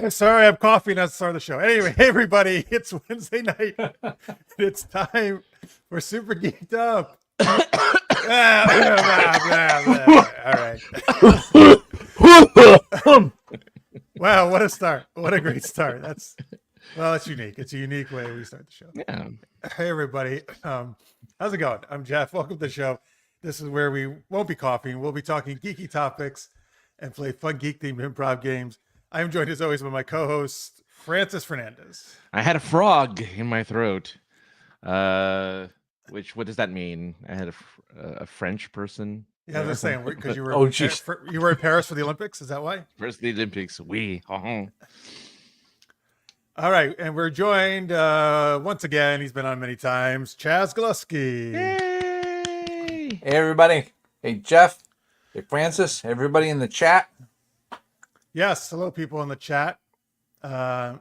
Sorry, I'm coughing at the start of the show. Anyway, hey everybody, it's Wednesday night. It's time for Super Geeked Up. All right. Wow, what a start. What a great start. It's unique. It's a unique way we start the show. Yeah. Hey everybody. How's it going? I'm Jeff. Welcome to the show. This is where we won't be coughing. We'll be talking geeky topics and play fun geek themed improv games. I am joined as always by my co-host, Fernandez. I had a frog in my throat. What does that mean? I had a French person. Yeah, I was just saying because you were you were in Paris for the Olympics. Is that why? First the Olympics. All right, and we're joined once again. He's been on many times. Chaz Galuski. Yay! Hey everybody. Hey Jeff. Hey Francis. Everybody in the chat. Yes, hello people in the chat. Oh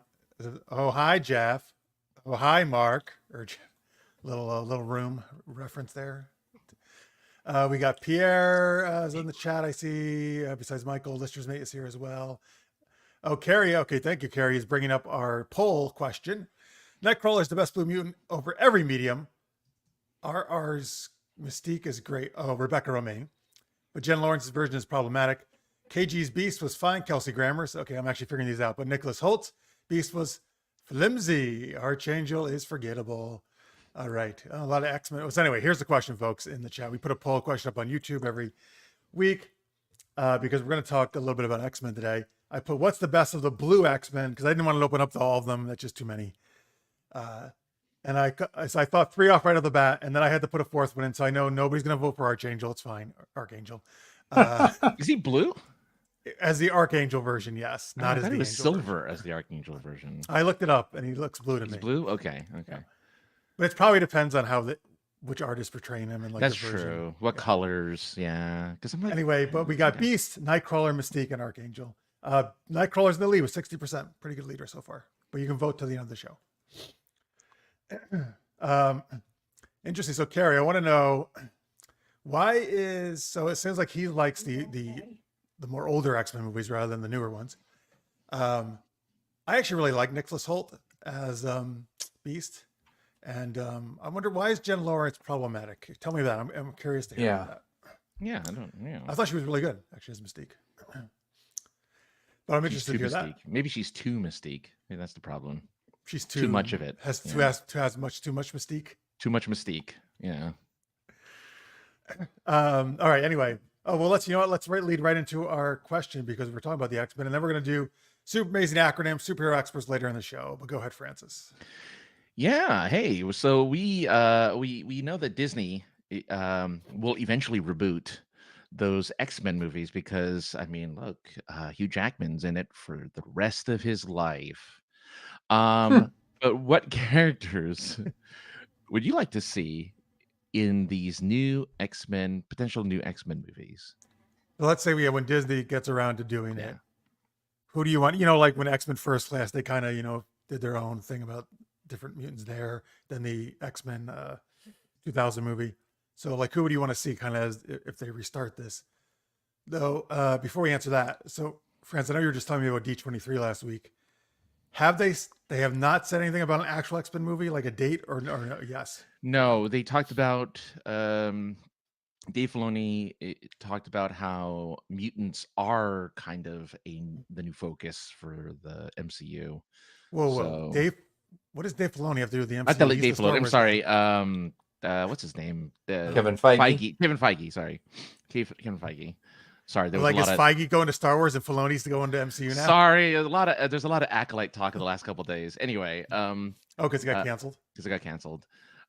hi Jeff. Oh hi Mark. Or little room reference there. We got Pierre is in the chat. I see. Besides Michael, Lister's mate is here as well. Oh, Carrie. Okay, thank you, Carrie. Is bringing up our poll question. Nightcrawler is the best blue mutant over every medium. R's Mystique is great. Oh, Rebecca Romaine. But Jen Lawrence's version is problematic. KG's Beast was fine. Kelsey Grammer's. Okay, I'm actually figuring these out. But Nicholas Holt's Beast was flimsy. Archangel is forgettable. All right. A lot of X-Men. So anyway, here's the question, folks, in the chat. We put a poll question up on YouTube every week because we're going to talk a little bit about X-Men today. I put, what's the best of the blue X-Men? Because I didn't want to open up to all of them. That's just too many. And I thought 3 off right off the bat, and then I had to put a 4th one in, so I know nobody's going to vote for Archangel. It's fine. Archangel. Is he blue? As the Archangel version, yes. Not as the Angel silver version. as the Archangel version. I looked it up, and he looks blue to me. He's blue? Okay. Yeah. But it probably depends on which artist portraying him and like that's the version. True. What colors? Yeah. Because anyway, but we got Beast, Nightcrawler, Mystique, and Archangel. Nightcrawler's in the lead with 60%. Pretty good leader so far. But you can vote till the end of the show. Interesting. So Carrie, I want to know it seems like he likes the more older X-Men movies rather than the newer ones. I actually really like Nicholas Hoult as Beast. And I wonder, why is Jen Lawrence problematic? Tell me that. I'm curious to hear about that. Yeah, I don't know. I thought she was really good, actually, as Mystique. But I'm interested to hear Mystique. that. Maybe she's too Mystique. Maybe that's the problem. She's too much of it. Has too much Mystique. Too much Mystique. Yeah. All right. Anyway. Oh well. Let's lead right into our question because we're talking about the X-Men, and then we're going to do super amazing acronyms, superhero experts later in the show. But go ahead, Francis. Yeah. Hey. So we know that Disney will eventually reboot those X-Men movies because look, Hugh Jackman's in it for the rest of his life. But what characters would you like to see in these potential new X-Men movies? Well, let's say when Disney gets around to doing it, who do you want? Like when X-Men First Class, they kind of, did their own thing about different mutants there than the X-Men 2000 movie. So like, who would you want to see kind of if they restart this? Though, before we answer that, so Francis, I know you were just telling me about D23 last week. Have they have not said anything about an actual X-Men movie, like a date or no? Yes. No, they talked about Dave Filoni talked about how mutants are kind of the new focus for the MCU. Whoa. Dave, what does Dave Filoni have to do with the MCU? I thought Dave Filoni. I'm sorry. What's his name? Kevin Feige. Kevin Feige. Sorry, Kevin Feige. Sorry, there was is Feige going to Star Wars and Filoni's to go into MCU now? Sorry, there's a lot of acolyte talk in the last couple of days. Anyway, because it got canceled.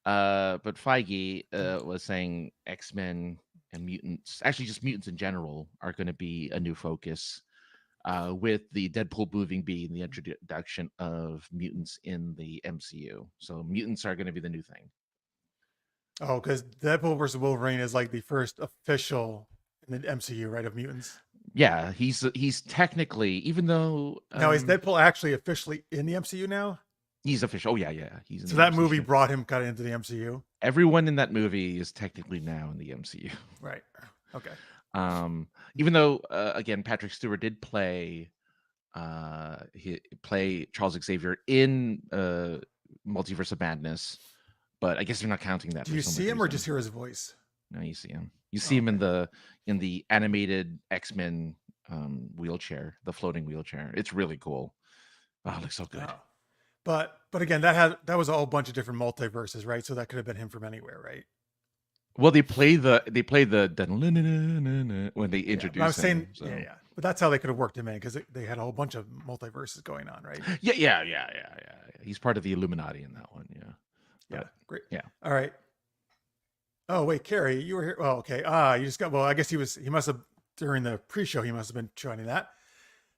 But Feige was saying X-Men and mutants, actually just mutants in general, are going to be a new focus. With the Deadpool movie being the introduction of mutants in the MCU, so mutants are going to be the new thing. Oh, because Deadpool versus Wolverine is like the first official in the MCU, right, of mutants. Yeah, he's technically, even though now is Deadpool actually officially in the MCU now? He's official. Oh yeah, he's in so that MCU. Movie brought him kind of into the MCU. Everyone in that movie is technically now in the MCU. Right. Okay. Even though again, Patrick Stewart did play he play Charles Xavier in Multiverse of Madness, but I guess they're not counting that. Do for you some see weird him or reason. just hear his voice? No, you see him. You Oh, see him okay. in the animated X-Men wheelchair, the floating wheelchair. It's really cool. Oh, it looks so good. Oh. But again, that was a whole bunch of different multiverses, right? So that could have been him from anywhere, right? Well, they play the when they Yeah, introduce but I was saying, him. So. yeah. But that's how they could have worked him in because they had a whole bunch of multiverses going on, right? Yeah. He's part of the Illuminati in that one. Yeah. Yeah, But, great. yeah. All right. Oh wait, Carrie, you were here. Oh, okay. You just got. Well, I guess he must have during the pre-show. He must have been joining that.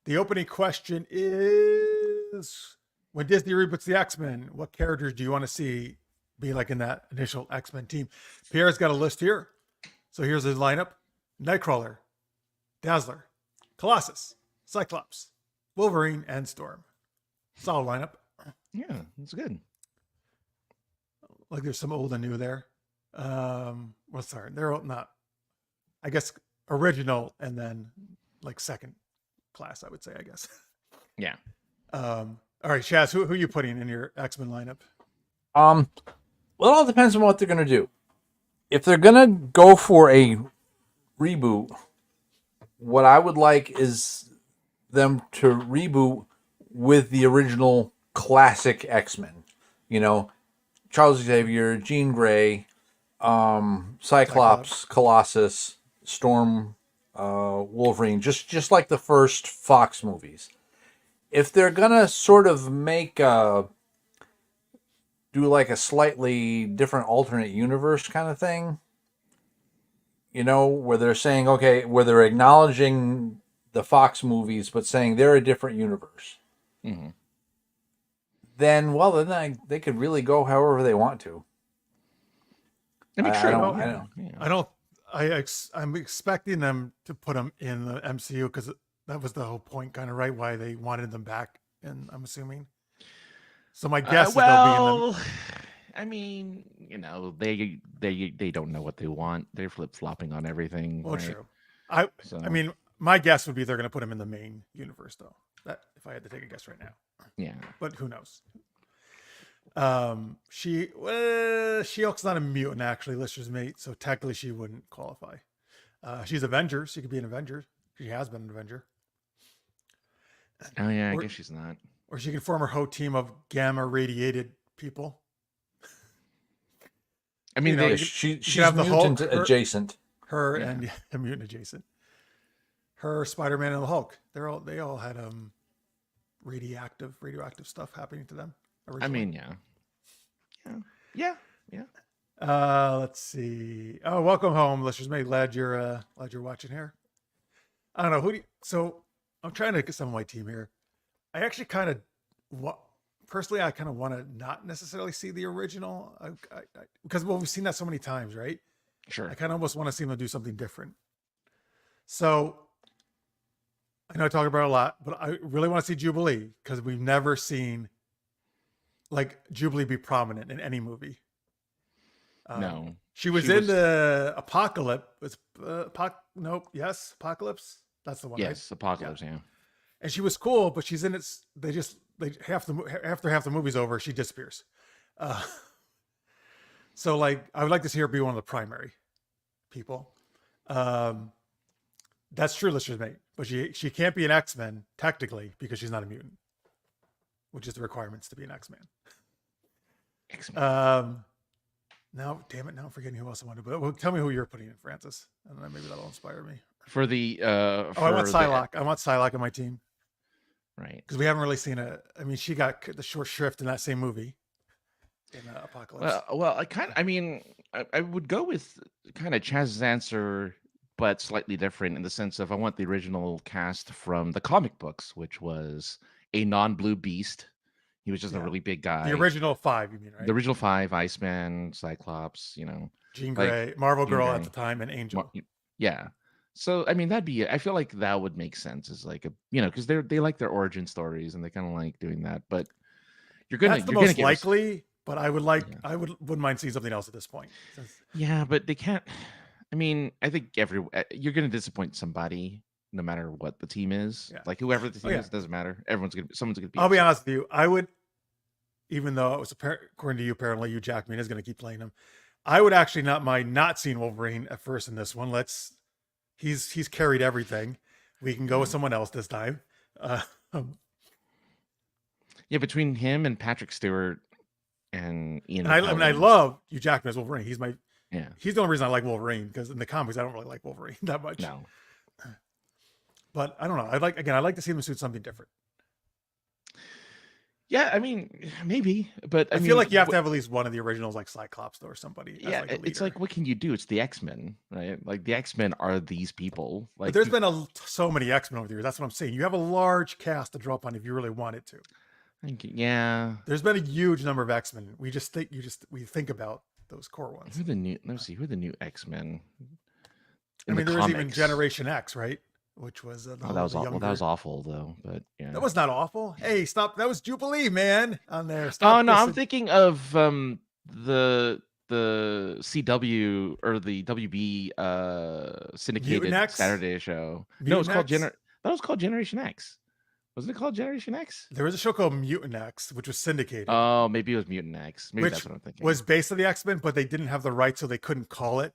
The opening question is: when Disney reboots the X-Men, what characters do you want to see be like in that initial X-Men team? Pierre's got a list here. So here's his lineup: Nightcrawler, Dazzler, Colossus, Cyclops, Wolverine, and Storm. Solid lineup. Yeah, it's good. Like there's some old and new there. Well, sorry, they're all not. I guess original and then like second class. I would say. I guess. Yeah. All right, Chaz, who are you putting in your X-Men lineup? Well, it all depends on what they're gonna do. If they're gonna go for a reboot, what I would like is them to reboot with the original classic X-Men. You know, Charles Xavier, Jean Grey, Cyclops, Colossus, Storm, Wolverine, just like the first Fox movies. If they're gonna sort of do like a slightly different alternate universe kind of thing, where they're saying, okay, where they're acknowledging the Fox movies, but saying they're a different universe, Mm-hmm. then they could really go however they want to. I mean, I true. I'm expecting them to put them in the MCU because that was the whole point, kind of, right? Why they wanted them back, and I'm assuming. So my guess is they'll be in them. I mean, they don't know what they want. They're flip-flopping on everything. Well, right? true. I mean, my guess would be they're going to put them in the main universe, though. That if I had to take a guess right now. Yeah. But who knows? She-Hulk's not a mutant, actually, Lister's mate, so technically she wouldn't qualify. She's Avenger. She could be an Avenger. She has been an Avenger. Oh yeah, I guess she's not. Or she can form her whole team of gamma radiated people. I mean, she's have the mutant Hulk, adjacent. And mutant adjacent. Her, Spider-Man, and the Hulk. They all had radioactive stuff happening to them originally. I mean, yeah. Let's see. Oh, welcome home, listeners. Mate, glad you're watching here. I don't know so I'm trying to get some of my team here. I actually kind of personally, I kind of want to not necessarily see the original because we've seen that so many times, right? Sure. I kind of almost want to see them do something different. So I know I talk about it a lot, but I really want to see Jubilee because we've never seen like Jubilee be prominent in any movie. No, she was in the Apocalypse. Apocalypse. That's the one. Yes, right? Apocalypse. Yeah. And she was cool, but she's in it. After half the movie's over, she disappears. So like, I would like to see her be one of the primary people. That's true, listeners, mate. But she can't be an X-Men technically because she's not a mutant, which is the requirements to be an X-Man. Now, damn it! Now I'm forgetting who else I wanted. But tell me who you're putting in, Francis, and then maybe that'll inspire me. For the I want Psylocke. I want Psylocke on my team. Right. Because we haven't really seen she got the short shrift in that same movie in Apocalypse. Well, I would go with kind of Chaz's answer, but slightly different in the sense of I want the original cast from the comic books, which was a non-blue beast. He was just a really big guy. The original 5, you mean, right? The original 5, Iceman, Cyclops, Jean Grey, Marvel Girl at the time, and Angel. Yeah. So I mean, I feel like that would make sense as like because they like their origin stories and they kind of like doing that. But that's the most likely. But I wouldn't mind seeing something else at this point. Yeah, but they can't. I mean, I think you're gonna disappoint somebody. no matter what the team is. Yeah. Like whoever the Oh, team yeah. is, doesn't matter. Someone's gonna be. I'll be upset. honest with you. I would, even though it was according to you, apparently Hugh Jackman is going to keep playing him. I would actually not mind not seeing Wolverine at first in this one. He's carried everything. We can go with someone else this time. Yeah, between him and Patrick Stewart and Ian. And I McKellen, love Hugh Jackman as Wolverine. He's the only reason I like Wolverine, because in the comics I don't really like Wolverine that much. No. But I don't know. I'd like to see him suit something different. Yeah, I mean, maybe, but I mean, feel like you have to have at least one of the originals, like Cyclops or somebody. As Yeah, like a it's leader. like, what can you do? It's the X-Men, right? Like the X-Men are these people. Like, but there's been so many X-Men over the years. That's what I'm saying. You have a large cast to draw upon if you really wanted to. yeah. There's been a huge number of X-Men. We think about those core ones. Who are the new X-Men? I mean, there was even Generation X, right? Which was that was awful. That was awful, though. But yeah, that was not awful. Hey, stop! That was Jubilee, man, on there. Stop. Oh no, I'm thinking of the CW or the WB syndicated Saturday show. No, it's called that was called Generation X. Wasn't it called Generation X? There was a show called Mutant X, which was syndicated. Oh, maybe it was Mutant X. Maybe that's what I'm thinking. Was based on the X-Men, but they didn't have the rights, so they couldn't call it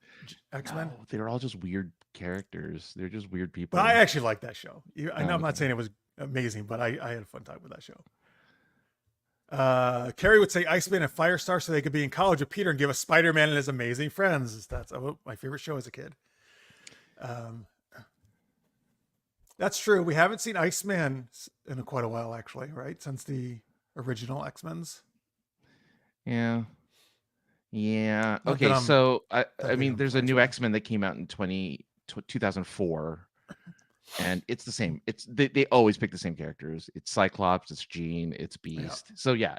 X-Men. No, they're all just weird characters. They're just weird people. But I actually like that show. I know I'm not saying it was amazing, but I had a fun time with that show. Carrie would say Iceman and Firestar so they could be in college with Peter and give us Spider-Man and his amazing friends. That's my favorite show as a kid. That's true. We haven't seen Iceman in quite a while, actually, right? Since the original X-Men's. Yeah. Yeah. Not Okay. that So I big mean, on there's a Flash, new but- X-Men that came out in 2004, and it's the same. They always pick the same characters. It's Cyclops, it's Jean, it's Beast. So yeah,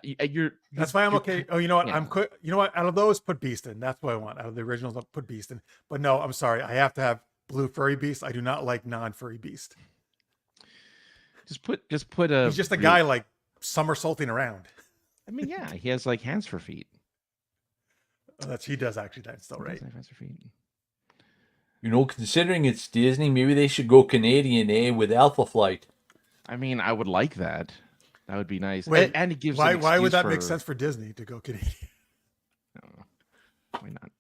That's why I'm okay. Oh, you know what? yeah. You know what? Out of those, put Beast in. That's what I want. Out of the originals, I'll put Beast in. But no, I'm sorry. I have to have blue furry Beast. I do not like non-furry Beast. Just put a. He's just a guy like somersaulting around. I mean, yeah, he has like hands for feet. Oh, he does actually. That's still He right. does have hands for feet. You know, considering it's Disney, maybe they should go Canadian, with Alpha Flight. I mean, I would like that. That would be nice. Wait, and it gives. Why would that make sense for Disney to go Canadian? I don't know. Why not?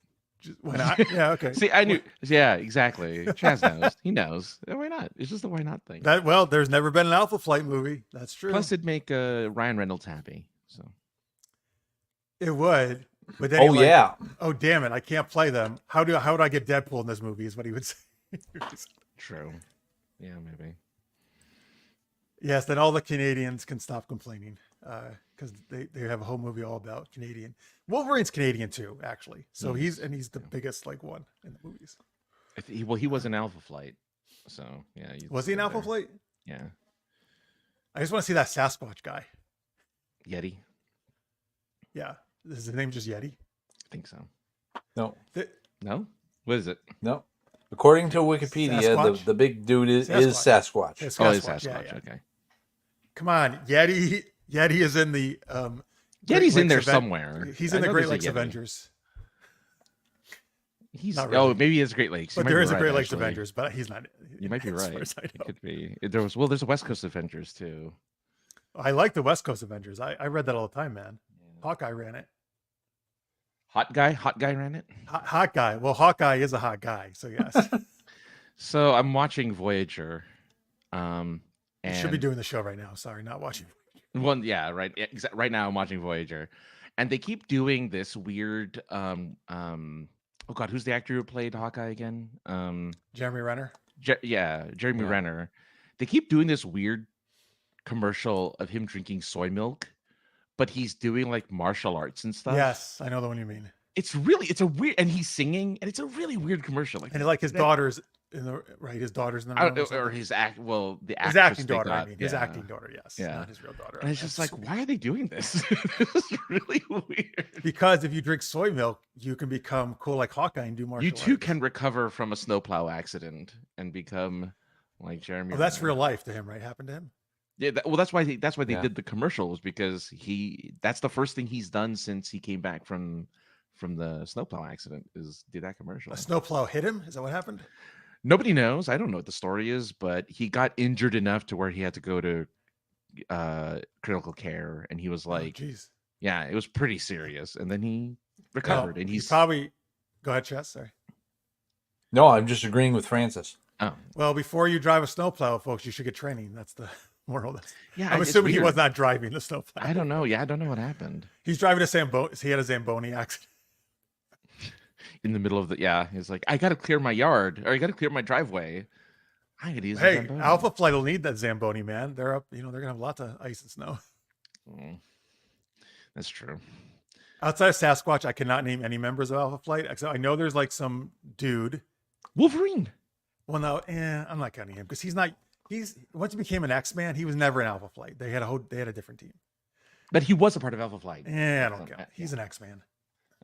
Why not? Yeah, okay. See, I knew. Yeah, exactly. Chaz knows. He knows. Why not? It's just the why not thing. There's never been an Alpha Flight movie. That's true. Plus, it'd make Ryan Reynolds happy. So It would. But then Yeah. oh damn it! I can't play them. How do I get Deadpool in this movie? Is what he would say. true. Yeah, maybe. Yes, then all the Canadians can stop complaining because they have a whole movie all about Canadian. Wolverine's Canadian too, actually. So he's the biggest one in the movies. He was an Alpha Flight. So yeah. Was he an Alpha Flight? Yeah. I just want to see that Sasquatch guy. Yeti. Yeah, is his name just Yeti? I think so. No. No. What is it? No. According to Wikipedia, the big dude is Sasquatch. Yeah, Oh, it's Sasquatch. Sasquatch. Yeah. Okay. Come on, Yeti. Yeti is in the Yeti's in Lakes there somewhere. He's I in the know Great there's a Lakes Yeti. Avengers. He's Not really. maybe it's Great Lakes. But there is a Great Lakes Avengers, but he's not. You might be as far right. as I It know. could be. There's a West Coast Avengers too. I like the West Coast Avengers. I read that all the time, man. Hawkeye ran it. Hot guy ran it. Hot guy. Well, Hawkeye is a hot guy, so yes. So I'm watching Voyager. You should be doing the show right now. Sorry, not watching. Well, yeah, right. Right now I'm watching Voyager, and they keep doing this weird. Oh God, who's the actor who played Hawkeye again? Jeremy Renner. Jeremy Renner. They keep doing this weird commercial of him drinking soy milk, but he's doing like martial arts and stuff. Yes, I know the one you mean. It's a weird, and he's singing, and it's a really weird commercial. Like, And like his daughter's in the his daughter's in the room or his act. Well, the his actress acting they daughter. got, I mean, his yeah. acting daughter. Yes, Yeah. not his real daughter. And it's just like, That's why are they doing this? This is really weird. because if you drink soy milk, you can become cool like Hawkeye and do martial You too arts. can recover from a snowplow accident and become like Jeremy. Oh, that's Renner. real life to him, right? Happened to him. Yeah, that's why they Yeah. did the commercials, because that's the first thing he's done since he came back from the snowplow accident is do that commercial. A snowplow hit him. Is that what happened? Nobody knows. I don't know what the story is, but he got injured enough to where he had to go to critical care, and he was Oh, like, jeez. yeah, it was pretty serious. And then he Well, recovered, and he he's probably. Go ahead, Chess. Sorry. No, I'm just agreeing with Francis. oh Well, before you drive a snowplow, folks, you should get training. That's the moral. yeah. I'm It's assuming he was weird. not driving the snowplow. I don't know. Yeah, I don't know what happened He's driving a Zamboni. He had a Zamboni accident. in the middle of the. Yeah, he's like, I got to clear my yard, or I got to clear my driveway. I could use a Hey, Zamboni. Alpha Flight will need that Zamboni, man. They're up. They're gonna have lots of ice and snow. Mm, that's true. Outside of Sasquatch, I cannot name any members of Alpha Flight. Except I know there's like some dude. Wolverine. Well, no, I'm not counting him because he's not. He's once he became an X-Man, he was never in Alpha Flight. They had a different team. But he was a part of Alpha Flight. I don't count. He's an X-Man.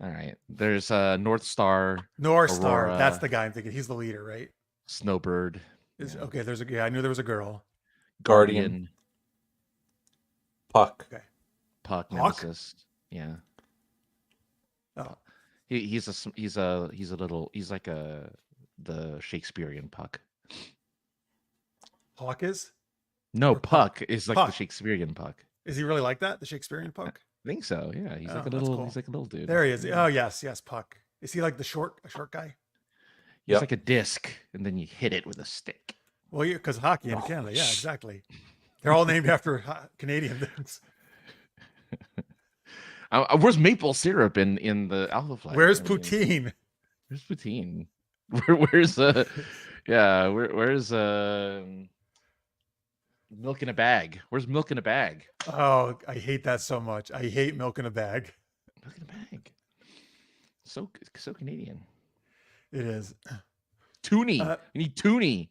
All right. There's North Star, North Star. Aurora. That's the guy I'm thinking. He's the leader, right? Snowbird, Okay. I knew there was a girl. Guardian. Puck. Okay. Puck, Hawk? Nemesis. Yeah. Oh, He's like the Shakespearean Puck. Hawk is? No, Or Puck? Puck is like Puck. the Shakespearean Puck. Is he really like that? The Shakespearean Puck? I think so. Yeah, he's Oh, like a that's little. cool. He's like a little dude. There he is. Yeah. Oh, yes, Puck. Is he like a short guy? He's Yep. like a disc, and then you hit it with a stick. Well, yeah, because hockey in Canada. Yeah, exactly. They're all named after Canadian things. Where's maple syrup in the Alpha Flight? Where's I mean, poutine? Where's poutine? Where's yeah? Where's milk in a bag? Where's milk in a bag? Oh, I hate that so much. I hate milk in a bag. Milk in a bag. So Canadian. It is. Toonie. Uh, you need Toonie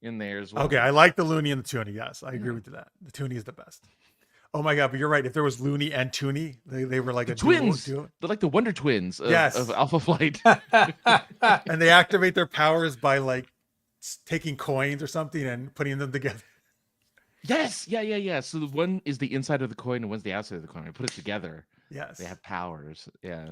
in there as well. Okay, I like the Looney and the Toonie. Yes, I agree Yeah. with you that. The Toonie is the best. Oh my God, but you're right. If there was Looney and Toonie, they were like The a twins. duo. They're like the Wonder Twins of, Yes. of Alpha Flight. And they activate their powers by like taking coins or something and putting them together. Yes. Yeah. So the one is the inside of the coin and one's the outside of the coin. I put it together. Yes. They have powers. Yeah.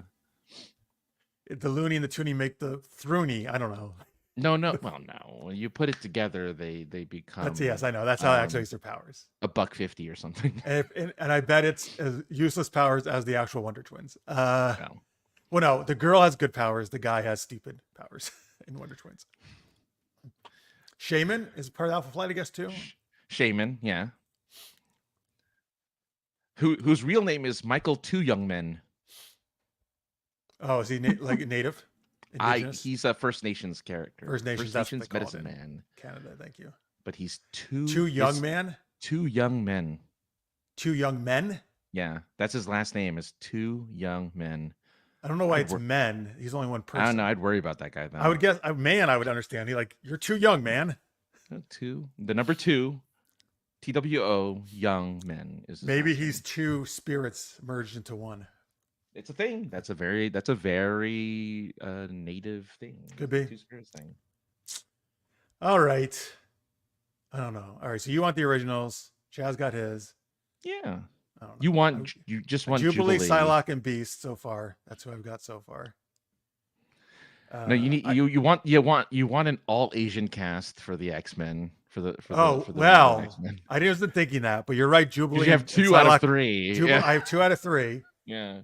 The Looney and the Toonie make the Throonie. I don't know. No. Well, no. When you put it together, they become. That's yes, I know. That's how it um, activates their powers. $1.50 or something. And I bet it's as useless powers as the actual Wonder Twins. No. Well, no, the girl has good powers. The guy has stupid powers in Wonder Twins. Shaman is part of Alpha Flight, I guess, too. Shaman. Yeah. Whose real name is Michael Two Young Men. Oh, is he like native? Indigenous? He's a First Nations character. First Nations, that's what they call it medicine in man. Canada, thank you. But he's two Young man? 2 young men. 2 young men? Yeah, that's his last name is 2 young men. I don't know why I'd it's wor- men. He's only one person. I don't know. I'd worry about that guy though. I would guess, man, I would understand. He like, you're too young, man. 2. The number 2, TWO, young men is. his Maybe last he's name. 2 spirits merged into one. It's a thing. That's a very native thing. Could be. 2 spirits thing. All right. I don't know. All right. So you want the originals. Chaz got his. Yeah. I don't know. You just want Jubilee, Jubilee. Psylocke, and Beast so far. That's who I've got so far. No, you need you want an all Asian cast for the X-Men for the well, X-Men. I wasn't thinking that, but you're right. Jubilee. 'Cause you have and 2 out of Psylocke- 3. I Yeah. have 2 out of 3. Yeah.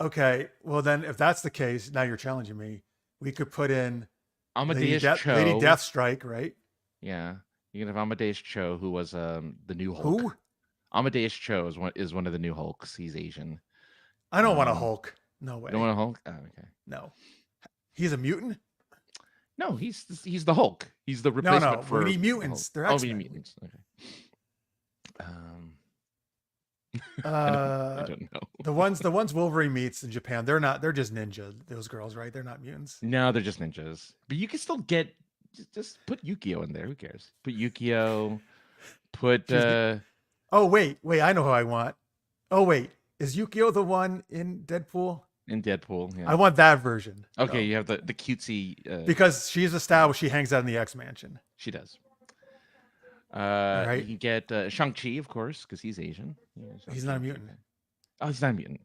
Okay. Well, then, if that's the case, now you're challenging me. We could put in Amadeus Cho. Lady Deathstrike, right? Yeah. You can have Amadeus Cho, who was the new Hulk. Who? Amadeus Cho is one of the new Hulks. He's Asian. I don't want a Um, Hulk. No way. You don't want a Hulk? Oh, okay. No. He's a mutant? No, he's the Hulk. He's the No, replacement no. for We need the mutants. Hulk. They're Oh, we X-Men. need mutants. Okay. I don't know. The ones Wolverine meets in Japan, they're just ninja. Those girls, right? They're not mutants. No, they're just ninjas. But you can still get just put Yukio in there. Who cares? Put Yukio. Put Oh wait, I know who I want. Oh wait, is Yukio the one in Deadpool? in Deadpool. Yeah. I want that version. Okay, though. you have the cutesy. Because she's established she hangs out in the X Mansion. She does. Right. You can get Shang-Chi, of course, because he's Asian. Yeah, He's Shang-Chi. not a mutant. Oh, he's not a mutant.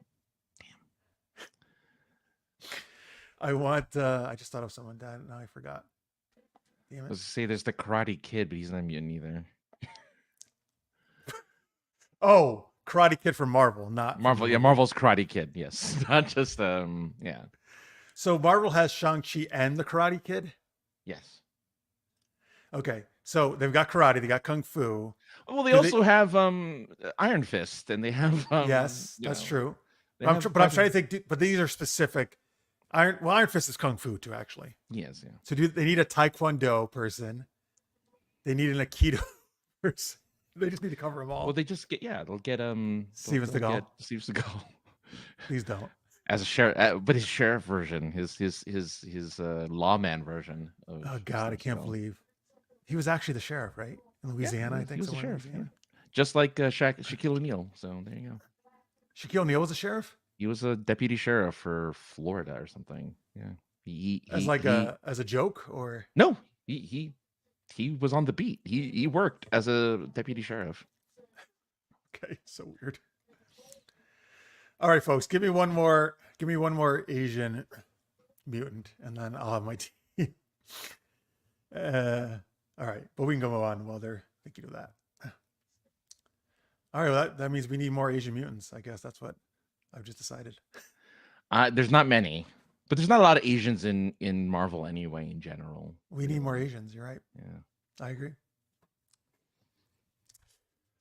I want I just thought of someone that now I forgot. Damn I it. was to say there's the Karate Kid, but he's not a mutant either. Oh, Karate Kid from Marvel, not from Marvel, the yeah, movie. Marvel's Karate Kid, yes, not just yeah, So Marvel has Shang-Chi and the Karate Kid. yes. Okay, so they've got karate, they got kung fu. Well, they Do they? also have Iron Fist, and they have Yes, you that's know, true. they But have I'm quite a- trying to think. But these are specific. Iron Fist is kung fu too, actually. Yes, yeah. So do they need a Taekwondo person? They need an Aikido person. They just need to cover them all. Well, they just get they'll get Steven they'll Seagal. get Steve Seagal Please don't. as a sheriff, but his sheriff version, his lawman version. Of Oh God, I Steve can't Seagal. believe he was actually the sheriff, right? In Louisiana, I he think. was the Somewhere in sheriff, Louisiana. just like Shaquille O'Neal. So there you go. Shaquille O'Neal was a sheriff. He was a deputy sheriff for Florida or something. Yeah, As a joke, or no, he was on the beat. He worked as a deputy sheriff. okay, so weird. All right, folks, give me one more Asian mutant, and then I'll have my team. All right, but we can go on while they're thinking of that. All right, well, that means we need more Asian mutants. I guess that's what I've just decided. There's not many, but there's not a lot of Asians in Marvel anyway. In general, We need more Asians. You're right. yeah. I agree.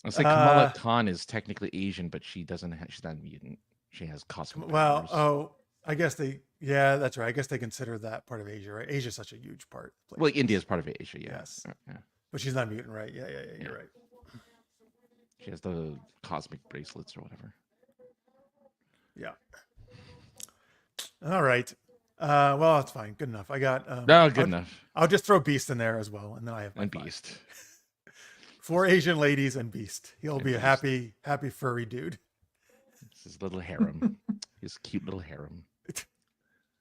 I'll say Kamala Khan is technically Asian, but she's not a mutant. She has cosmic Well, powers. oh, I guess that's right. I guess they consider that part of Asia, right? Asia's such a huge part. Well, India's part of Asia, yeah. Yes. Yeah. But she's not a mutant, right? Yeah. You're right. She has the cosmic bracelets or whatever. Yeah. All right. Well, that's fine. Good enough. I got. No, good enough. I'll just throw Beast in there as well, and then I have my And five. Beast. 4 Asian ladies and Beast. He'll And be a Beast. happy furry dude. It's his little harem. His cute little harem.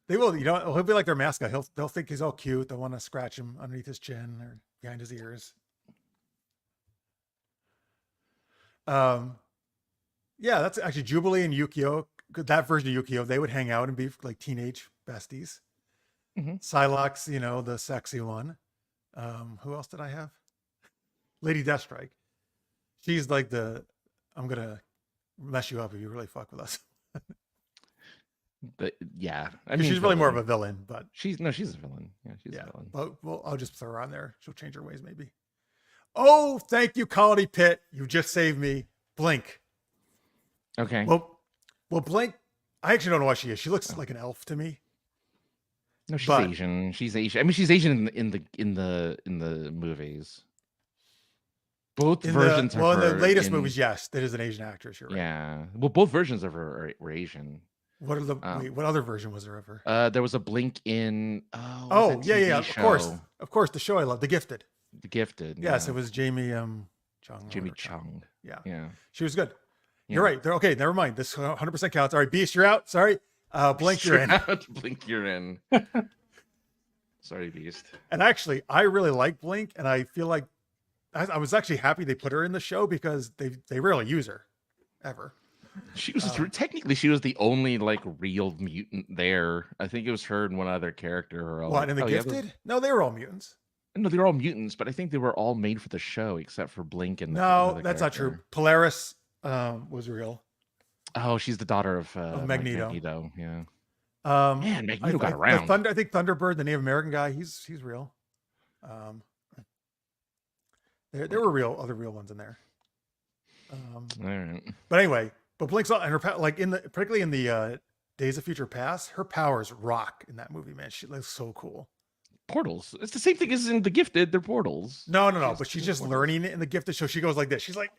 They will. He'll be like their mascot. They'll think he's all cute. They'll want to scratch him underneath his chin or behind his ears. Yeah, that's actually Jubilee and Yukio. That version of Yukio, they would hang out and be like teenage besties. Mhm. Psylocke, the sexy one. Who else did I have? Lady Deathstrike. She's like I'm gonna mess you up if you really fuck with us. But yeah, She's really more of a villain. villain, but She's a villain. Yeah, she's yeah. a villain. But well, I'll just throw her on there. She'll change her ways, maybe. Oh, thank you, Colony Pit. You just saved me. Blink. Okay. Well, Blink. I actually don't know what she is. She looks like an elf to me. No, she's but- Asian. She's Asian. I mean, she's Asian in the movies. Both versions of her. In the latest movies, yes, that is an Asian actress. You're right. Yeah. Well, both versions of her were Asian. What other version was there of her? There was a Blink in. Oh, that yeah. TV show? Of course, the show I love, The Gifted. The Gifted. Yes, yeah. it was Jamie Chung. Jimmy Chung. Yeah, Yeah. she was good. Yeah. You're right. Okay, never mind. This 100% counts. All right, Beast, you're out. Sorry. Blink, you're in. Blink, you're in. Sorry, Beast. And actually, I really like Blink, and I feel like I was actually happy they put her in the show because they rarely use her, ever. She was technically she was the only like real mutant there. I think it was her and one other character. What, in The Gifted? No, they were all mutants. No, they were all mutants, but I think they were all made for the show except for Blink and No, another that's not true. character. Polaris was real. Oh, she's the daughter of Magneto. Magneto. Yeah. Man, Magneto got around. I think Thunderbird, the Native American guy, he's real. There were other real ones in there. All right. But anyway, Blink's all, and her like particularly in the Days of Future Past, her powers rock in that movie. Man, she looks so cool. Portals. It's the same thing as in The Gifted. They're portals. No. But she's just learning it in the Gifted show. She goes like this. She's like,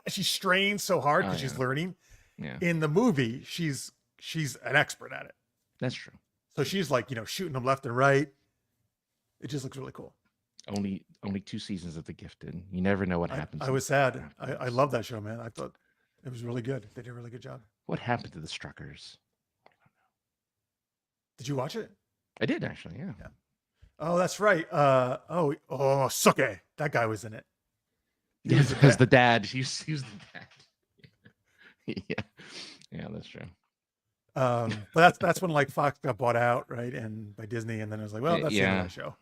she strains so hard because she's learning. Yeah. In the movie, she's an expert at it. That's true. So she's like, shooting them left and right. It just looks really cool. Only 2 seasons of The Gifted. You never know what happens. I was sad. I love that show, man. I thought it was really good. They did a really good job. What happened to the Struckers? Did you watch it? I did actually. Yeah. Oh, that's right. Suke. That guy was in it. Yeah, because the dad. He was the dad. Yeah, that's true. But that's when like Fox got bought out, right? And by Disney, and then it was like, well, that's the end of that show.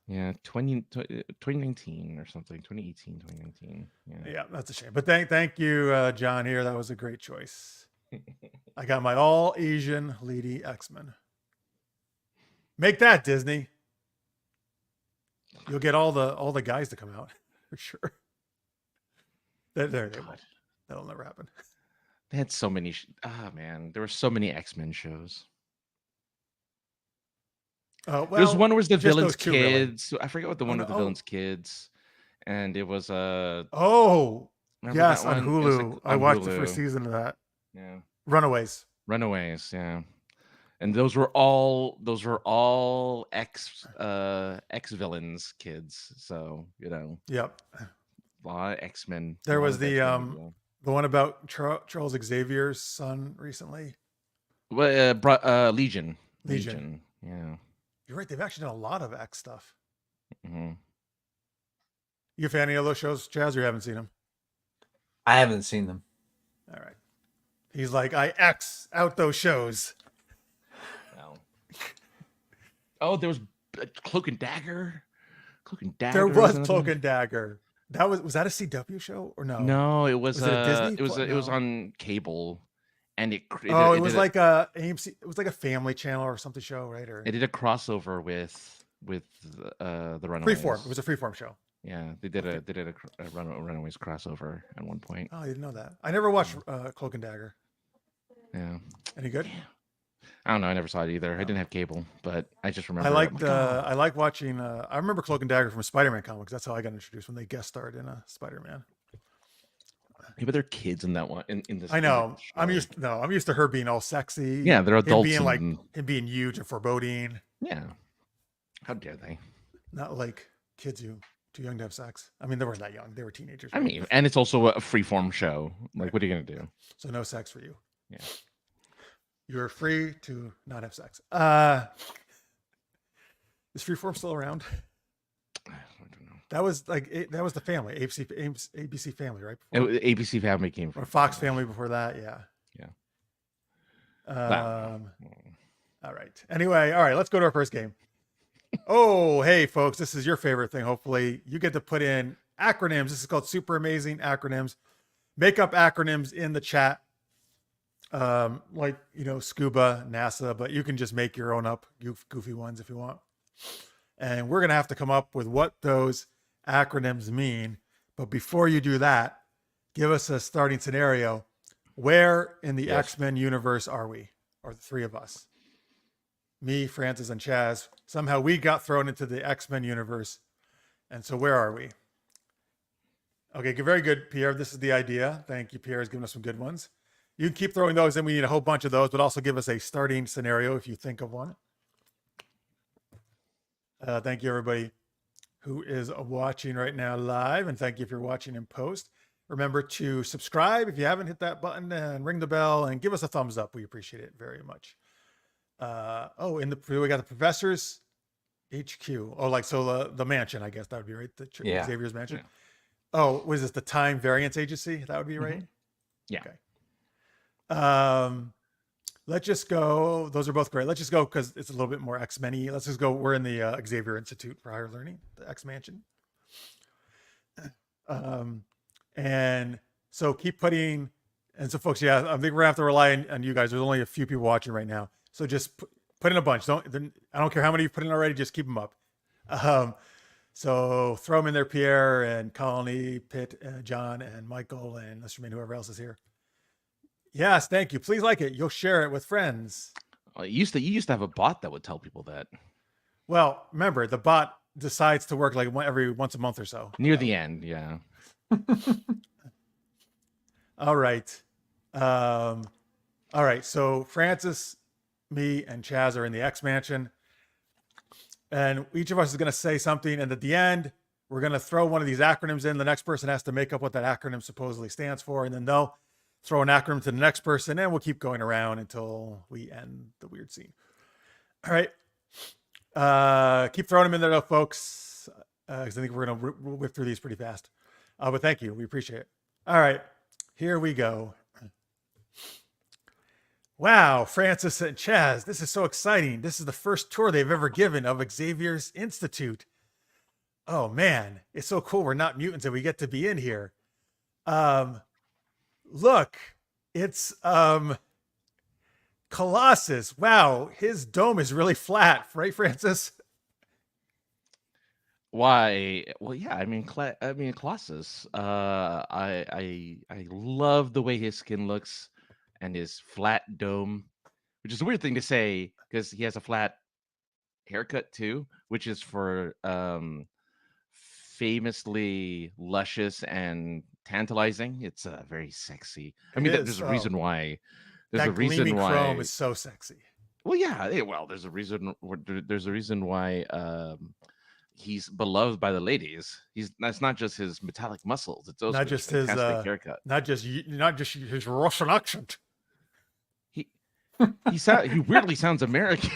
Yeah, 2019 or something. 2018, 2019. Yeah. Yeah, that's a shame. But thank you, John. Here, that was a great choice. I got my all Asian leady X-Men. Make that Disney. You'll get all the guys to come out for sure. There they won't. That'll never happen. They had so many. Man, there were so many X-Men shows. Oh, well, There's one where it was the just villain's those two, really. kids. I forget what the one no, with the villain's kids, and it was Oh, remember yes, that on one? It was, Hulu. like, I on watched the Hulu. first season of that. Yeah, Runaways. Runaways. Yeah, and those were all ex villains kids. So Yep. a lot of X-Men. There a lot was of the X-Men media. the one about Charles Xavier's son recently. Well, Legion. Legion. Yeah. You're right. They've actually done a lot of X stuff. Hmm. You a fan of any of those shows, Chaz, or you haven't seen them? I haven't seen them. All right. He's like, I X out those shows. Well. Oh, there was Cloak and Dagger. Cloak and Dagger. There was another Cloak one. and Dagger. Was that a CW show or no? No, it was. Was it a Disney? It was No. on cable, and it was like a AMC. It was like a Family Channel or something show, right? Or it did a crossover with the Runaways. Freeform. It was a Freeform show. Yeah, they did a Runaways crossover at one point. Oh, I didn't know that. I never watched Cloak and Dagger. Yeah. Any good? I don't know. I never saw it either. I didn't have cable, but I just remember. I like watching. I remember Cloak and Dagger from Spider-Man comics. That's how I got introduced when they guest starred in a Spider-Man. Yeah, but they're kids in that one. In this, I know. in this I'm used to her being all sexy. Yeah, they're adults. Him being huge and foreboding. Yeah. How dare they? Not like kids who too young to have sex. I mean, they weren't that young. They were teenagers. I mean, and it's also a freeform show. Like, Right. what are you gonna do? So no sex for you. Yeah. You're free to not have sex. Is Freeform still around? I don't know. That was the family, ABC Family, right? ABC Family came from Or Fox Family before that, yeah. Yeah. All right. Anyway, all right, let's go to our first game. Oh, hey, folks, this is your favorite thing, hopefully. You get to put in acronyms. This is called Super Amazing Acronyms. Make up acronyms in the chat. Like, SCUBA, NASA, but you can just make your own up, goofy ones if you want. And we're going to have to come up with what those acronyms mean. But before you do that, give us a starting scenario. Where in the X-Men universe are we? Or the three of us? Me, Francis, and Chaz. Somehow we got thrown into the X-Men universe. And so where are we? Okay, very good, Pierre. This is the idea. Thank you, Pierre, has given us some good ones. You can keep throwing those in. We need a whole bunch of those, but also give us a starting scenario if you think of one. Thank you, everybody who is watching right now live, and thank you if you're watching in post. Remember to subscribe if you haven't hit that button, and ring the bell and give us a thumbs up. We appreciate it very much. We got the Professor's HQ. The mansion, I guess that would be right. Xavier's mansion. Yeah. Oh, was this the Time Variance Agency? That would be right. Mm-hmm. Yeah. Okay. Let's just go. Those are both great. Let's just go because it's a little bit more X-Men-y. Let's just go. We're in the Xavier Institute for Higher Learning, the X Mansion. And so keep putting. And so, folks, I think we're gonna have to rely on you guys. There's only a few people watching right now, so just put in a bunch. I don't care how many you've put in already. Just keep them up. So throw them in there, Pierre and Colony, Pitt, John, and Michael, and let's remain whoever else is here. Yes, thank you. Please like it. You'll share it with friends. You used to have a bot that would tell people that. Well, remember, the bot decides to work like every once a month or so. Near the end, yeah. All right. All right. So Francis, me, and Chaz are in the X Mansion. And each of us is going to say something. And at the end, we're going to throw one of these acronyms in. The next person has to make up what that acronym supposedly stands for. And then they'll throw an acronym to the next person. And we'll keep going around until we end the weird scene. All right. Keep throwing them in there, though, folks. Because I think we're going to whip through these pretty fast. But thank you. We appreciate it. All right. Here we go. Wow, Francis and Chaz, this is so exciting. This is the first tour they've ever given of Xavier's Institute. Oh man, it's so cool. We're not mutants and we get to be in here. Um, look, it's Colossus. Wow, his dome is really flat, right, Francis? Why? Well, yeah. I mean, Colossus. I love the way his skin looks and his flat dome, which is a weird thing to say because he has a flat haircut too, which is for famously luscious and tantalizing. It's very sexy. I It mean, is. there's a Oh, reason why. There's a that reason gleaming chrome why. is so sexy. Well, yeah. Well, there's a reason why he's beloved by the ladies. That's not just his metallic muscles; it's also Not his just his fantastic haircut. not just his Russian accent. He he weirdly sounds American.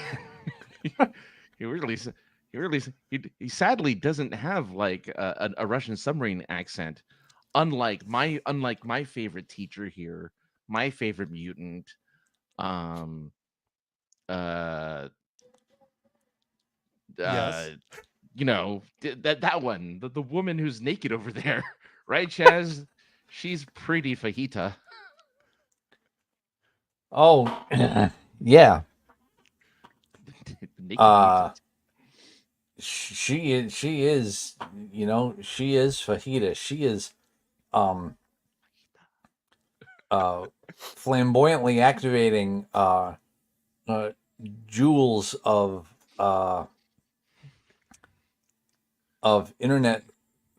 he weirdly s- he really he sadly doesn't have like a Russian submarine accent. Unlike my favorite teacher here, my favorite mutant, um, uh, uh, Yes. that one, the woman who's naked over there, right, Chaz? She's pretty fajita. Oh, yeah. The naked Uh, mutant. she is, she is fajita. She is, um, flamboyantly activating, uh, jewels uh, of internet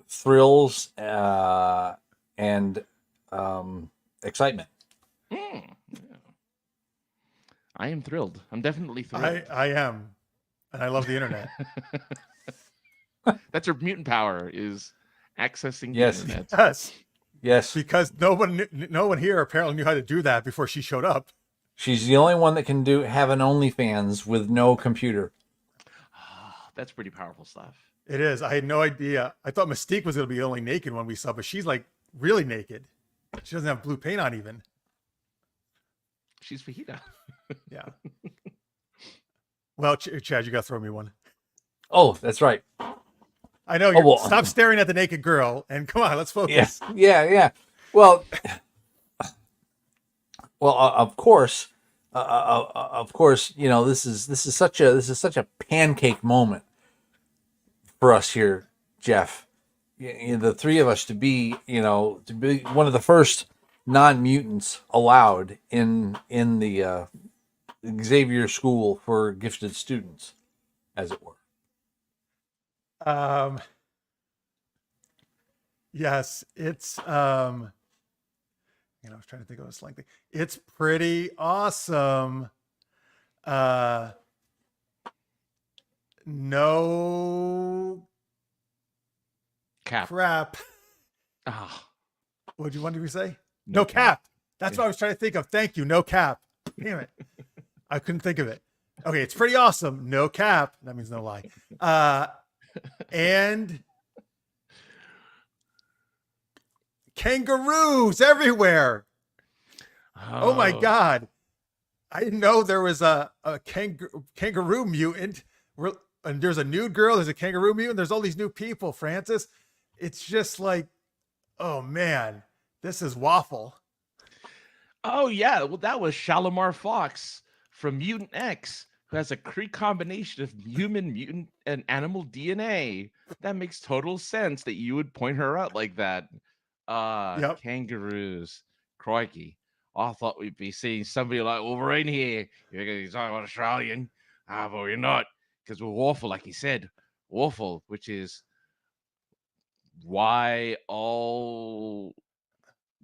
thrills, and excitement. Mm, yeah. I am thrilled. I'm definitely thrilled. I am. And I love the internet. That's her mutant power is accessing the Yes, internet. Yes. yes. Because no one here apparently knew how to do that before she showed up. She's the only one that can have an OnlyFans with no computer. That's pretty powerful stuff. It is. I had no idea. I thought Mystique was going to be the only naked one we saw, but she's like really naked. She doesn't have blue paint on even. She's fajita. Yeah. Well, Chad, you got to throw me one. Oh, that's right. I know. Oh, well. Stop staring at the naked girl and come on, let's focus. Yeah. Well, of course, this is such a pancake moment for us here, Jeff. The three of us to be one of the first non-mutants allowed in the Xavier School for Gifted Students, as it were. Yes, it's I was trying to think of a slang thing. It's pretty awesome. No Cap. crap. Ah, What do you want me to say? No No cap. cap. That's what I was trying to think of. Thank you. No cap. Damn it. I couldn't think of it. Okay, it's pretty awesome. No cap. That means no lie. And kangaroos everywhere. Oh my God. I didn't know there was a kangaroo mutant. And there's a nude girl, there's a kangaroo mutant, there's all these new people, Francis. It's just like, oh man, this is waffle. Oh yeah, well that was Shalimar Fox from Mutant X, who has a combination of human, mutant, and animal DNA. That makes total sense that you would point her out like that. Yep. Kangaroos. Crikey. I thought we'd be seeing somebody like Wolverine here. You're talking about Australian. But we're not. Because we're waffle, like he said. Waffle, which is why all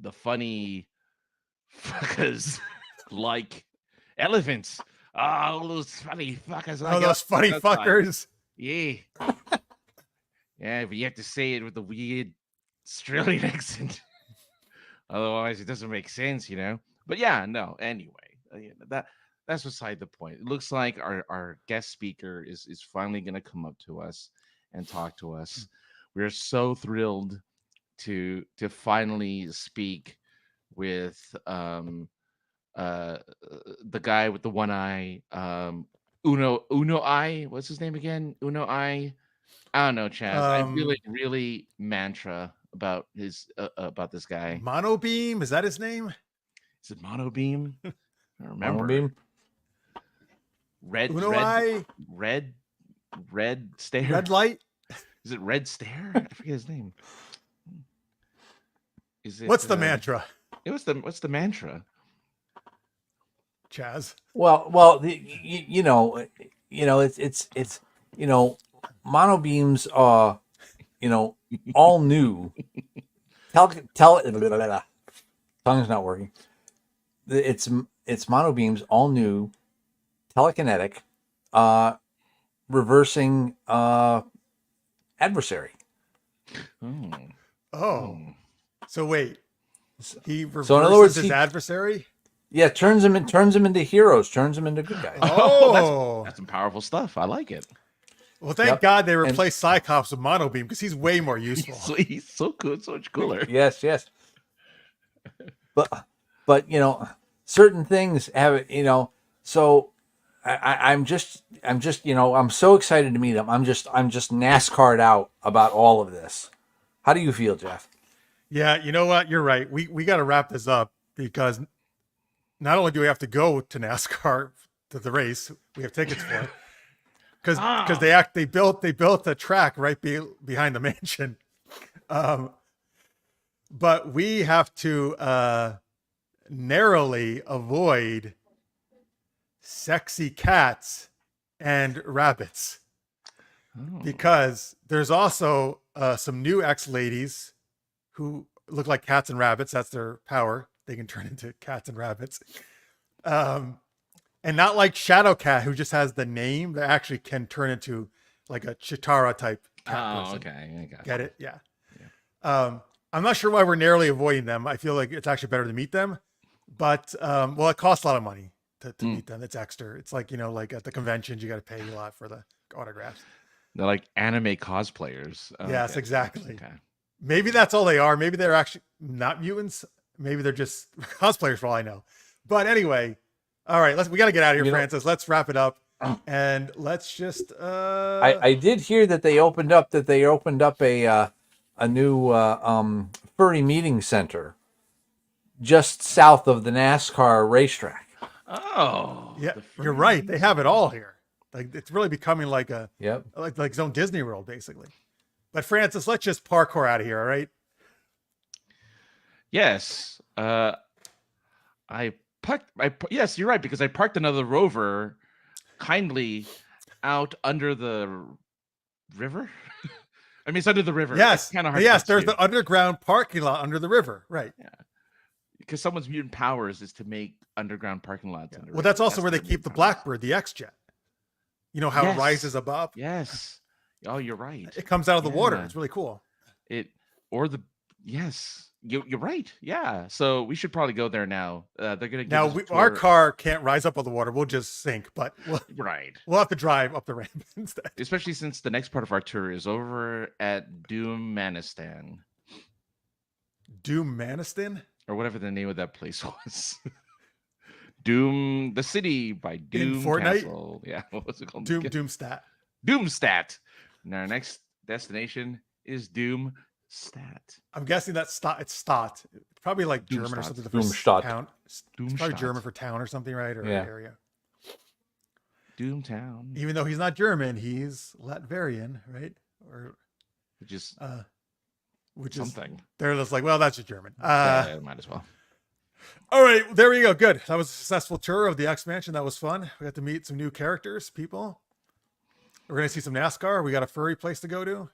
the funny fuckers like elephants. All those funny fuckers like those funny outside. fuckers. Yeah. Yeah, but you have to say it with a weird Australian accent. Otherwise, it doesn't make sense, But yeah, no. Anyway, that's beside the point. It looks like our guest speaker is finally going to come up to us and talk to us. We're so thrilled to finally speak with the guy with the one eye, Uno Eye. What's his name again? Uno Eye. I don't know, Chaz. I feel Um, like really mantra about about this guy. Monobeam, is that his name? Is it Monobeam? I don't remember. Monobeam? Red, Uno red, Eye, red, red stare. Red Light. Is it Red Stare? I forget his name. Is it? What's the mantra, What's the mantra? Chaz? Well, you know, it's monobeams are, all new. Tongue's not working. It's monobeams, all new, telekinetic, reversing adversary. Oh. Oh, so wait, he reverses So in other words, his adversary. Yeah, turns them into heroes, turns them into good guys. Oh, that's some powerful stuff. I like it. well, thank God they replaced Cyclops with Monobeam because he's way more useful. He's so cool, so much cooler. Yes. But certain things have it. So I'm just I'm so excited to meet him. I'm just NASCAR'd out about all of this. How do you feel, Jeff? Yeah, you know what? You're right. We got to wrap this up because not only do we have to go to NASCAR to the race, we have tickets for it. Because they built a track right behind the mansion, but we have to narrowly avoid sexy cats and rabbits because there's also some new ex-ladies who look like cats and rabbits. That's their power. They can turn into cats and rabbits. And not like Shadowcat, who just has the name, that actually can turn into like a Chitara type cat person. Okay. I got Get it? Yeah. I'm not sure why we're narrowly avoiding them. I feel like it's actually better to meet them. But, well, it costs a lot of money to meet them. It's extra. It's like, like at the conventions, you got to pay a lot for the autographs. They're like anime cosplayers. Yes, okay. exactly. Okay. Maybe that's all they are. Maybe they're actually not mutants. Maybe they're just cosplayers for all I know. But anyway, all right, we got to get out of here, Francis. Let's wrap it up. And let's just I did hear that they opened up a new furry meeting center just south of the NASCAR racetrack. Oh. yeah, you're right. They have it all here. Like it's really becoming like a Yep. like its own Disney World, basically. But Francis, let's just parkour out of here, all right? Yes. Yes, you're right, because I parked another Rover kindly out under the river. I mean, it's under the river. Yes. It's kind of hard. Yes, to there's see. the underground parking lot under the river, right? Yeah. Because someone's mutant powers is to make underground parking lots. Well, that's also where they keep the Blackbird, the X-Jet. You know how it rises above? Yes. Oh, you're right. It comes out of the water. It's really cool. Yes. You're right. Yeah. So we should probably go there now. They're gonna give our car can't rise up on the water. We'll just sink, but we'll have to drive up the ramp instead. Especially since the next part of our tour is over at Doom-Manistan. Doom-Manistan? Or whatever the name of that place was. Doom, the city by Doom In Fortnite? Castle. Yeah, what was it called? Doomstat. Doomstat. And our next destination is Doomstat. I'm guessing it's Stott. It's probably like German or something. Doomstadt. Town. It's probably German for town or something, right? Or area. Doomtown. Even though he's not German, he's Latvian, right? Or which is something. They're just like, well, that's just German. Yeah, might as well. All right, there we go. Good. That was a successful tour of the X Mansion. That was fun. We got to meet some new characters, people. We're gonna see some NASCAR. We got a furry place to go to.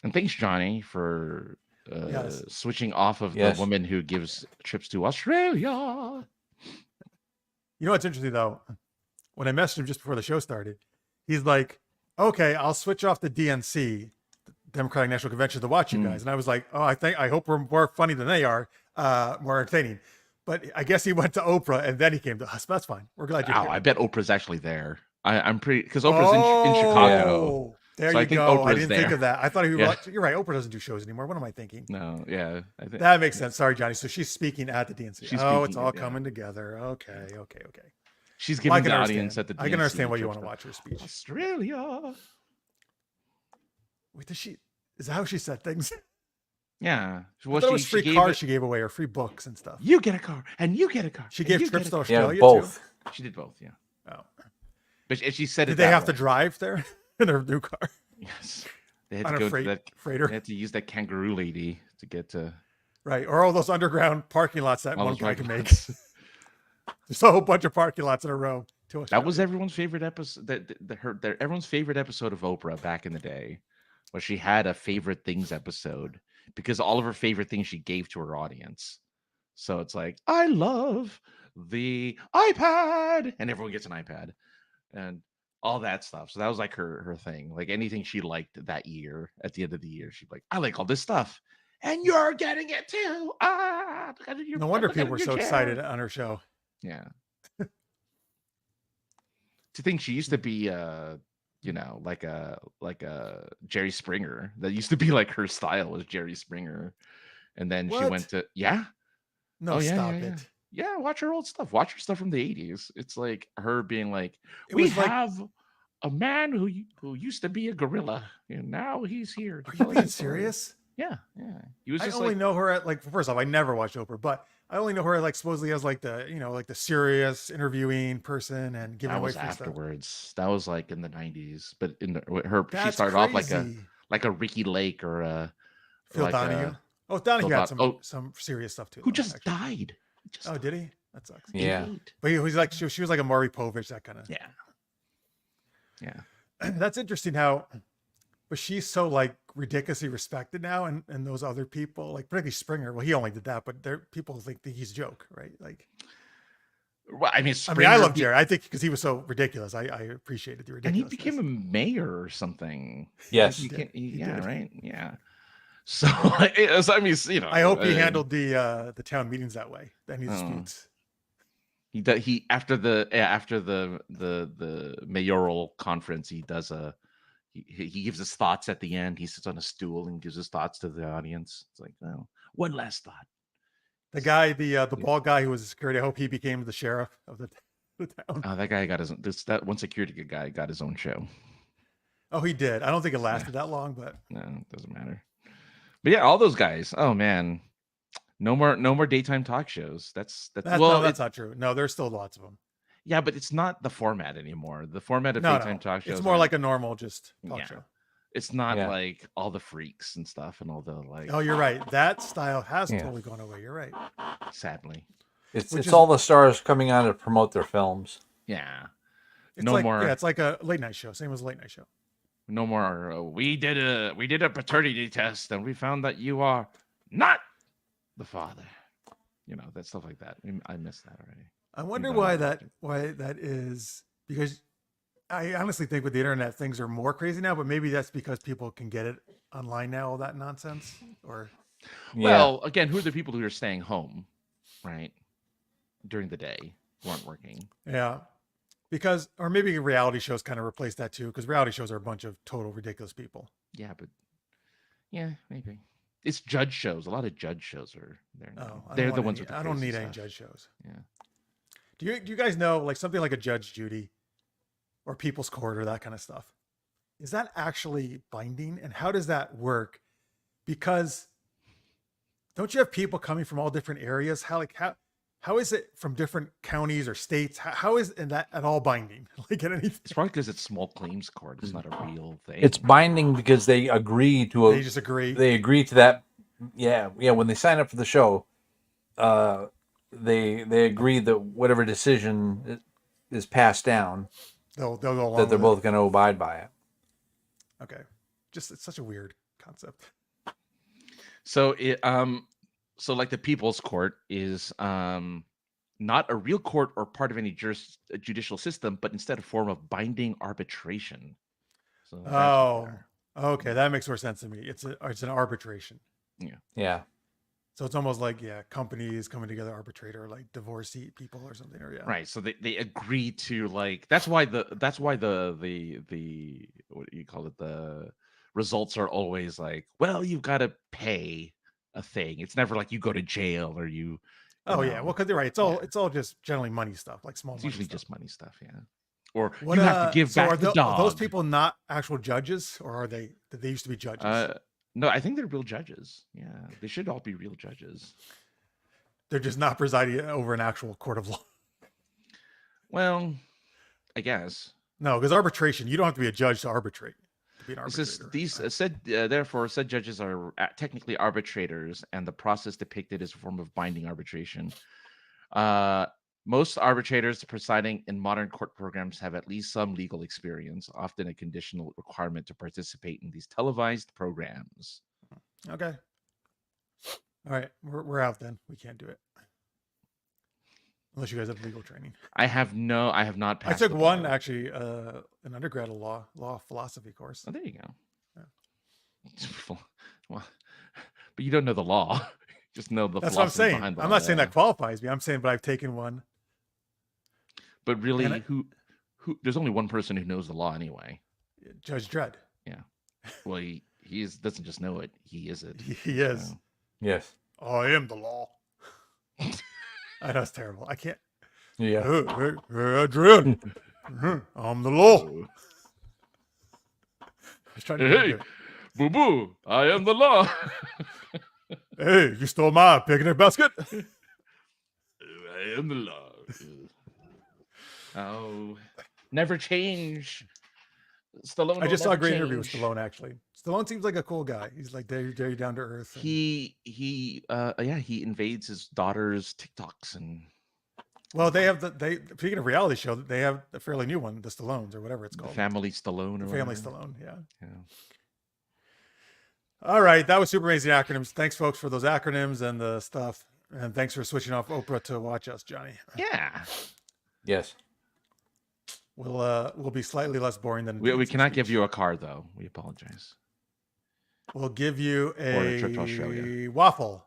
And thanks, Johnny, for switching off of the woman who gives trips to Australia. You know what's interesting though? When I messaged him just before the show started, he's like, "Okay, I'll switch off the DNC, the Democratic National Convention, to watch you guys." And I was like, "Oh, I hope we're more funny than they are, more entertaining." But I guess he went to Oprah and then he came to us. That's fine. We're glad you're here. I bet Oprah's actually there. I'm pretty because Oprah's in Chicago. There so you go. I didn't there. think of that. I thought he was. You're right. Oprah doesn't do shows anymore. What am I thinking? No, yeah, I think that makes sense. Sorry, Johnny. So she's speaking at the DNC. It's all coming together. Okay. She's giving the audience at the DNC. I can understand why you want to watch her speech. Australia. Wait, is that how she said things? Yeah. I Well, thought it was free gave cars it, she gave away or free books and stuff. you get a car and you get a car. She and gave you trips get a to car. Yeah, Australia both. too. She did both, yeah. Oh. But she said Did it they that have to way. drive there in her new car Yes. They had on to a go to that freighter? They had to use that kangaroo lady to get to Right, or all those underground parking lots that all one those guy can make. parking lots. There's a whole bunch of parking lots in a row. To That was Australia. everyone's favorite episode. Everyone's favorite episode of Oprah back in the day, where she had a favorite things episode because all of her favorite things she gave to her audience. So it's like, I love the iPad, and everyone gets an iPad, and all that stuff. So that was like her thing. Like anything she liked that year, at the end of the year, she'd be like, I like all this stuff, and you're getting it too. Look at No wonder look at people were your so chair." excited on her show. Yeah. To think she used to be like a Jerry Springer. That used to be like her style was Jerry Springer. And then she What? went to No, Oh yeah, stop yeah, yeah. it. Yeah, watch her old stuff. Watch her stuff from the 80s. It's like her being like, It we was like, have a man who used to be a gorilla, and now he's here. to are you tell us being his story." serious? Yeah, yeah. He was I just only like, know her at like first off, I never watched Oprah, but I only know her like supposedly as like the like the serious interviewing person and giving that away was free stuff. afterwards. That was like in the 90s. But she That's started off like crazy. a Ricky Lake or a Phil like Donahue. a Oh, Donahue had Phil some serious stuff too. who though, just actually. died. Oh, did he? That sucks. Yeah. 88. But he was like she was like a Maury Povich, that kind of. Yeah. Yeah. That's interesting how, but she's so like ridiculously respected now, and those other people like particularly Springer. Well, he only did that, but there people think he's a joke, right? Like, Well, I mean, I love Jerry. I think because he was so ridiculous, I appreciated the and he ridiculousness. became a mayor or something. Yes. He did. He yeah, did. right. Yeah. So I mean, I hope he handled the town meetings that way. Then he disputes. He after the mayoral conference, he does he gives his thoughts at the end. He sits on a stool and gives his thoughts to the audience. It's like, oh, one last thought. The guy, the bald guy who was security, I hope he became the sheriff of the town. Oh, that guy got that one security guy got his own show. Oh, he did. I don't think it lasted that long, but No, it doesn't matter. But yeah, all those guys. Oh man, no more daytime talk shows. That's not true. No, there's still lots of them. yeah, but it's not the format anymore. The format of No, daytime talk shows. It's more like a normal just talk show. It's not Yeah. like all the freaks and stuff and all the like. Oh, you're right. That style has Yeah. totally gone away. You're right. Sadly, It's all the stars coming on to promote their films. yeah. It's No like, more. Yeah, it's like a late night show. Same as a late night show. No more. We did a paternity test and we found that you are not the father. That stuff like that. I missed that already. I wonder About why that is, because I honestly think with the internet things are more crazy now, but maybe that's because people can get it online now, all that nonsense. Or Well, again, who are the people who are staying home, right, during the day, who aren't working? yeah. Because, or maybe reality shows kind of replace that too, because reality shows are a bunch of total ridiculous people. Yeah, but yeah, maybe it's judge shows. A lot of judge shows are there now. Oh, They're the ones with the I don't crazy need any stuff. judge shows. Yeah. Do you guys know like something like a Judge Judy or People's Court or that kind of stuff? Is that actually binding? And how does that work? Because don't you have people coming from all different areas? How is it from different counties or states? How is that at all binding? Like at anything? It's probably because it's small claims court. It's not a real thing. It's binding because they agree to They just agree. They agree to that. Yeah. When they sign up for the show, they agree that whatever decision is passed down, They'll go along that they're with both going to abide by it. it. Okay. Just it's such a weird concept. So so like the People's Court is not a real court or part of any judicial system, but instead a form of binding arbitration. So that's what Oh, they are. okay. That makes more sense to me. It's an arbitration. Yeah. So it's almost like companies coming together, arbitrate, or like divorcee people or something, or Right. So they agree to like that's why the what do you call it, the results are always like, well, you've got to pay a thing. It's never like you go to jail or you Oh yeah, know, well, because they're right. It's all just generally money stuff, like small. it's money usually stuff. just money stuff. Yeah. or What you have to give so back are, the are those dog. people not actual judges, or are they? Did they used to be judges? No, I think they're real judges. Yeah, they should all be real judges. They're just not presiding over an actual court of law. Well, I guess. No, because arbitration, you don't have to be a judge to arbitrate. To be an It arbitrator. says these therefore said judges are technically arbitrators, and the process depicted is a form of binding arbitration. Most arbitrators presiding in modern court programs have at least some legal experience, often a conditional requirement to participate in these televised programs. Okay. All right, we're out then. We can't do it unless you guys have legal training. I have not I passed. took the one bar. actually, an undergrad law philosophy course. Oh, there you go. Yeah. Well, but you don't know the law. Just know the That's what I'm philosophy saying. behind the I'm law, not saying yeah. that qualifies me. I'm saying, but I've taken one. But really, And who? There's only one person who knows the law anyway. Judge Dredd. Yeah. Well, he doesn't just know it; he is it. He is. So. Yes. I am the law. I know it's terrible. I can't. Yeah. Dredd. I'm the law. I was trying to Hey, boo boo! I am the law. Hey, you stole my picnic basket. I am the law. Oh, never change. Stallone. I just saw a great interview with change. Stallone. Actually, Stallone seems like a cool guy. He's like very down to earth. And... He invades his daughter's TikToks and. Well, they have speaking of reality show, they have a fairly new one, the Stallones or whatever it's The called. Family Stallone. Or Family whatever. Stallone. Yeah. Yeah. All right, that was super amazing acronyms. Thanks, folks, for those acronyms and the stuff, and thanks for switching off Oprah to watch us, Johnny. Yeah. Yes. We'll be slightly less boring than We cannot give you a card though. We apologize. We'll give you Or a trip to Australia. waffle.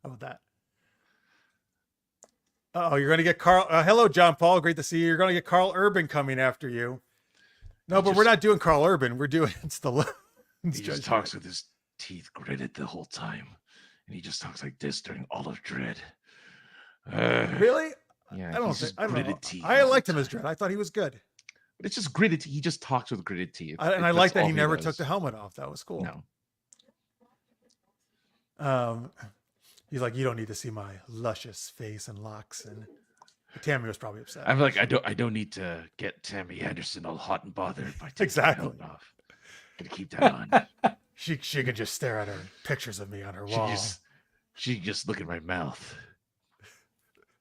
How about that? Oh, you're going to get Carl. Hello, John Paul. Great to see you. You're going to get Carl Urban coming after you. No, but we're not doing Carl Urban. We're doing Stallone. He just talks with his teeth gritted the whole time, and he just talks like this during all of Dredd. Really? Yeah, I don't he's think. I don't know. teeth I the whole liked him as time. Dredd. I thought he was good. But it's just gritted. He just talks with gritted teeth. And I like that he never took the helmet off. That was cool. No. He's like, you don't need to see my luscious face and locks. And Tammy was probably upset. I'm like, I don't need to get Tammy Anderson all hot and bothered by taking Exactly. the helmet off. Gonna keep that on. She can just stare at her pictures of me on her wall. She just look at my mouth.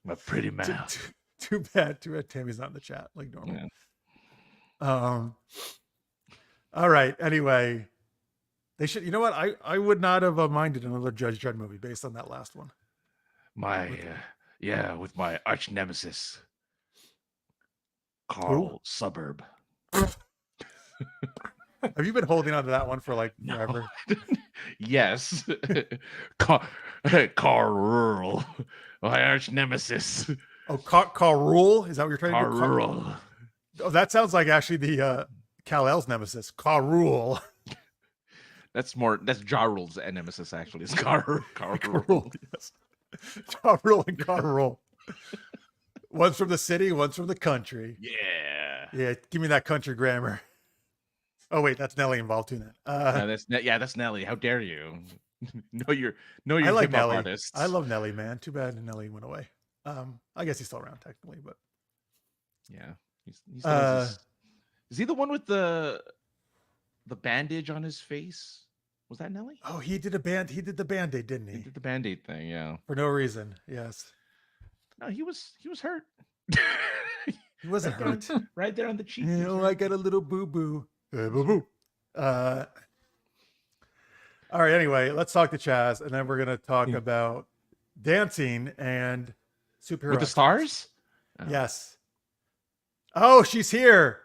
My pretty mouth. Too bad Tammy's not in the chat like normal. Yeah. All right. Anyway, they should. You know what? I would not have minded another Judge Dredd movie based on that last one. With my arch nemesis, Carl Suburb. Have you been holding on to that one for like forever? Yes. Carl Rural, my arch nemesis. Oh, Carl Rule? Is that what you're trying Carl to do? Rural. Oh, that sounds like actually the Kal-El's nemesis, Carl Rule. That's Ja Rule's nemesis, actually. It's Carl Rule. Yes. Ja Rule and Carl Rule. One's from the city, one's from the country. Yeah. Yeah, give me that country grammar. Oh wait, that's Nelly involved too. Then that's Nelly. How dare you? know your I like hip-hop Nelly. artists. I love Nelly, man. Too bad Nelly went away. I guess he's still around technically, but yeah, he's is he the one with the bandage on his face? Was that Nelly? Oh, he did the Band-Aid, didn't he? He did the Band-Aid thing, yeah. For no reason. Yes. No, he was hurt. He wasn't hurt. Right there on the cheek. I got a little boo-boo. Boo-boo. All right, anyway, let's talk to Chaz, and then we're going to talk about dancing and superhero. With the stars? Oh. Yes. Oh, she's here.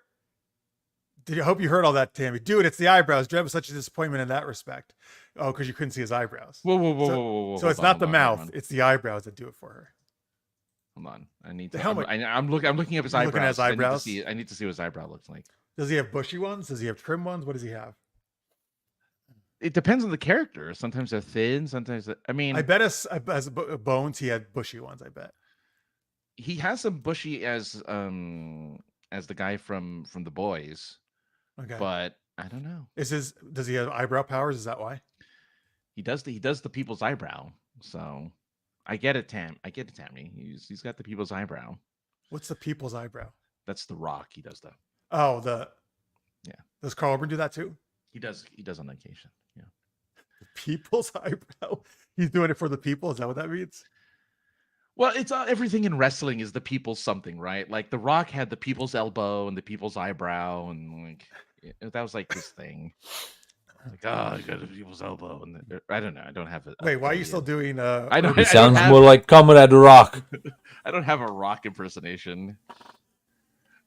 I hope you heard all that, Tammy. Dude, it's the eyebrows. Dredd was such a disappointment in that respect. Oh, because you couldn't see his eyebrows. Whoa. So it's not the mouth. It's the eyebrows that do it for her. Hold on. I need to. The helmet. I'm looking up his eyebrows. Looking at his eyebrows? I need to see what his eyebrow looks like. Does he have bushy ones? Does he have trim ones? What does he have? It depends on the character. Sometimes they're thin. Sometimes I bet as Bones, he had bushy ones. I bet he has some bushy as the guy from The Boys, Okay. but I don't know. Does he have eyebrow powers? Is that why? He does the people's eyebrow. So I get it, Tammy. He's got the people's eyebrow. What's the people's eyebrow? That's The Rock. He does that. Oh, Yeah. Does Carl Urban do that too? He does on occasion. Yeah. The people's eyebrow. He's doing it for the people. Is that what that means? Well, it's everything in wrestling is the people's something, right? Like The Rock had the people's elbow and the people's eyebrow, and like that was like his thing. Like, I got the people's elbow, and I don't know. I don't have it. Wait, why are you still doing? I don't. It I sounds don't more have, like Comrade the Rock. I don't have a Rock impersonation.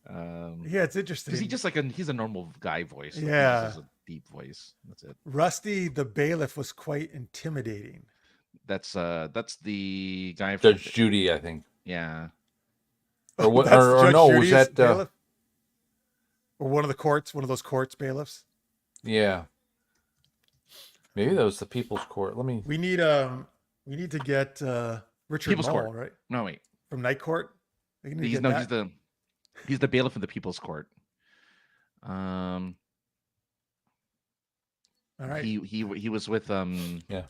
Yeah, it's interesting. Because he's a normal guy voice. Like, Yeah. he's just a deep voice. That's it. Rusty the bailiff was quite intimidating. That's the guy from Judge Judy, I think. Yeah. Or what? That's Or Judge no? Judy's Was that? bailiff? Or one of those courts bailiffs? Yeah. Maybe that was the People's Court. Let me. We need to get Richard People's Mole, Court. right? No, wait. From Night Court. We need to get that. He's the bailiff in the People's Court. All right. He was with Yeah.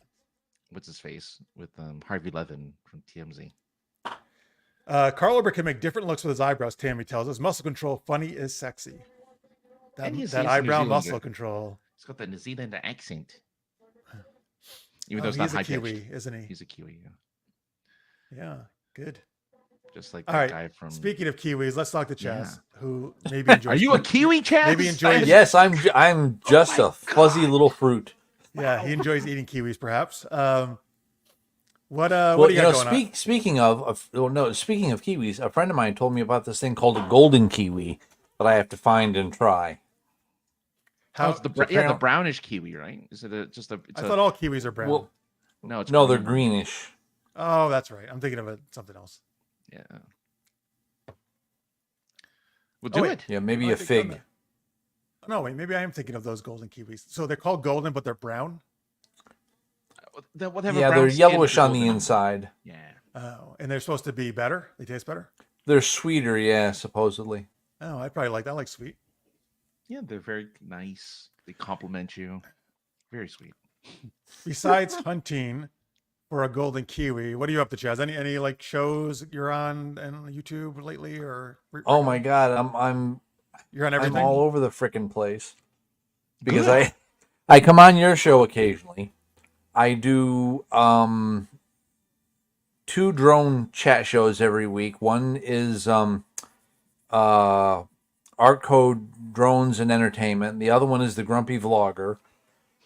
What's his face? With Harvey Levin from TMZ. Carl Urban can make different looks with his eyebrows, Tammy tells us. Muscle control, funny is sexy. And he's That a eyebrow New muscle Zealander. control. He's got that New Zealander accent. Even Oh, though it's not he's a high Kiwi, isn't he? He's a Kiwi, yeah. Yeah, good. Just like All that right. guy from. Speaking of Kiwis, let's talk to Chaz, Yeah. who maybe enjoys. Are you a Kiwi, Chaz? Maybe enjoys. Yes, I'm just my a fuzzy little fruit. Yeah, he enjoys eating kiwis, perhaps. What Well, do you got going on? speaking of kiwis, a friend of mine told me about this thing called a golden kiwi that I have to find and try. How's the brownish kiwi, right? Is it just a? I thought all kiwis are brown. Well, No, it's no, they're green. greenish. Oh, that's right. I'm thinking of something else. Yeah. We'll do wait. it. Yeah, maybe Oh, I a think fig. I'm No, wait. Maybe I am thinking of those golden kiwis. So they're called golden, but they're brown. They're Yeah, they're yellowish on the inside. Yeah. Oh, and they're supposed to be better. They taste better. They're sweeter, yeah, supposedly. Oh, I probably like that. I like sweet. Yeah, they're very nice. They compliment you. Very sweet. Besides hunting for a golden kiwi, what are you up to, Chaz? Any like shows you're on YouTube lately, or Oh my god, I'm you're on I'm everything? all over the frickin' place. Because I come on your show occasionally. I do 2 drone chat shows every week. One is Art Code Drones and Entertainment. The other one is the Grumpy Vlogger.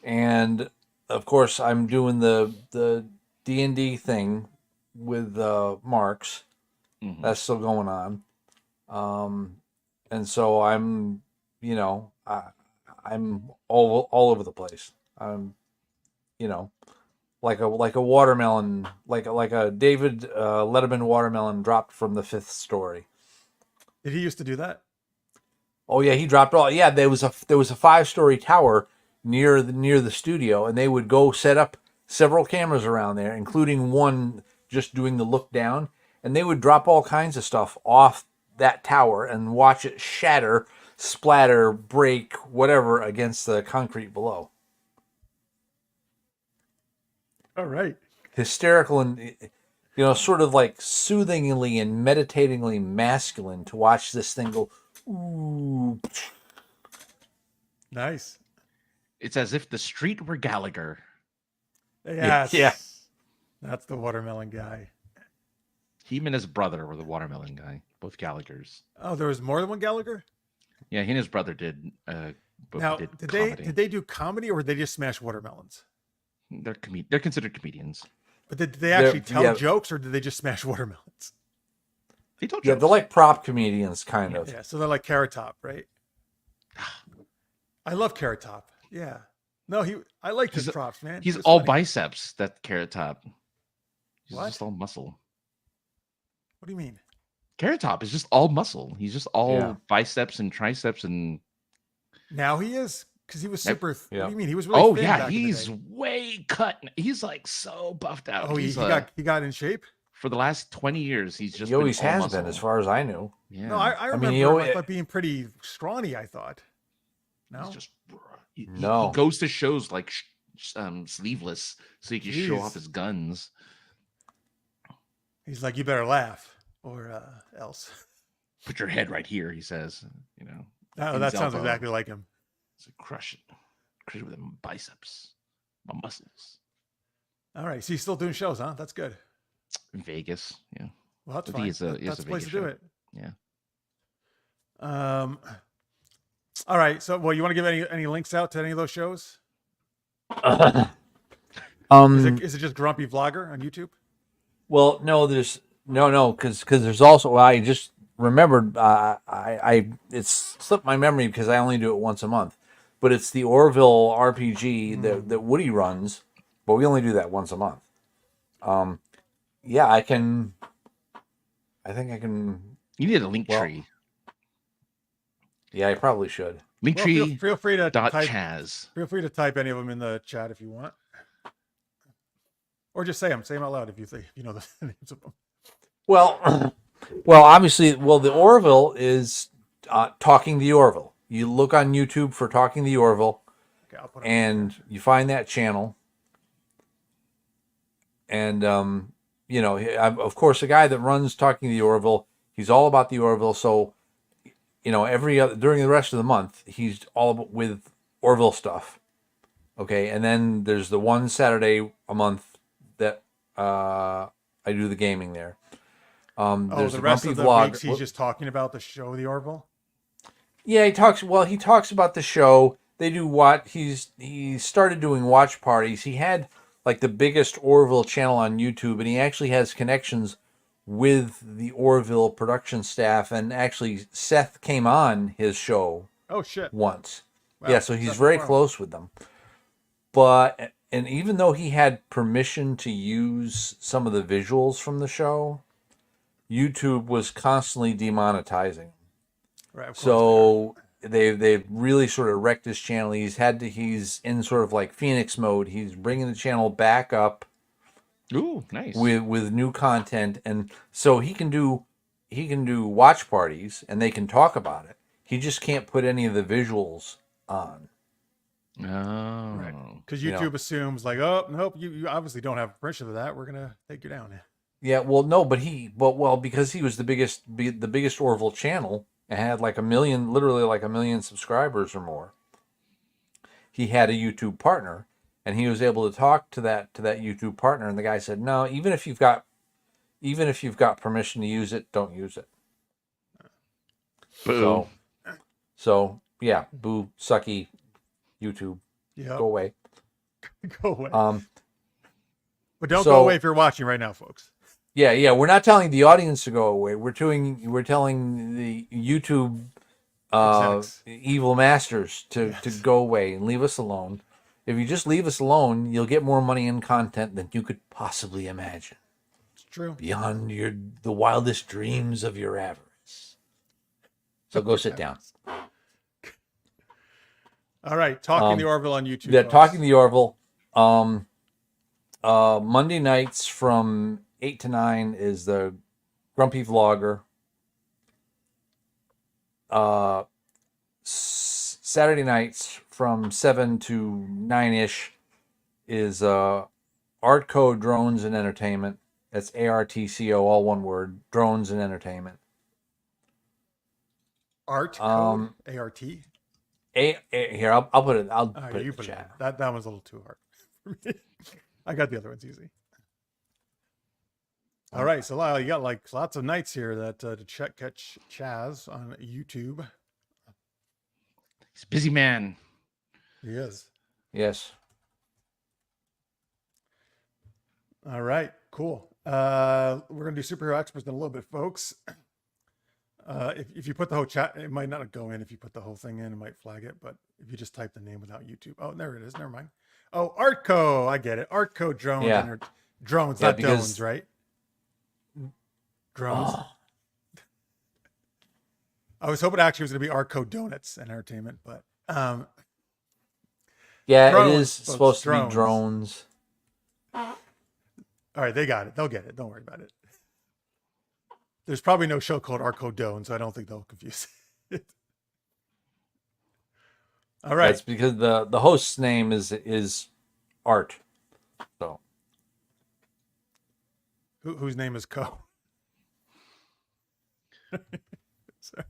And of course I'm doing the D&D thing with Marks. Mhm. That's still going on. And so I'm all over the place. I'm like a watermelon, like a David Letterman watermelon dropped from the 5th story. Did he used to do that? Oh yeah, he dropped all. Yeah, there was a 5-story tower near the studio, and they would go set up several cameras around there, including one just doing the look down, and they would drop all kinds of stuff off that tower and watch it shatter, splatter, break, whatever against the concrete below. All right. Hysterical and sort of like soothingly and meditatingly masculine to watch this thing go. Ooh. Nice. It's as if the street were Gallagher. Yes. Yeah. That's the watermelon guy. Him and his brother were the watermelon guy. Both Gallaghers. Oh, there was more than one Gallagher? Yeah, he and his brother did. Both Now, did did comedy. they do comedy, or did they just smash watermelons? They're considered comedians. But did they actually tell yeah. jokes, or did they just smash watermelons? They told Yeah, jokes. they're like prop comedians, kind of. Yeah, so they're like Carrot Top, right? I love Carrot Top. Yeah. No, I like his props, man. He's It was all funny. biceps. That Carrot Top. He's What? just all muscle. What do you mean? Carrot Top is just all muscle. He's just all Yeah. biceps and triceps and. Now he is, because he was super. Yeah. What do you mean? He was really Oh thin yeah, back in the he's day. way cut. He's like so buffed out. Oh, he he's got in shape. For the last 20 years, he's just He always been all has muscle. been, as far as I knew. Yeah. No, I remember mean, he him always- like being pretty scrawny, I thought. No? He's just he No. goes to shows like sleeveless so he can show Jeez. off his guns. He's like, you better laugh or else. Put your head right here, he says. You know. Oh, in that his sounds elbow. exactly like him. So crush it with my biceps, my muscles. All right. So he's still doing shows, huh? That's good. In Vegas, yeah. Well, that's I think fine. it's a- it's That's a the place Vegas to do show. it. Yeah. All right. So, well, you want to give any links out to any of those shows? Is it just Grumpy Vlogger on YouTube? Well, no, there's no, because there's also, I just remembered, I it's slipped my memory because I only do it once a month, but it's the Orville RPG that Woody runs, but we only do that once a month. Yeah, I think I can. You need a link Well, tree. Yeah, I probably should. Link Well, tree feel free to dot type. Chaz. Feel free to type any of them in the chat if you want, or just say them. Say them out loud if you know the names of them. Well, obviously, the Orville is Talking the Orville. You look on YouTube for Talking the Orville, Okay, I'll put 'em and you find that channel. And of course, the guy that runs Talking the Orville, he's all about the Orville. So, during the rest of the month, he's all about with Orville stuff. Okay, and then there's the one Saturday a month that I do the gaming there. There's the rest Grumpy of the Vlog. weeks he's just talking about the show, The Orville. Yeah, he talks about the show. They do he started doing watch parties. He had like the biggest Orville channel on YouTube, and he actually has connections with the Orville production staff. And actually, Seth came on his show Oh shit! once. Wow, Yeah, so he's Seth very MacFarlane. close with them. And even though he had permission to use some of the visuals from the show, YouTube was constantly demonetizing. Right, of course So they've really sort of wrecked his channel. He's in sort of like Phoenix mode. He's bringing the channel back up Ooh, nice. with new content, and so he can do watch parties and they can talk about it. He just can't put any of the visuals on. Oh. Right. Because You know. YouTube assumes like, oh nope, you obviously don't have permission to that. We're gonna take you down. Yeah, well, no, because he was the biggest Orville channel and had literally like a million subscribers or more. He had a YouTube partner, and he was able to talk to that YouTube partner, and the guy said, "No, even if you've got permission to use it, don't use it." Boo. So yeah, boo, sucky, YouTube, Yeah, go away. go away. But don't so- go away if you're watching right now, folks. Yeah, we're not telling the audience to go away. We're telling the YouTube Execs. evil masters to go away and leave us alone. If you just leave us alone, you'll get more money and content than you could possibly imagine, It's true. beyond the wildest dreams of your avarice. So go sit down. All right, talking the Orville on YouTube. Yeah, folks. Talking the Orville. Monday nights from 8 to 9 is the Grumpy Vlogger. Saturday nights from 7 to 9-ish is Artco Drones and Entertainment. That's ARTCO, all one word. Drones and Entertainment. Art code ART. Here, I'll put it. I'll All right, put it you in the put it in. chat. That one's a little too hard for me. I got the other ones easy. All right, so Lyle, you got like lots of nights here that to catch Chaz on YouTube. He's a busy man. He is. Yes. All right, cool. We're gonna do superhero experts in a little bit, folks. If you put the whole chat, it might not go in. If you put the whole thing in, it might flag it. But if you just type the name without YouTube, oh, there it is. Never mind. Oh, Artco, I get it. Artco drones, Yeah. drones, Yeah, not because- drones, right? Drones. Oh, I was hoping actually it was going to be Artco Donuts and Entertainment, but yeah, Drones, it is folks, supposed to drones. be drones. all right, they got it. They'll get it. Don't worry about it. there's probably no show called Arcodone, so I don't think they'll confuse it. All right. That's because the host's name is Art. So Whose name is Co? Sorry.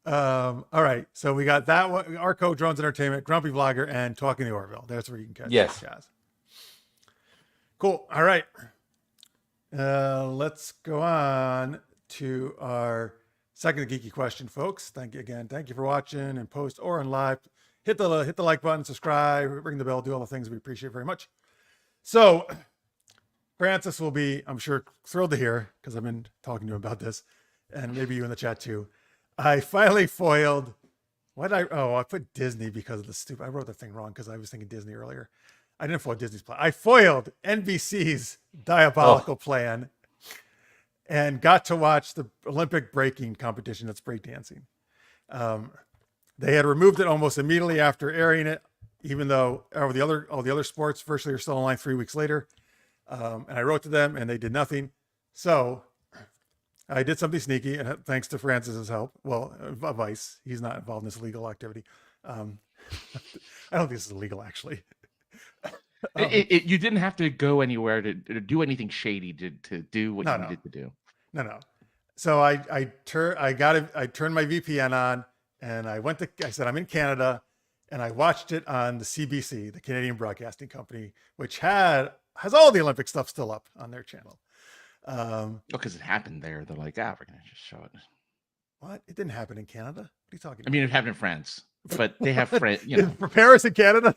All right. So we got that one, Arco, Drones Entertainment, Grumpy Vlogger, and Talking the Orville. That's where you can catch Chaz. Cool. All right. Let's go on to our second geeky question, folks. Thank you again. Thank you for watching and post or in live. Hit the like button, subscribe, ring the bell, do all the things we appreciate very much. So Francis will be, I'm sure, thrilled to hear, because I've been talking to him about this, and maybe you in the chat too. I finally foiled. I put Disney because of the stupid. I wrote the thing wrong because I was thinking Disney earlier. I didn't foil Disney's plan. I foiled NBC's diabolical plan and got to watch the Olympic breaking competition. That's breakdancing. They had removed it almost immediately after airing it, even though all the other sports virtually are still online 3 weeks later. And I wrote to them and they did nothing. So I did something sneaky, and thanks to Francis's help. Well, advice. He's not involved in this illegal activity. I don't think this is illegal, actually. You didn't have to go anywhere to do anything shady to do what you needed to do. No. So I turned my VPN on, and I said, I'm in Canada, and I watched it on the CBC, the Canadian Broadcasting Company, which has all the Olympic stuff still up on their channel. Because it happened there. They're like, we're going to just show it. What? It didn't happen in Canada? What are you talking about? I mean, it happened in France, but they have French, For Paris in Canada?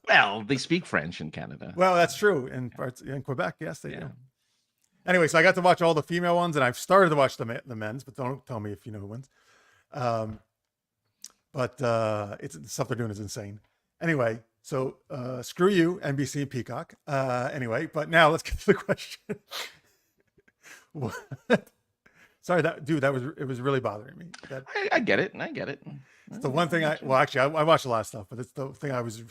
Well, they speak French in Canada. Well, that's true. In Quebec, yes, they do. Anyway, so I got to watch all the female ones, and I've started to watch the men's, but don't tell me if you know who wins. But it's the stuff they're doing is insane. Anyway, so screw you, NBC and Peacock. Anyway, but now let's get to the question. What? Sorry, it was really bothering me. I get it. It's the one thing I watched a lot of stuff, but it's the thing I was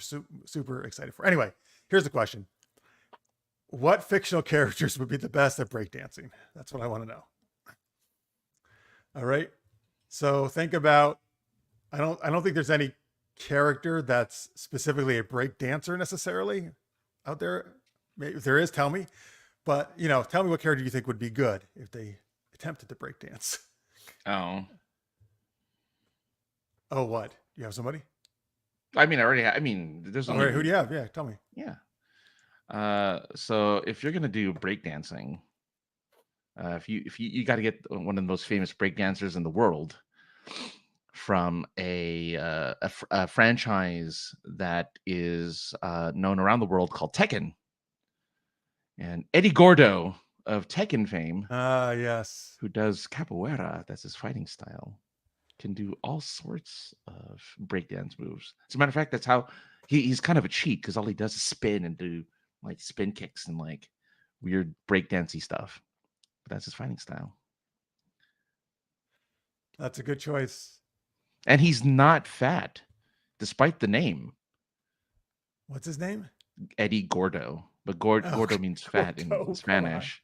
super excited for. Anyway, here's the question. What fictional characters would be the best at breakdancing? That's what I want to know. All right. So think about, I don't think there's any character that's specifically a breakdancer necessarily out there. Maybe if there is, tell me. But, tell me what character you think would be good if they attempted to breakdance. Oh, what? You have somebody? I mean, there's All right, who do you have? Yeah, tell me. Yeah. So if you're gonna do breakdancing, if you got to get one of the most famous breakdancers in the world from a franchise that is known around the world called Tekken. And Eddie Gordo of Tekken fame, yes, who does capoeira, that's his fighting style, can do all sorts of breakdance moves. As a matter of fact, that's how he's kind of a cheat, because all he does is spin and do like spin kicks and like weird breakdancey stuff. But that's his fighting style. That's a good choice. And he's not fat, despite the name. What's his name? Eddie Gordo. But Gordo means fat in Spanish.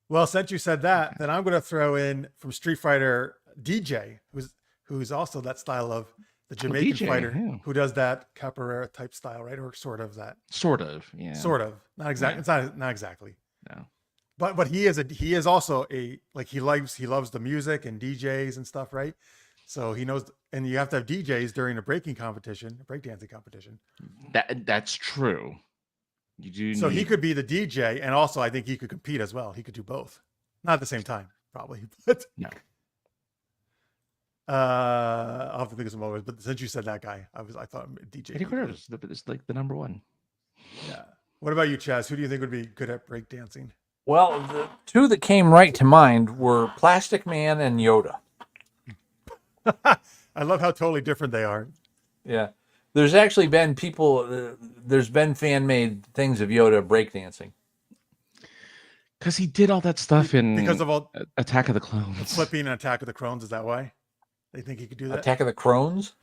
Well, since you said that, then I'm going to throw in from Street Fighter DJ, who's also that style of the Jamaican fighter who does that capoeira type style, right? Or sort of that. Sort of, yeah. Sort of. Not exactly. Yeah. It's not exactly. No. But he is also he loves the music and DJs and stuff, right? So he knows, and you have to have DJs during a breakdancing competition. That's true. You do. So he could be the DJ, and also I think he could compete as well. He could do both, not at the same time, probably. But no. I'll have to think of some others. But since you said that guy, I thought DJ. Eddie Gordo is like the number one. Yeah. What about you, Chaz? Who do you think would be good at breakdancing? Well, the two that came right to mind were Plastic Man and Yoda. I love how totally different they are. Yeah. There's actually been there's been fan-made things of Yoda breakdancing. Because he did all that stuff because of all Attack of the Clones. Flipping and Attack of the Clones, is that why? They think he could do that? Attack of the Crones?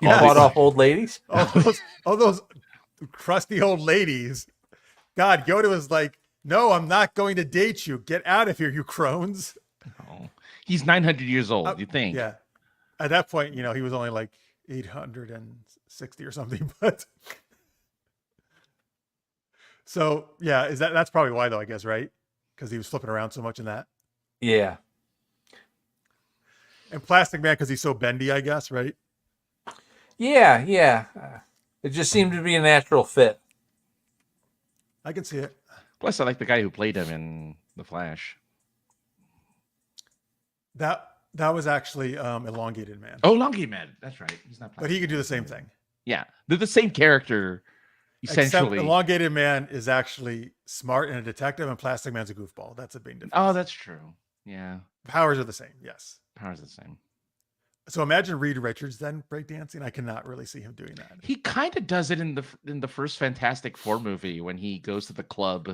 Yeah. Fought off old ladies? All those crusty old ladies. God, Yoda was like No, I'm not going to date you. Get out of here, you crones. Oh, he's 900 years old. You think? Yeah. At that point, he was only like 860 or something. But so yeah, that's probably why though, I guess, right? Because he was flipping around so much in that. Yeah. And Plastic Man because he's so bendy, I guess, right? Yeah, yeah. It just seemed to be a natural fit. I can see it. Plus, I like the guy who played him in The Flash. That was actually Elongated Man. Oh, Elongated Man. That's right. He's not. But he could do the same thing. Yeah, they're the same character, essentially. Except Elongated Man is actually smart and a detective, and Plastic Man's a goofball. That's a big difference. Oh, that's true. Yeah. Powers are the same. Yes. Powers are the same. So imagine Reed Richards then breakdancing. I cannot really see him doing that. He kind of does it in the first Fantastic Four movie when he goes to the club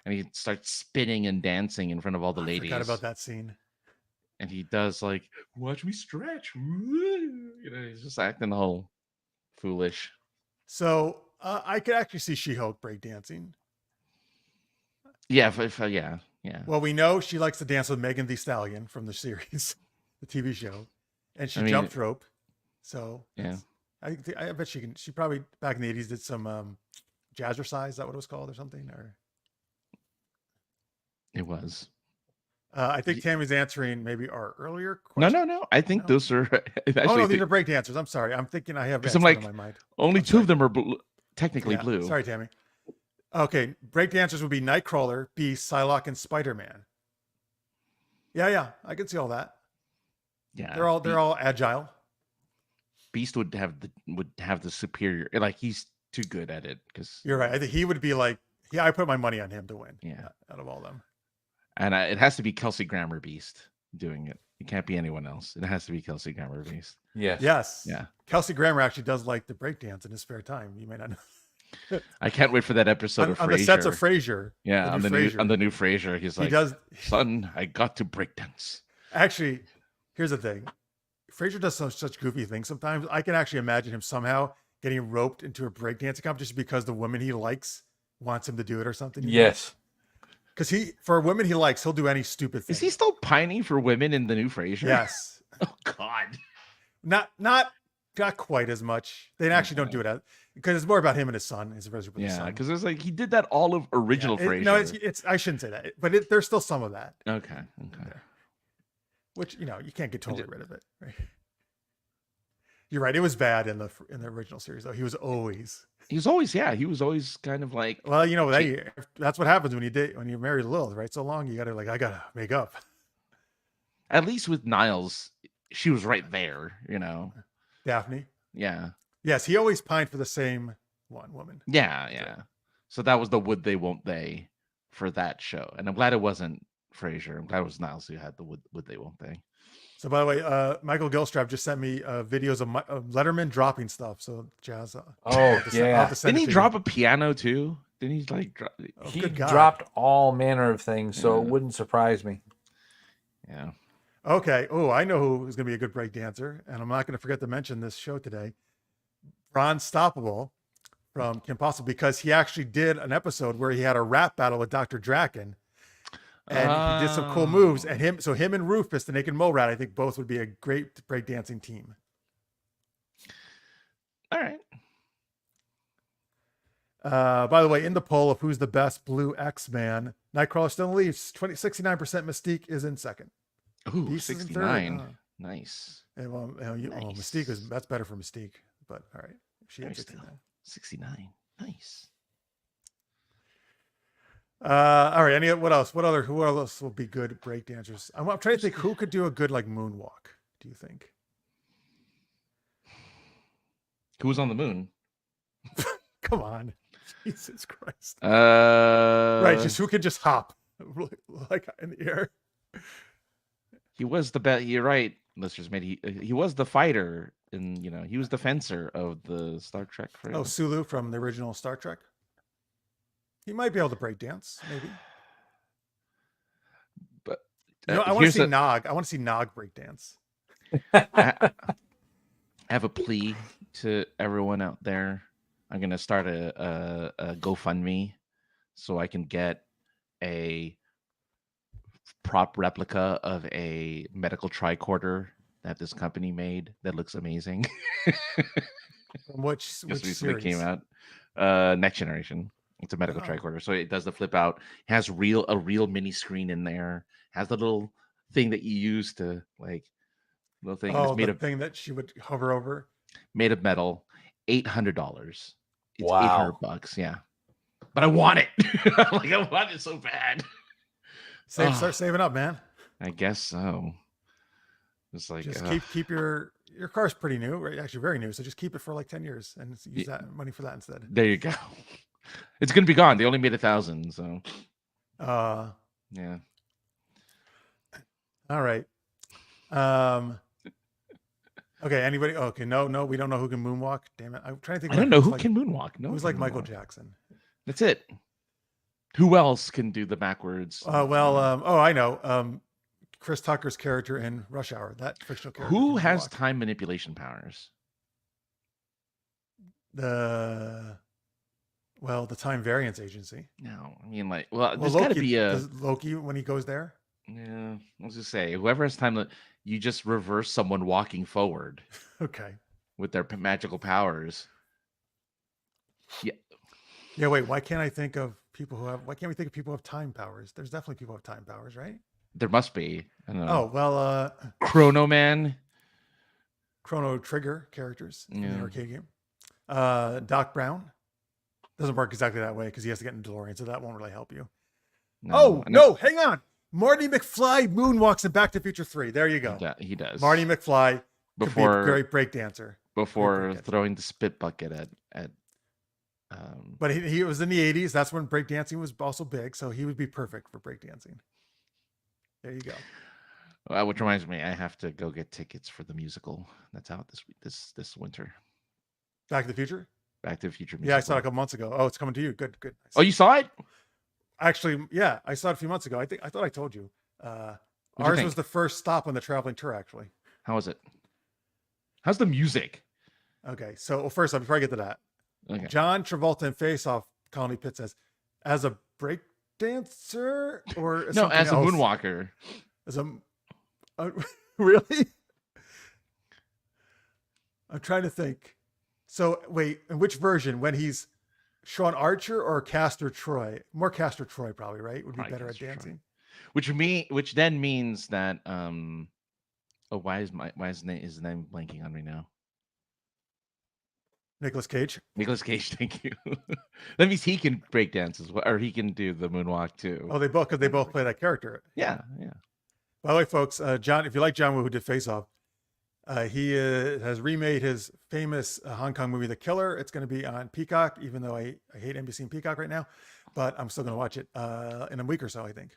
and he starts spinning and dancing in front of all the ladies. I forgot about that scene. And he does like, watch me stretch. He's just acting all foolish. So I could actually see She-Hulk breakdancing. Yeah, yeah. Well, we know she likes to dance with Megan Thee Stallion from the series, the TV show, and she jumped rope. So yeah, I bet she can. She probably back in the 80s did some jazzercise. Is that what it was called or something? Or it was. I think Tammy's answering maybe our earlier question. No. I think those are. Actually, oh no, these are breakdancers. I'm sorry. I'm thinking I have. I'm like, in my mind. Only two of them are technically blue. Sorry, Tammy. Okay, breakdancers would be Nightcrawler, Beast, Psylocke, and Spider-Man. Yeah, I can see all that. Yeah, they're all agile. Beast would have the superior. Like he's too good at it because you're right. I think he would be like, I put my money on him to win. Yeah, out of all of them. And it has to be Kelsey Grammer Beast doing it. It can't be anyone else. It has to be Kelsey Grammer Beast. Yes. Yeah. Kelsey Grammer actually does like to breakdance in his spare time. You may not know. I can't wait for that episode of on Frasier. the sets of Frasier. Yeah, on the new Frasier, he's like, son, I got to breakdance. Actually, here's the thing. Frasier does such goofy things sometimes. I can actually imagine him somehow getting roped into a breakdancing competition because the woman he likes wants him to do it or something. Yes. Because for women he likes, he'll do any stupid thing. Is he still pining for women in the new Frasier? Yes. Oh God. Not quite as much. They actually don't do it because it's more about him and his son. His relationship with his son. Because it's like he did that all of original Frasier. No, it's I shouldn't say that, but there's still some of that. Okay. Which you can't get totally rid of it. Right? You're right. It was bad in the original series though. He was always kind of like. Well, that's what happens when you marry Lilith, right? So long, I gotta make up. At least with Niles, she was right there, Daphne. Yeah. Yes, he always pined for the same one woman. Yeah. So that was the would they won't they for that show, and I'm glad it wasn't Frasier. I'm glad it was Niles who had the would they won't they. So by the way, Michael Gilstrap just sent me videos of Letterman dropping stuff. So Chaz. Didn't he drop a piano too? Didn't he like drop? He dropped all manner of things, so it wouldn't surprise me. Yeah. Okay. Oh, I know who's going to be a good break dancer, and I'm not going to forget to mention this show today. Ron Stoppable from Kim Possible, because he actually did an episode where he had a rap battle with Dr. Draken. And he did some cool moves, and him and Rufus, the Naked Mole Rat, I think both would be a great breakdancing team. All right. By the way, in the poll of who's the best blue X-Man, Nightcrawler still leaves. 69% Mystique is in second. Ooh, 69. Nice. And nice. Mystique that's better for Mystique, but all right. She had 69. 69. Nice. All right. Who else will be good breakdancers? I'm trying to think who could do a good moonwalk. Do you think? Who was on the moon? Come on, Jesus Christ! Right, just who could just hop like in the air? He was the best. You're right, listeners. Made he was the fighter, and he was the fencer of the Star Trek. Oh, Sulu from the original Star Trek. He might be able to break dance, maybe. But I want to see Nog. I want to see Nog break dance. I have a plea to everyone out there. I'm gonna start a GoFundMe so I can get a prop replica of a medical tricorder that this company made that looks amazing. From which Just recently came series? out. Next Generation. It's a medical Oh. tricorder, so it does the flip out. Has a real mini screen in there. Has the little thing that you use to like little thing. Oh, It's made the of thing that she would hover over. metal. $800. It's Wow. $800. Yeah, but I want it. Like I want it so bad. Start saving up, man. I guess so. It's like Just keep your car's pretty new, right? Actually, very new. So just keep it for like 10 years and use that money for that instead. There you go. It's gonna be gone. They only made 1,000, so yeah. All right. Okay. Anybody? Okay. No. We don't know who can moonwalk. Damn it. I'm trying to think. I don't know who can moonwalk. No, who's like Michael Jackson. That's it. Who else can do the backwards? I know. Chris Tucker's character in Rush Hour, that fictional character. Who has time manipulation powers? The Time Variance Agency. No, I mean there's Loki, got to be does Loki when he goes there. Yeah, I was just say whoever has time, you just reverse someone walking forward. Okay. With their magical powers. Yeah. Yeah. Wait. Why can't we think of people who have time powers? There's definitely people who have time powers, right? There must be. I don't know. Oh well. Chrono Man. Chrono Trigger characters in the Yeah. arcade game. Doc Brown doesn't work exactly that way because he has to get in DeLorean, so that won't really help you. No, hang on. Marty McFly moonwalks in Back to the Future 3. There you go. He does. Marty McFly before could be a great breakdancer. Before throwing the spit bucket at But he was in the 80s. That's when breakdancing was also big, so he would be perfect for breakdancing. There you go. Which reminds me, I have to go get tickets for the musical that's out this winter. Back to the Future? Back to the Future musical. Yeah, I saw it a couple months ago. Oh, it's coming to you. Good. Oh, you saw it? Actually, yeah, I saw it a few months ago. I thought I told you. Ours was the first stop on the traveling tour, actually. How was it? How's the music? Okay, so first off, before I get to that, okay. John Travolta in Face Off, Colony Pitt says, as a break dancer or no, as a moonwalker. As a really? I'm trying to think. So wait, in which version? When he's Sean Archer or Castor Troy? More Castor Troy, probably, right? Would be probably better Castor at dancing. Troy. Which then means that why is his name blanking on me now? Nicolas Cage. Nicolas Cage, thank you. That means he can break dance as well, or he can do the moonwalk too. Oh, they both play that character. Yeah. By the way, folks, John, if you like John Woo, who did Face Off, he has remade his famous Hong Kong movie, The Killer. It's going to be on Peacock, even though I hate NBC and Peacock right now, but I'm still going to watch it in a week or so, I think.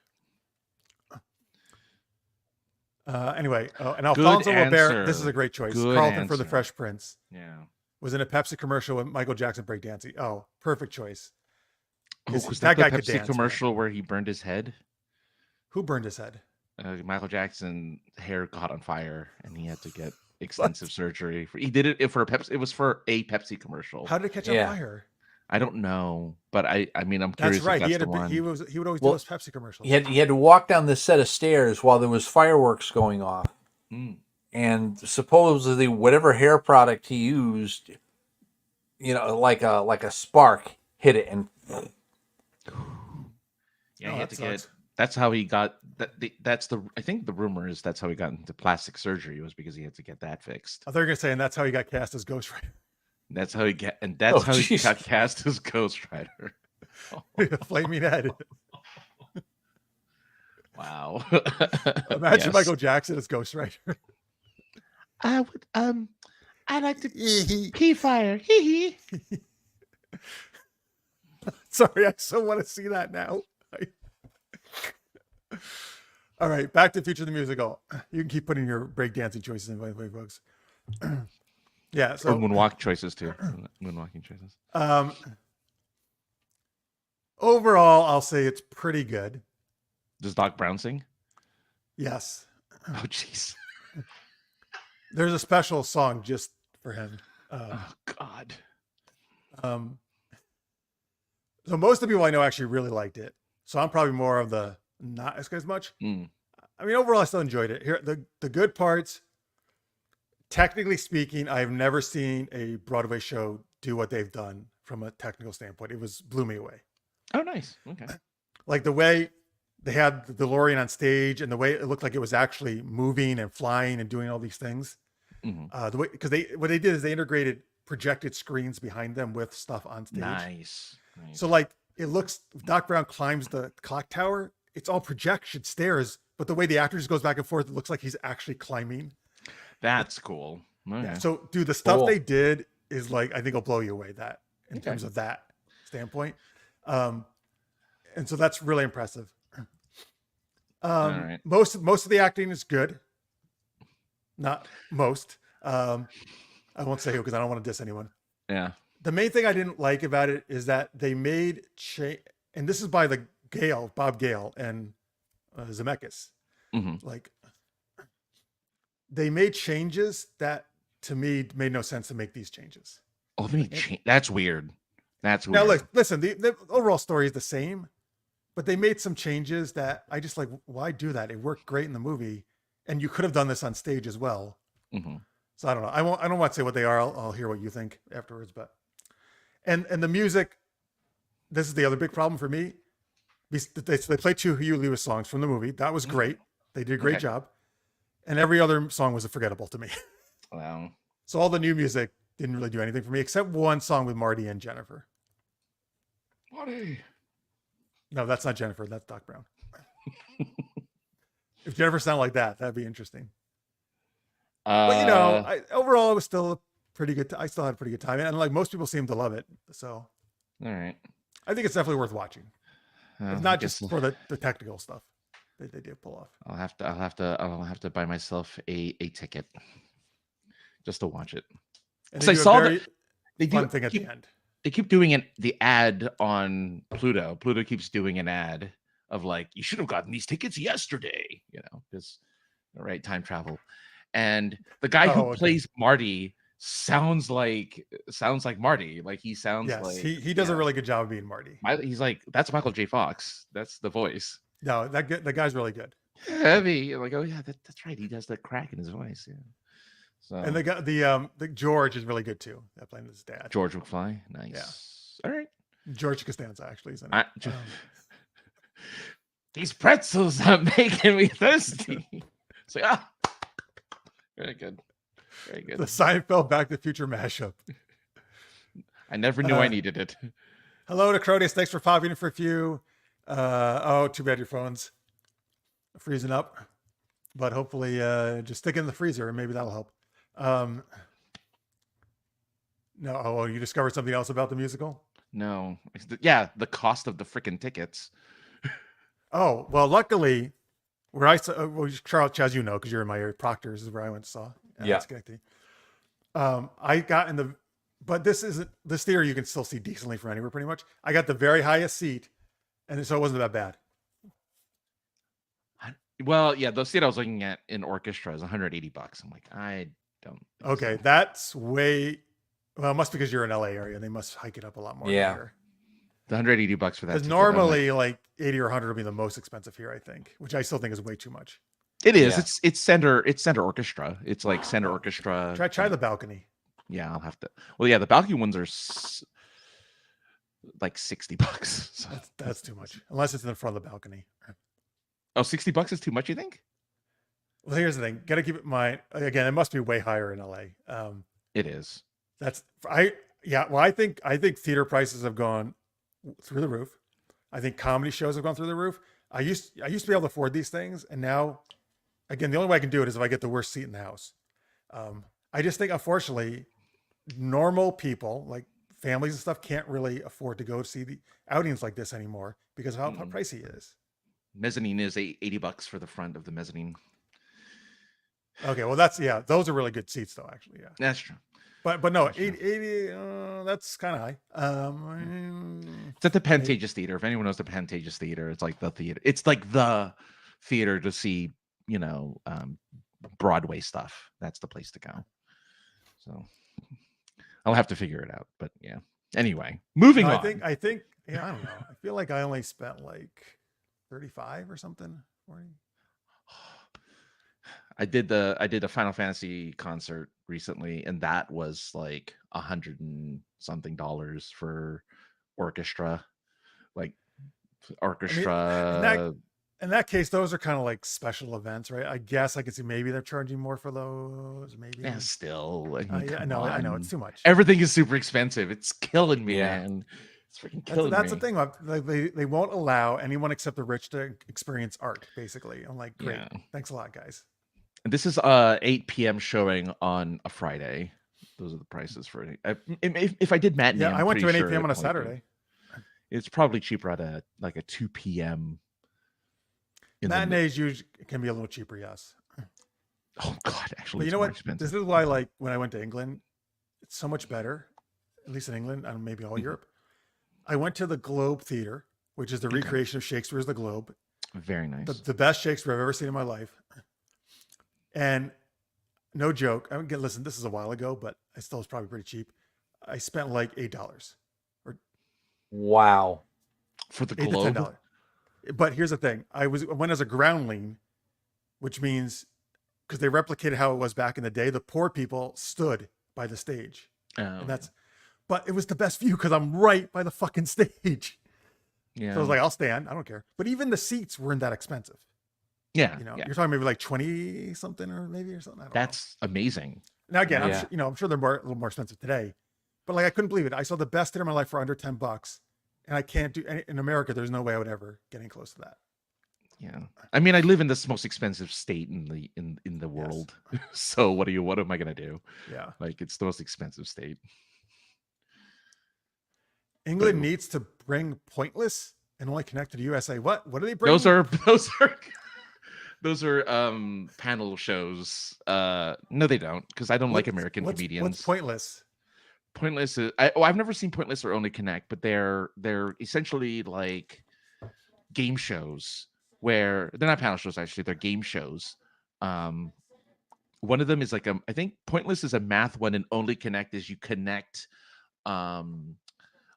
Anyway, and Alfonso Robert, this is a great choice. Good Carlton answer. for the Fresh Prince. Yeah. Was in a Pepsi commercial with Michael Jackson breakdancing. Oh, perfect choice. Was that guy the Pepsi commercial where he burned his head? Who burned his head? Michael Jackson hair caught on fire and he had to get extensive surgery. He did it for a Pepsi. It was for a Pepsi commercial. How did it catch on fire? I don't know, but I mean, I'm curious. That's right. If that's he would always do those Pepsi commercials. He had to walk down this set of stairs while there was fireworks going off. And supposedly whatever hair product he used, like a spark hit it and he had to get. That's how he got that. I think the rumor is that's how he got into plastic surgery, was because he had to get that fixed. I thought you were gonna say, and that's how he got cast as Ghost Rider. That's how he got cast as Ghost Rider. Flaming head. Wow. Imagine Michael Jackson as Ghost Rider. I would I like to pee fire. Hee hee. Sorry, I so want to see that now. All right, Back to the Future the musical. You can keep putting your breakdancing choices in, folks. Yeah, so or moonwalk choices too. Moonwalking choices. Overall, I'll say it's pretty good. Does Doc Brown sing? Yes. Oh, jeez. There's a special song just for him. Oh God. So most of the people I know actually really liked it. So I'm probably more of the not as much. Mm. I mean, overall, I still enjoyed it. Here, the good parts. Technically speaking, I've never seen a Broadway show do what they've done from a technical standpoint. It blew me away. Oh, nice. Okay. Like the way they had the DeLorean on stage and the way it looked like it was actually moving and flying and doing all these things. Mm-hmm. The way, because what they did is they integrated projected screens behind them with stuff on stage. Nice. So like it looks, Doc Brown climbs the clock tower. It's all projection stairs, but the way the actor just goes back and forth, it looks like he's actually climbing. That's cool. Okay. Yeah. So, dude, the stuff Cool. they did is like, I think it'll blow you away that in terms of that standpoint. And so that's really impressive. All right. Most of the acting is good. Not most. I won't say who because I don't want to diss anyone. Yeah. The main thing I didn't like about it is that they made and this is by Bob Gale and Zemeckis. Mm-hmm. Like they made changes that to me made no sense to make these changes. Oh, that's weird. That's weird. Now, look, listen, the overall story is the same, but they made some changes that I just like, why do that? It worked great in the movie, and you could have done this on stage as well. Mm-hmm. So I don't know. I don't want to say what they are. I'll hear what you think afterwards. But and the music, this is the other big problem for me. They played 2 Huey Lewis songs from the movie. That was great. They did a great job. And every other song was forgettable to me. Wow. So all the new music didn't really do anything for me, except one song with Marty and Jennifer. Marty. No, that's not Jennifer. That's Doc Brown. If Jennifer sounded like that, that'd be interesting. But you know, overall, it was still a pretty good. I still had a pretty good time, and like most people seem to love it. So, all right. I think it's definitely worth watching. It's not just for the technical stuff that they did pull off. I'll have to buy myself a ticket just to watch it. And So I saw that they do fun thing at the end. They keep doing the ad on Pluto. Pluto keeps doing an ad of like, you should have gotten these tickets yesterday, you know, because right, time travel. And the guy who plays Marty sounds like Marty. Like he sounds like he does a really good job of being Marty. He's like, that's Michael J. Fox. That's the voice. No, the guy's really good. Heavy. Like, oh yeah, that's right. He does the crack in his voice. Yeah. So and the George is really good too. That playing his dad. George McFly. Nice. Yeah. All right. George Costanza actually is in it. These pretzels are making me thirsty. It's like, very good. Very good. The Seinfeld Back to the Future mashup. I never knew I needed it. Hello to Crodius. Thanks for popping in for a few. Too bad your phone's freezing up. But hopefully just stick it in the freezer and maybe that'll help. No, you discovered something else about the musical? No. The cost of the freaking tickets. Oh, well, luckily, where I saw, Charles, Chaz, you know, because you're in my Proctor's is where I went and saw. I got in the, but this theater you can still see decently from anywhere pretty much. I got the very highest seat, and so it wasn't that bad. Well, yeah, the seat I was looking at in orchestra is $180. I'm like, I don't. Okay, that's way. Well, it must be because you're in LA area. They must hike it up a lot more. Yeah. Here. The $180 for that. Because normally, like 80 or 100 would be the most expensive here, I think, which I still think is way too much. It is. Yeah. It's center orchestra. It's like center orchestra. Try the balcony. Yeah, I'll have to. Well, yeah, the balcony ones are like $60. So. That's too much, unless it's in the front of the balcony. Oh, $60 is too much, you think? Well, here's the thing. Got to keep it in mind. Again, it must be way higher in LA. It is. I think theater prices have gone through the roof. I think comedy shows have gone through the roof. I used to be able to afford these things, and now, again, the only way I can do it is if I get the worst seat in the house. I just think, unfortunately, normal people like families and stuff can't really afford to go see the outings like this anymore because of how pricey it is. Mezzanine is $80 for the front of the mezzanine. Okay, well those are really good seats though, actually. Yeah, that's true. But no, 80 that's kind of high. It's at the Pantages Theater. If anyone knows the Pantages Theater, it's like the theater. It's like the theater to see, Broadway stuff. That's the place to go. So I'll have to figure it out. But yeah. Anyway, moving on. I think Yeah, I don't know. I feel like I only spent like 35 or something. 40. I did a Final Fantasy concert recently, and that was like $100 and something for orchestra, like I mean, in that orchestra. in that case, those are kind of like special events, right? I guess I could see maybe they're charging more for those. Maybe. Yeah, still. I mean, Yeah, come I know it's on. too much. Everything is super expensive. It's killing me, Yeah. man. It's freaking killing That's the me. thing. Like they won't allow anyone except the rich to experience art. Basically, I'm like, great, Yeah. thanks a lot, guys. And this is 8 p.m. showing on a Friday. Those are the prices for it. If I did matinee, Yeah, I'm I went to pretty an 8 sure p.m. on a it'd probably be- Saturday. It's probably cheaper at a 2 p.m. in the Matinees usually can be a little cheaper, yes. oh god, actually, But you it's know more what? expensive. This is why, like, when I went to England, it's so much better. At least in England, and maybe all Mhm. Europe. I went to the Globe Theater, which is the Okay. recreation of Shakespeare's The Globe, Very nice. the best Shakespeare I've ever seen in my life. And no joke, I mean, listen, this is a while ago, but I still was probably pretty cheap. I spent like $8 or Wow. For the $8 to Globe, $10. But here's the thing: I went as a groundling, which means because they replicated how it was back in the day. The poor people stood by the stage, and that's. But it was the best view because I'm right by the fucking stage. yeah. So I was like, I'll stand. I don't care. But even the seats weren't that expensive. yeah, You know, yeah. you're talking maybe like 20 something or maybe or something. I don't know. That's amazing. Now again, Yeah. I'm sure they're a little more expensive today, but like I couldn't believe it. I saw the best theater of my life for under $10, and I can't do in America. There's no way I would ever get any close to that. Yeah. I mean, I live in this most expensive state in the world. So what am I gonna do? Yeah, Like, it's the most expensive state. England But- needs to bring Pointless and only connect to the USA. What do they bring? Those are those are panel shows. No, they don't, because I don't like American comedians. What's Pointless? Pointless is I've never seen Pointless or Only Connect, but they're essentially like game shows where they're not panel shows, actually, they're game shows. One of them is like I think Pointless is a math one, and Only Connect is you connect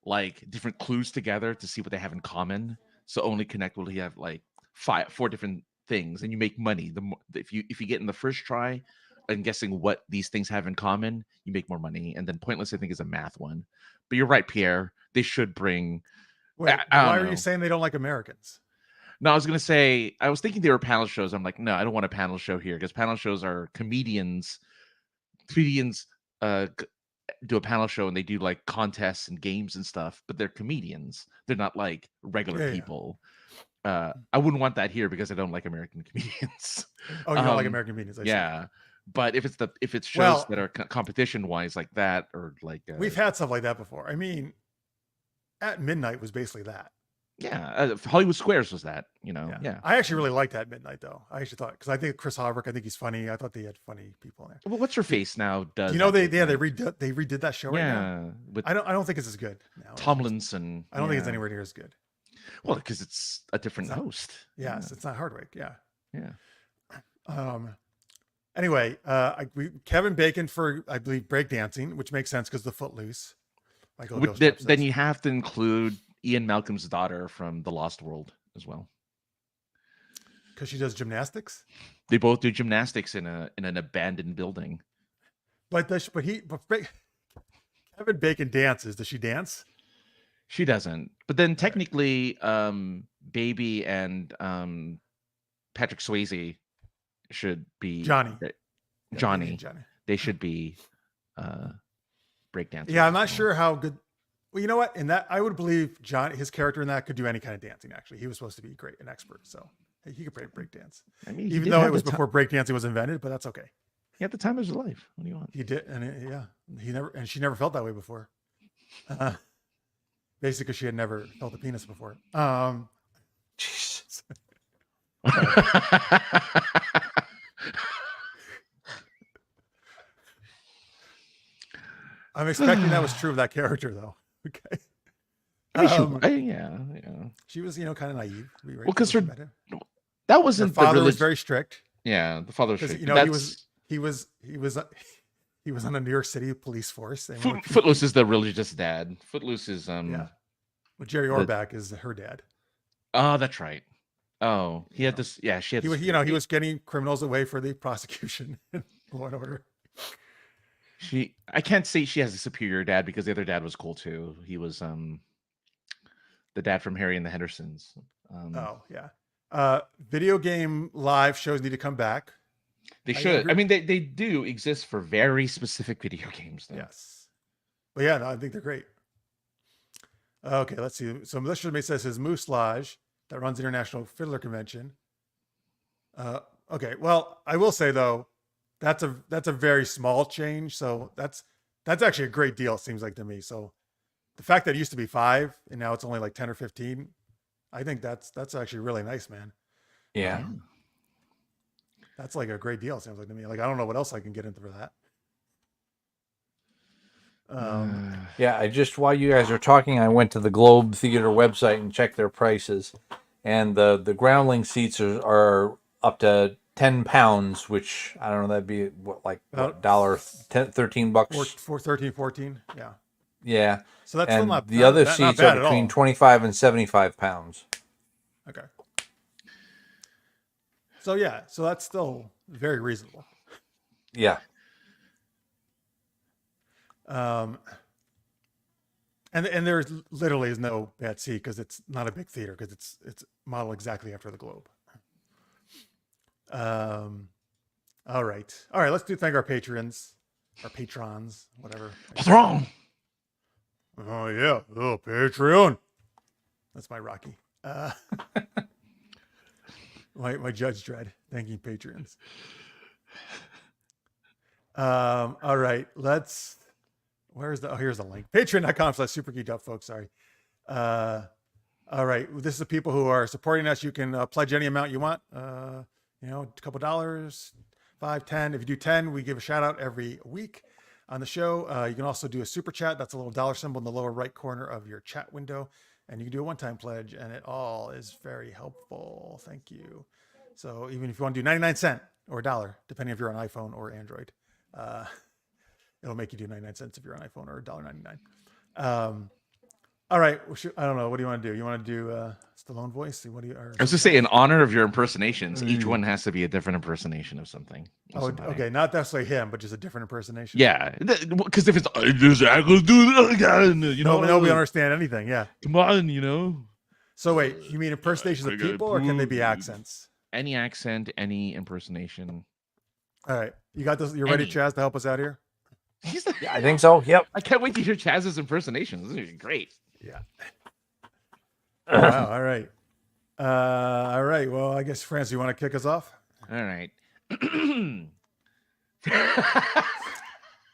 like different clues together to see what they have in common. So Only Connect will have like 4 different things, and you make money. If you get in the first try and guessing what these things have in common, you make more money. And then Pointless, I think, is a math one. But you're right, Pierre. They should bring. Wait, I don't why are know. you saying they don't like Americans? No, I was gonna say I was thinking they were panel shows. I'm like, no, I don't want a panel show here, because panel shows are comedians. Comedians do a panel show and they do like contests and games and stuff, but they're comedians. They're not like regular Yeah. people. I wouldn't want that here because I don't like American comedians. Oh, you don't like Um, American comedians? I see. Yeah, but if it's shows Well- that are competition wise like that, or like We've had stuff like that before. I mean, At Midnight was basically that. Hollywood Squares was that, yeah. I actually really liked At Midnight though. I actually thought, because I think Chris Hardwick, I think he's funny. I thought they had funny people in there. Well, what's her face now does You know, that they thing. redid that show right now. yeah with I don't think it's as good now. Tomlinson. I don't think it's yeah. anywhere near as good. Well, because it's a different It's not- host. Yes, it's not Hardwick. Yeah. Yeah. Anyway, Kevin Bacon for, I believe, breakdancing, which makes sense because the Footloose. Michael Then you have to include Ian Malcolm's daughter from The Lost World as well. because she does gymnastics. They both do gymnastics in an abandoned building. But Kevin Bacon dances. Does she dance? She doesn't. But then technically, Baby and Patrick Swayze should be Johnny. Right. Yeah, Johnny. Bacon, Johnny. They should be breakdancers. Yeah, I'm not as well. sure how good. Well, you know what? In that, I would believe his character in that could do any kind of dancing. Actually, he was supposed to be great, an expert, so he could break dance. I mean, he Even did though have it was the before breakdancing was invented, but that's okay. he had the time of his life. What do you want? He did, and she never felt that way before. Basically, she had never felt a penis before. Jesus. I'm expecting that was true of that character, though. Okay. Yeah. She was, kind of naive. Well, 'cause her that her wasn't the father was religion. very strict. Yeah, the father was Because strict. he was on a New York City police force. And Footloose is the religious dad. Footloose is Yeah. Well, Jerry Orbach is her dad. Oh, that's right. Oh, he had Yeah. this. Yeah, she had. He was, this, you know, he was getting criminals away for the prosecution in Law and Order. I can't say she has a superior dad because the other dad was cool too. He was the dad from Harry and the Hendersons. Oh yeah. Video game live shows need to come back. They should. I mean, they do exist for very specific video games, though. Yes. But yeah, no, I think they're great. Okay, let's see. So Melissa May says his Moose Lodge that runs International Fiddler Convention. Okay, well, I will say though, that's a very small change. So that's actually a great deal, it seems like to me. So the fact that it used to be 5 and now it's only like 10 or 15, I think that's actually really nice, man. Yeah. That's like a great deal, it seems like to me. Like I don't know what else I can get into for that. Yeah, I just while you guys are talking, I went to the Globe Theater website and checked their prices, and the groundling seats are up to £10, which I don't know, that'd be what dollar $13 for 13, 14. Yeah. Yeah. So that's and still not the other not seats bad are at all. between £25 and £75. Okay. So yeah, so that's still very reasonable. Yeah. And there's literally is no bad seat because it's not a big theater because it's modeled exactly after the Globe. All right. Let's thank our patrons, whatever. Patron. Oh yeah, Patreon. That's my Rocky. My Judge Dredd thanking patrons. All right, let's. Here's the link. Patreon.com/super-geeked-up, folks. Sorry. All right. This is the people who are supporting us. You can pledge any amount you want. A couple dollars, 5, 10. If you do 10, we give a shout out every week on the show. You can also do a super chat. That's a little dollar symbol in the lower right corner of your chat window. And you can do a one-time pledge, and it all is very helpful. Thank you. So even if you want to do 99 cents or $1, depending if you're on iPhone or Android, it'll make you do 99 cents if you're on iPhone, or $1.99. All right. I don't know. What do you want to do? You want to do Stallone voice? What do you? I was to say, in honor of your impersonations, each one has to be a different impersonation of something. Oh, okay. Not necessarily him, but just a different impersonation. Yeah, because if it's nobody understand anything. Yeah. Come on, So wait, you mean impersonations of people, or can they be accents? Any accent, any impersonation. All right, you got this. You're ready, Chaz, to help us out here? Yeah, I think so. Yep. I can't wait to hear Chaz's impersonations. This is great. Yeah. Wow. All right. All right. Well, I guess, France, you want to kick us off? All right.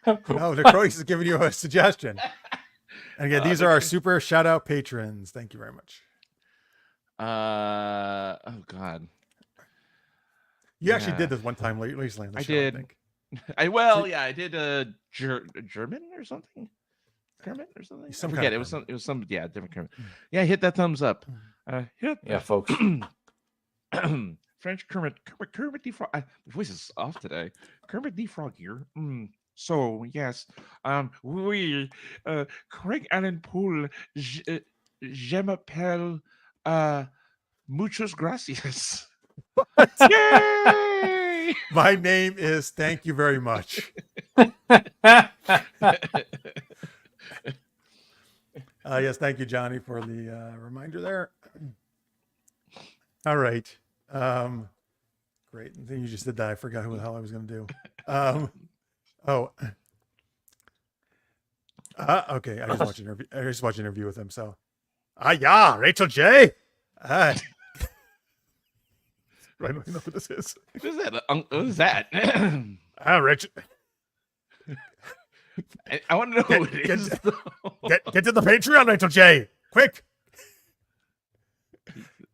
Necrotis is giving you a suggestion. And again, these are our super shout out patrons. Thank you very much. Oh God. You actually did this one time recently on the show. Did. I did German or something. Kermit or something. I forget. It was some different Kermit. Yeah, hit that thumbs up. Folks. French Kermit the Frog. My voice is off today. Kermit the Frog here. So yes, oui, Craig Allen Poole. Je m'appelle muchas gracias. Yay! My name is thank you very much. Yes, thank you, Johnny, for the reminder there. All right. Great. Then you just did that. I forgot who the hell I was going to do. Okay. I just watched an interview with him. So, yeah, Rachel J. I don't know who this is. What is that? What is that? Rachel. I want to know who it is. Get to the Patreon, Rachel J. Quick.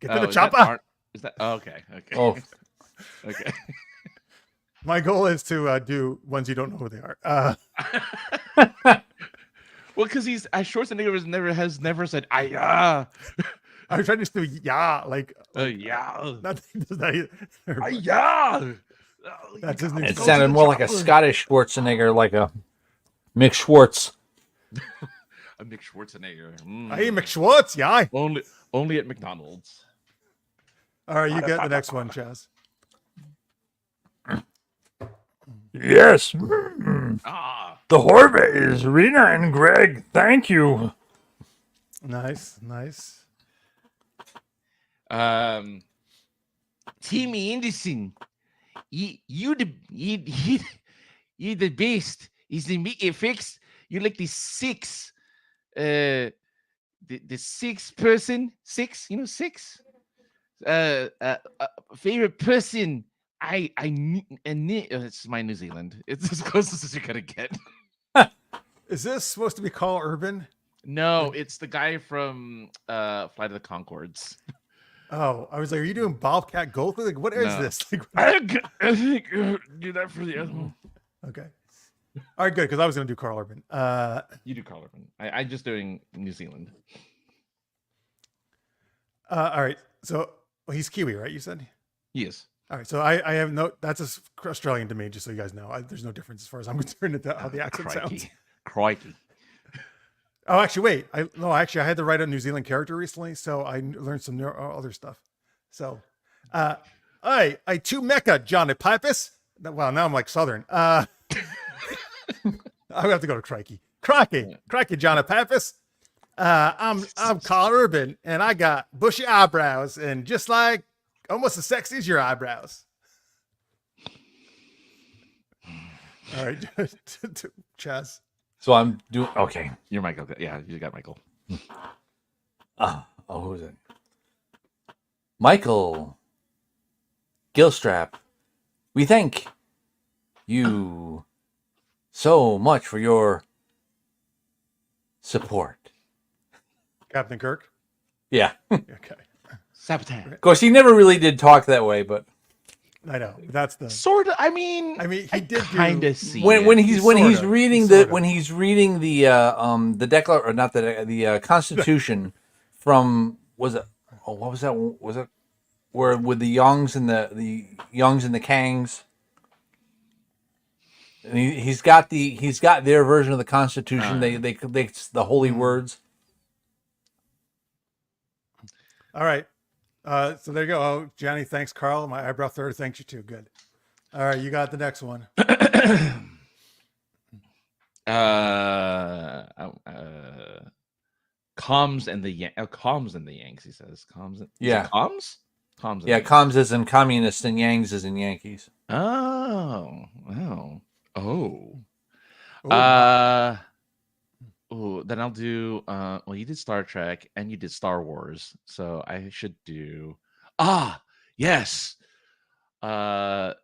Get to the chopper. Is that okay? Oh. Okay. My goal is to do ones you don't know who they are. Well, because Schwarzenegger has never said I was trying to do like nothing does that That's his name. It sounded more like a Scottish Schwarzenegger, like a Mick Schwartz. A McSchwarzenegger. Hey, McSchwartz, yeah. Only at McDonald's. All right, you get the next one, Chaz. Yes. Ah. The Horvat is Rena and Greg. Thank you. Nice, nice. Timmy Anderson. You the best. Is the meat fix? You like the six. The six person. Six. You know six. Favorite person. It's my New Zealand. It's as close as you're gonna get. Is this supposed to be Carl Urban? No, it's the guy from Flight of the Conchords. Oh, I was like, are you doing Bobcat Goldthwait? Like, what is No. this? Like, I think do that for the other one. okay. All right, good, because I was going to do Carl Urban. You do Carl Urban. I'm just doing New Zealand. All right, so he's Kiwi, right? You said? He is. All right, so I have no, that's Australian to me, just so you guys know. There's no difference as far as I'm concerned at how the accent sounds. Crikey. Oh, actually, wait. I had to write a New Zealand character recently, so I learned some other stuff. So, I to Mecca, Johnny Pipus. Wow, now I'm like Southern. I have to go to Crikey, Johnny Pipus. I'm Carl Urban, and I got bushy eyebrows, and just like almost as sexy as your eyebrows. All right, Chaz. So I'm doing okay. You're Michael. Yeah, you got Michael. Who is it? Michael Gilstrap. We thank you so much for your support. Captain Kirk. Yeah. Okay. Sabotage. Of course, he never really did talk that way, but I know that's the Sort of. I mean, he did kind of see when he's reading the declaration, or not the Constitution from, was it, what was that? Was it where with the Youngs and the Youngs and the Kangs? And he's got their version of the Constitution. They the holy words. All right. So there you go. Oh, Johnny, thanks, Carl. My eyebrow third thanks you too. Good. All right, you got the next one. Comms and the Yanks. He says comms. Comms. Comms. Yeah, comms is in communist and Yangs is in Yankees. Oh. Then I'll do well, you did Star Trek and you did Star Wars, so I should do yes. Dash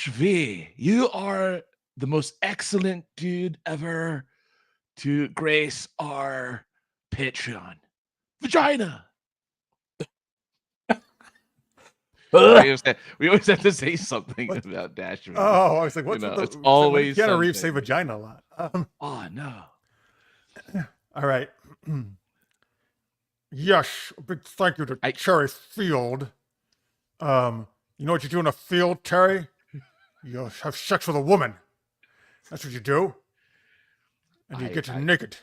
V, you are the most excellent dude ever to grace our Patreon. Vagina. We always have to say something about Dash V. Oh, I was like, what's it's always Keanu Reeves say vagina a lot. Oh no. All right. Yes, a big thank you to Terry Field. You know what you do in a field, Terry? You have sex with a woman. That's what you do. And you get naked.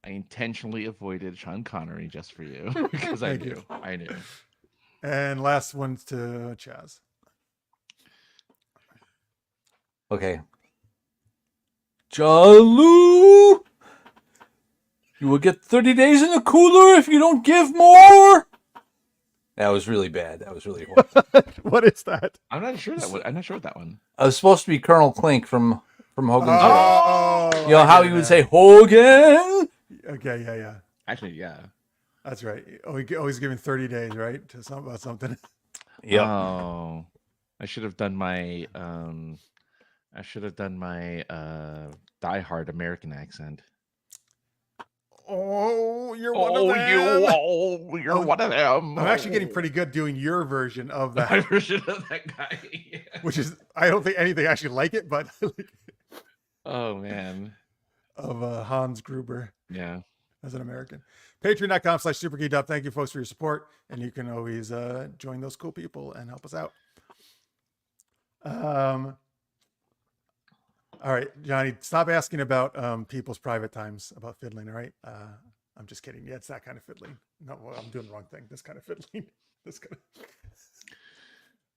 I intentionally avoided Sean Connery just for you because I knew. And last one's to Chaz. Okay. Jalu! You will get 30 days in the cooler if you don't give more! That was really bad. That was really horrible. What is that? I'm not sure what that one. I was supposed to be Colonel Clink from Hogan's Heroes. You know how he would say, Hogan? Okay, yeah. Actually, yeah. That's right. Always giving 30 days, right? To about something. Yeah. Oh, I should have done my Die Hard American accent. Oh, you're one of them. You're one of them. I'm actually getting pretty good doing your version of that. My version of that guy. Which is, I don't think anything actually like it, but oh man. Of Hans Gruber. Yeah. As an American. Patreon.com/super-geeked up. Thank you folks for your support. And you can always join those cool people and help us out. All right, Johnny, stop asking about people's private times about fiddling. All right. I'm just kidding. Yeah, it's that kind of fiddling. No, well, I'm doing the wrong thing. This kind of fiddling. This kind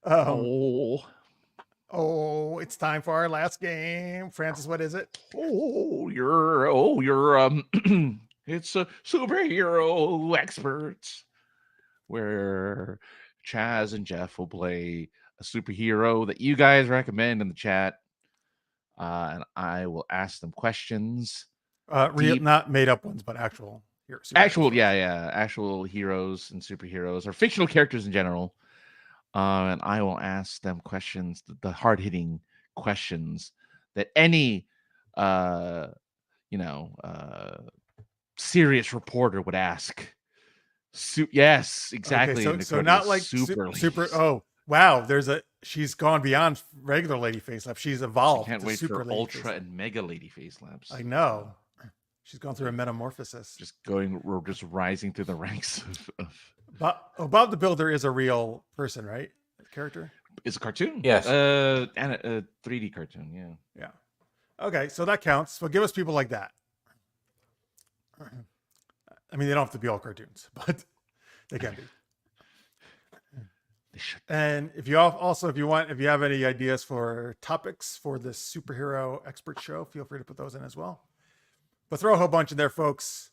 of. Oh, it's time for our last game. Francis, what is it? It's a superhero experts where Chaz and Jeff will play a superhero that you guys recommend in the chat. And I will ask them questions. Real, Deep- not made up ones, but actual. Actual heroes and superheroes or fictional characters in general. And I will ask them questions, the hard-hitting questions that any serious reporter would ask. Yes, exactly. Okay, so not like super. Oh, wow. She's gone beyond regular lady face lap. She's evolved. Can't wait super for ultra and mega lady face laps. I know. She's gone through a metamorphosis. We're just rising through the ranks of Bob the Builder is a real person, right? Character? It's a cartoon. Yes. And a 3D cartoon. Yeah. Okay, so that counts. So give us people like that. I mean, they don't have to be all cartoons, but they can be. They should. And if you have any ideas for topics for this superhero expert show, feel free to put those in as well. But throw a whole bunch in there, folks.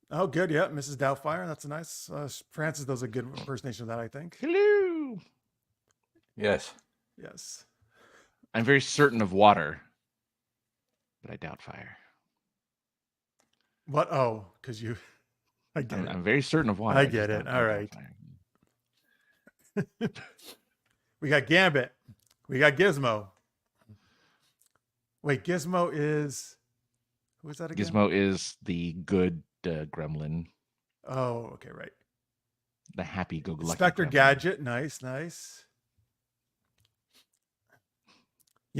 Oh, good. Yeah, Mrs. Doubtfire. That's a nice. Francis does a good impersonation of that, I think. Hello. Yes. Yes. I'm very certain of water, but I doubt fire. What? Oh, because you. I'm very certain of water. I get it. All right. We got Gambit. We got Gizmo. Wait, Gizmo is. Who is that again? Gizmo is the good gremlin. Oh, okay, right. The happy-go-lucky Inspector gremlin. Gadget. Nice.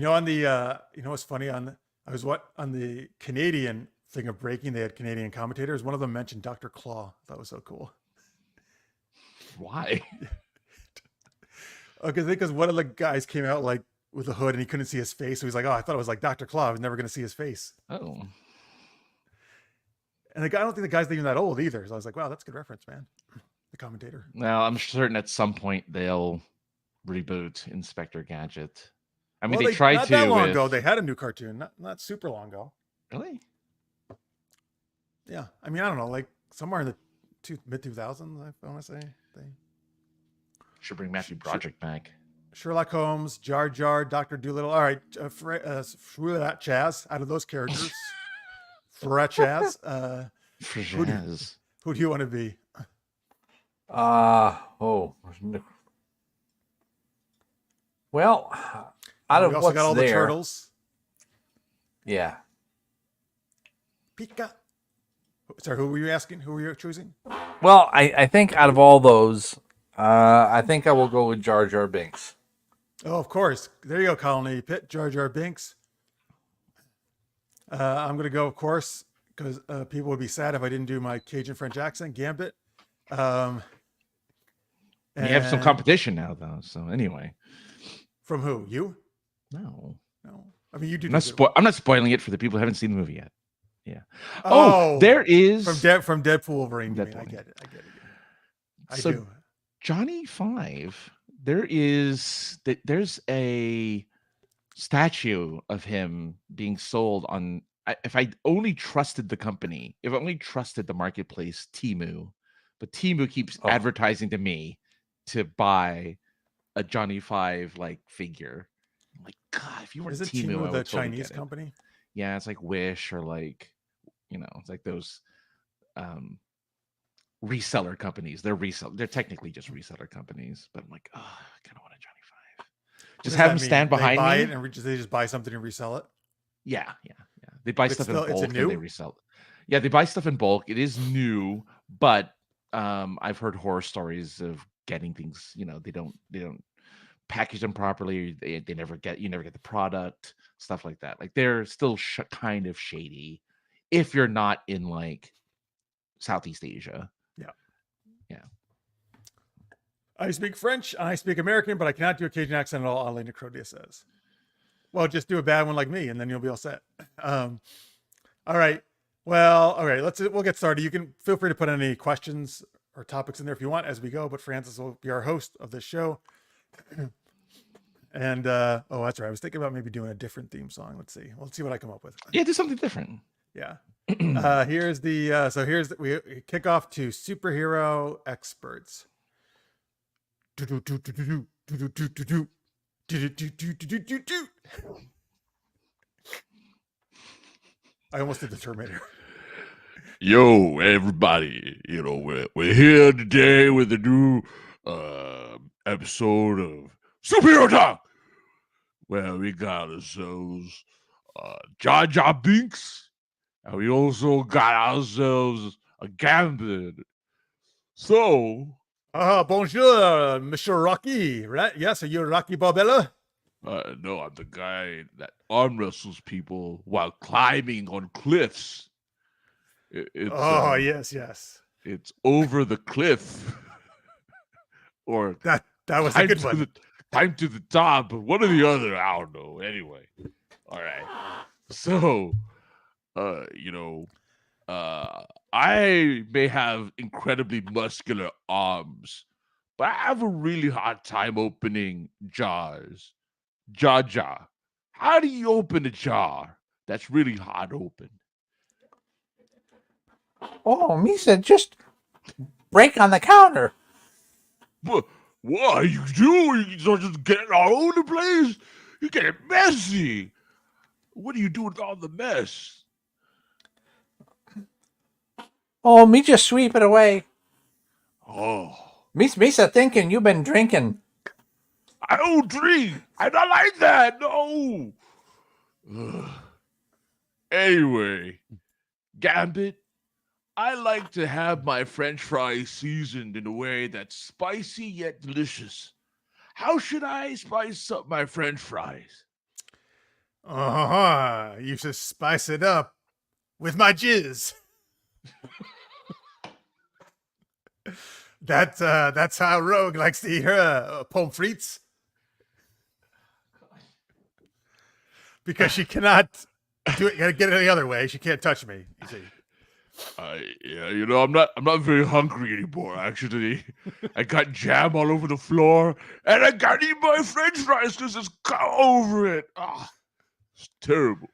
On the what's funny on the Canadian thing of breaking, they had Canadian commentators. One of them mentioned Dr. Claw. That was so cool. Why? Okay, because one of the guys came out like with a hood and he couldn't see his face. So he's like, "Oh, I thought it was like Dr. Claw. I was never going to see his face." Oh. And I don't think the guy's even that old either. So I was like, "Wow, that's a good reference, man." The commentator. Well, I'm certain at some point they'll reboot Inspector Gadget. I mean, they tried not to. Not that long ago. They had a new cartoon. Not super long ago. Really? Yeah. I mean, I don't know, like somewhere in the mid-2000s, I want to say. Should bring Matthew Broderick back. Sherlock Holmes, Jar Jar, Dr. Doolittle. All right, Chaz, out of those characters. Chaz. Who do you want to be? Well, out of also what's got all there, the turtles. Yeah. Pika. Sorry, who were you asking? Who were you choosing? Well, I think out of all those, I think I will go with Jar Jar Binks. Oh, of course. There you go, Colony Pitt, Jar Jar Binks. I'm going to go, of course, because people would be sad if I didn't do my Cajun French accent, Gambit. You have some competition now, though. So anyway. From who? You? No. I mean, you do. I'm not spoiling it for the people who haven't seen the movie yet. Yeah. Oh, there is from Deadpool Wolverine. I get it. I do. Johnny 5. There's a statue of him being sold on. If I only trusted the company, if I only trusted the marketplace, Temu, but Temu keeps advertising to me to buy a Johnny 5 like figure. I'm like, God, if you were Temu, the Chinese company? Yeah, it's like Wish or like, it's like those reseller companies. They're technically just reseller companies, but I'm like, I kind of want a Johnny 5. Just have them stand behind me. It and they just buy something and resell it. Yeah. They buy stuff in bulk and they resell it. Yeah, they buy stuff in bulk. It is new, but I've heard horror stories of getting things. They don't package them properly. You never get the product, stuff like that. Like they're still kind of shady if you're not in like Southeast Asia. Yeah. I speak French. I speak American, but I cannot do a Cajun accent at all. Alain Necrodia says. Well, just do a bad one like me, and then you'll be all set. All right. Well, all right. We'll get started. You can feel free to put any questions or topics in there if you want as we go. But Francis will be our host of this show. And oh, that's right. I was thinking about maybe doing a different theme song. Let's see. Let's see what I come up with. Yeah, do something different. Yeah. Here's we kick off to superhero experts. I almost did the Terminator. Yo, everybody! We're here today with a new episode of Superhero Talk, where we got ourselves Jar Jar Binks, and we also got ourselves a Gambit. So, Bonjour, Monsieur Rocky, right? Yes, are you Rocky Barbella? no, I'm the guy that arm wrestles people while climbing on cliffs. Yes. It's over the cliff, or That was a good one. Time to the top, but one or the other, I don't know. Anyway, all right. So, I may have incredibly muscular arms, but I have a really hard time opening jars. Jar. How do you open a jar that's really hard to open? Oh, Misa, just break on the counter. What are you doing? You start just getting all over the place. You get messy. What do you do with all the mess? Oh, me just sweep it away. Oh, Misa thinking you've been drinking. I don't drink. I don't like that. No. Ugh. Anyway, Gambit, I like to have my French fries seasoned in a way that's spicy yet delicious. How should I spice up my French fries? You should spice it up with my jizz. That's how Rogue likes to eat her pommes frites. Because she cannot do it. Gotta get it the other way. She can't touch me. You see. I'm not very hungry anymore. Actually, I got jam all over the floor, and I got to eat my French fries because it's all over it. It's terrible.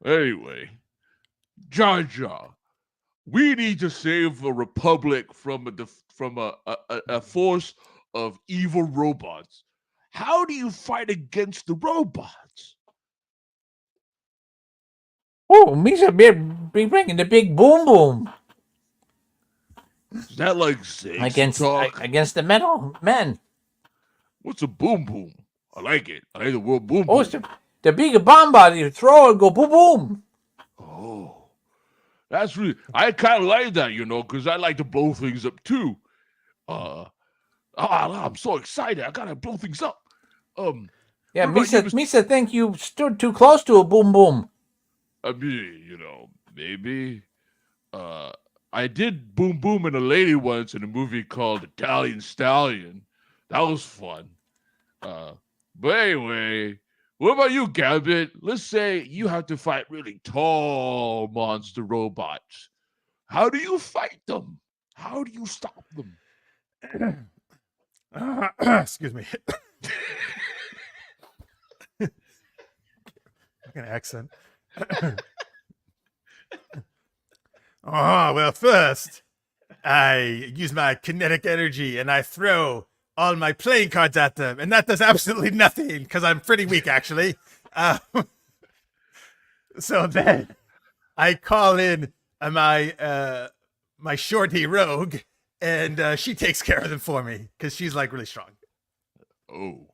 Anyway, Jar Jar, we need to save the Republic from a force of evil robots. How do you fight against the robots? Oh, Misa be bringing the big boom boom Is that like Satan against talk? against the metal men. What's a boom boom? I like it. I like the word boom Oh, boom. it's the big bomb body you throw and go boom boom. Oh, that's really. I kind of like that, because I like to blow things up too. I'm so excited. I gotta blow things up. Yeah, what about you, Misa think you stood too close to a boom boom. I mean, maybe. I did boom boom in a lady once in a movie called Italian Stallion. That was fun. But anyway, what about you, Gambit? Let's say you have to fight really tall monster robots. How do you fight them? How do you stop them? Excuse me. Fucking accent. Well, first, I use my kinetic energy and I throw all my playing cards at them, and that does absolutely nothing because I'm pretty weak, actually. So then I call in my shorty Rogue, and she takes care of them for me because she's like really strong. Oh.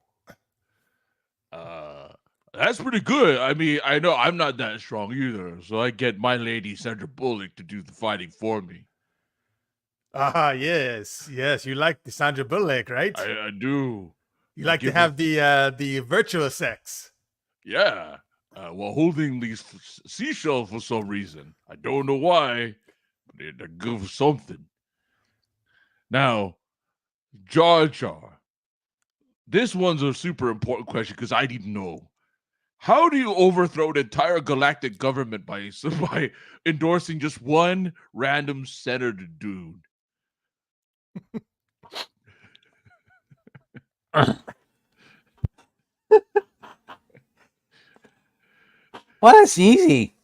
That's pretty good. I mean, I know I'm not that strong either, so I get my lady Sandra Bullock to do the fighting for me. Yes. You like the Sandra Bullock, right? I do. You like to have the virtual sex. Yeah. While holding these seashells for some reason. I don't know why, but they're good for something. Now, Jar Jar. This one's a super important question because I didn't know. How do you overthrow the entire galactic government by endorsing just one random senator dude? Well, that's easy.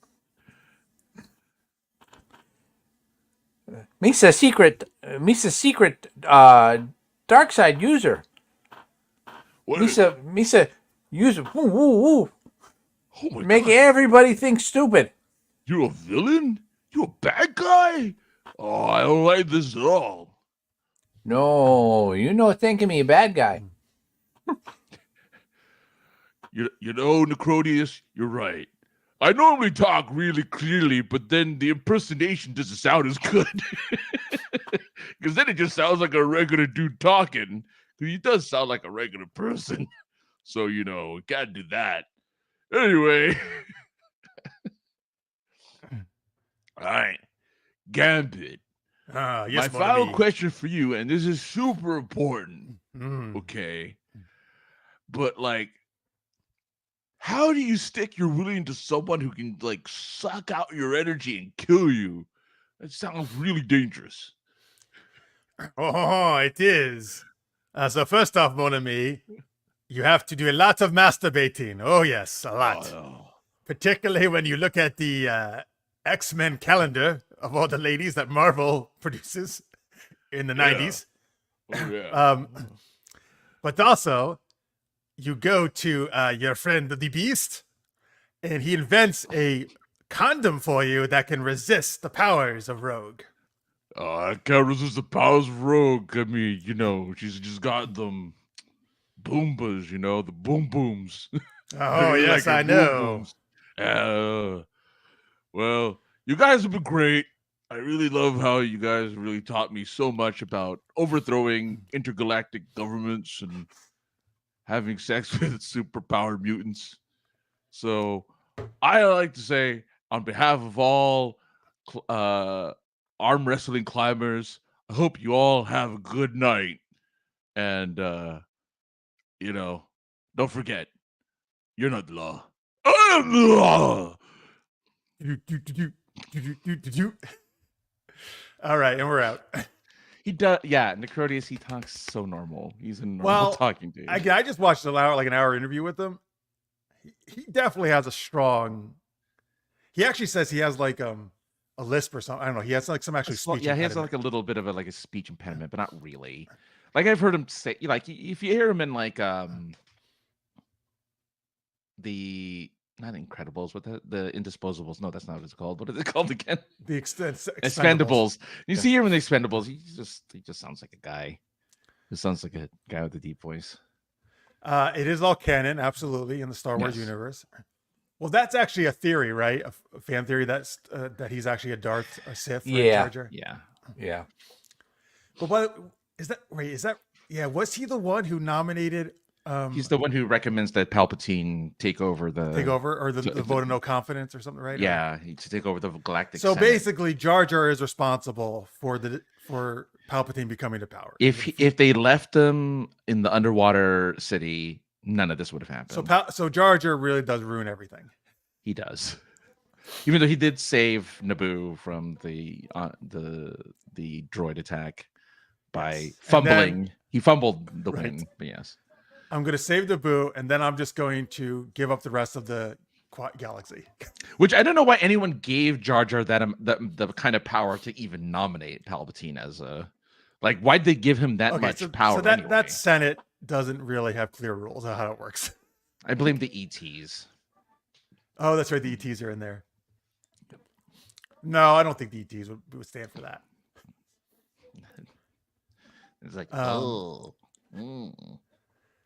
Misa secret dark side user. What? Misa user. Woo woo woo. Oh my Make god! everybody think stupid. You're a villain? You a bad guy? Oh, I don't like this at all. No, you know, thinking me a bad guy. You know, Necronius, you're right. I normally talk really clearly, but then the impersonation doesn't sound as good. Because then it just sounds like a regular dude talking. Because he does sound like a regular person. So, you know, gotta do that. Anyway. All right. Gambit. Yes, My mon final ami. question for you, and this is super important. Mm. Okay. But, like, how do you stick your willing to someone who can, like, suck out your energy and kill you? That sounds really dangerous. Oh, it is. So first off, mon ami, you have to do a lot of masturbating. Oh yes, a lot. Oh, Particularly when you look at the X-Men calendar of all the ladies that Marvel produces in the Yeah. 90s. oh yeah. But also, you go to your friend the Beast, and he invents a condom for you that can resist the powers of Rogue. I can't resist the powers of Rogue. I mean, you know, she's just got them boombas, you know, the boom booms. Oh, really yes, her I boom know. booms. Well, you guys have been great. I really love how you guys really taught me so much about overthrowing intergalactic governments and having sex with superpowered mutants. So I like to say, on behalf of all arm wrestling climbers, I hope you all have a good night. And, you know, don't forget, you're not the law. I am the law. All right, and we're out. He does, yeah. Necronius, he talks so normal. He's a normal Well, talking dude. I just watched an hour interview with him. He definitely has a strong. He actually says he has like a lisp or something. I don't know. He has like some actually speech. Yeah, he has impediment. like a little bit of a speech impediment, but not really. Like I've heard him say, like if you hear him in like the not Incredibles, but the Indisposables. No, that's not what it's called. What is it called again? The Expendables. You see him in the Expendables. He just sounds like a guy. He sounds like a guy with a deep voice. It is all canon, absolutely, in the Star Wars Yes. universe. Well, that's actually a theory, right? A fan theory that's that he's actually a Darth, a Sith, or a Yeah. Jar Jar. Yeah. Yeah. But what is that? Wait, is that? Yeah, was he the one who nominated? He's the one who recommends that Palpatine take over the or the vote of no confidence or something, right? Yeah, to take over the Galactic So Senate. basically, Jar Jar is responsible for Palpatine becoming to power. If they left them in the underwater city, none of this would have happened. So Jar Jar really does ruin everything. He does, even though he did save Naboo from the droid attack by fumbling. He fumbled the win, but yes. I'm going to save Naboo, and then I'm just going to give up the rest of the galaxy. Which I don't know why anyone gave Jar Jar the kind of power to even nominate Palpatine as a like. Why'd they give him that much power? So anyway? that Senate doesn't really have clear rules on how it works. I blame the ETs. Oh, that's right. The ETs are in there. No, I don't think the ETs would stand for that. It's like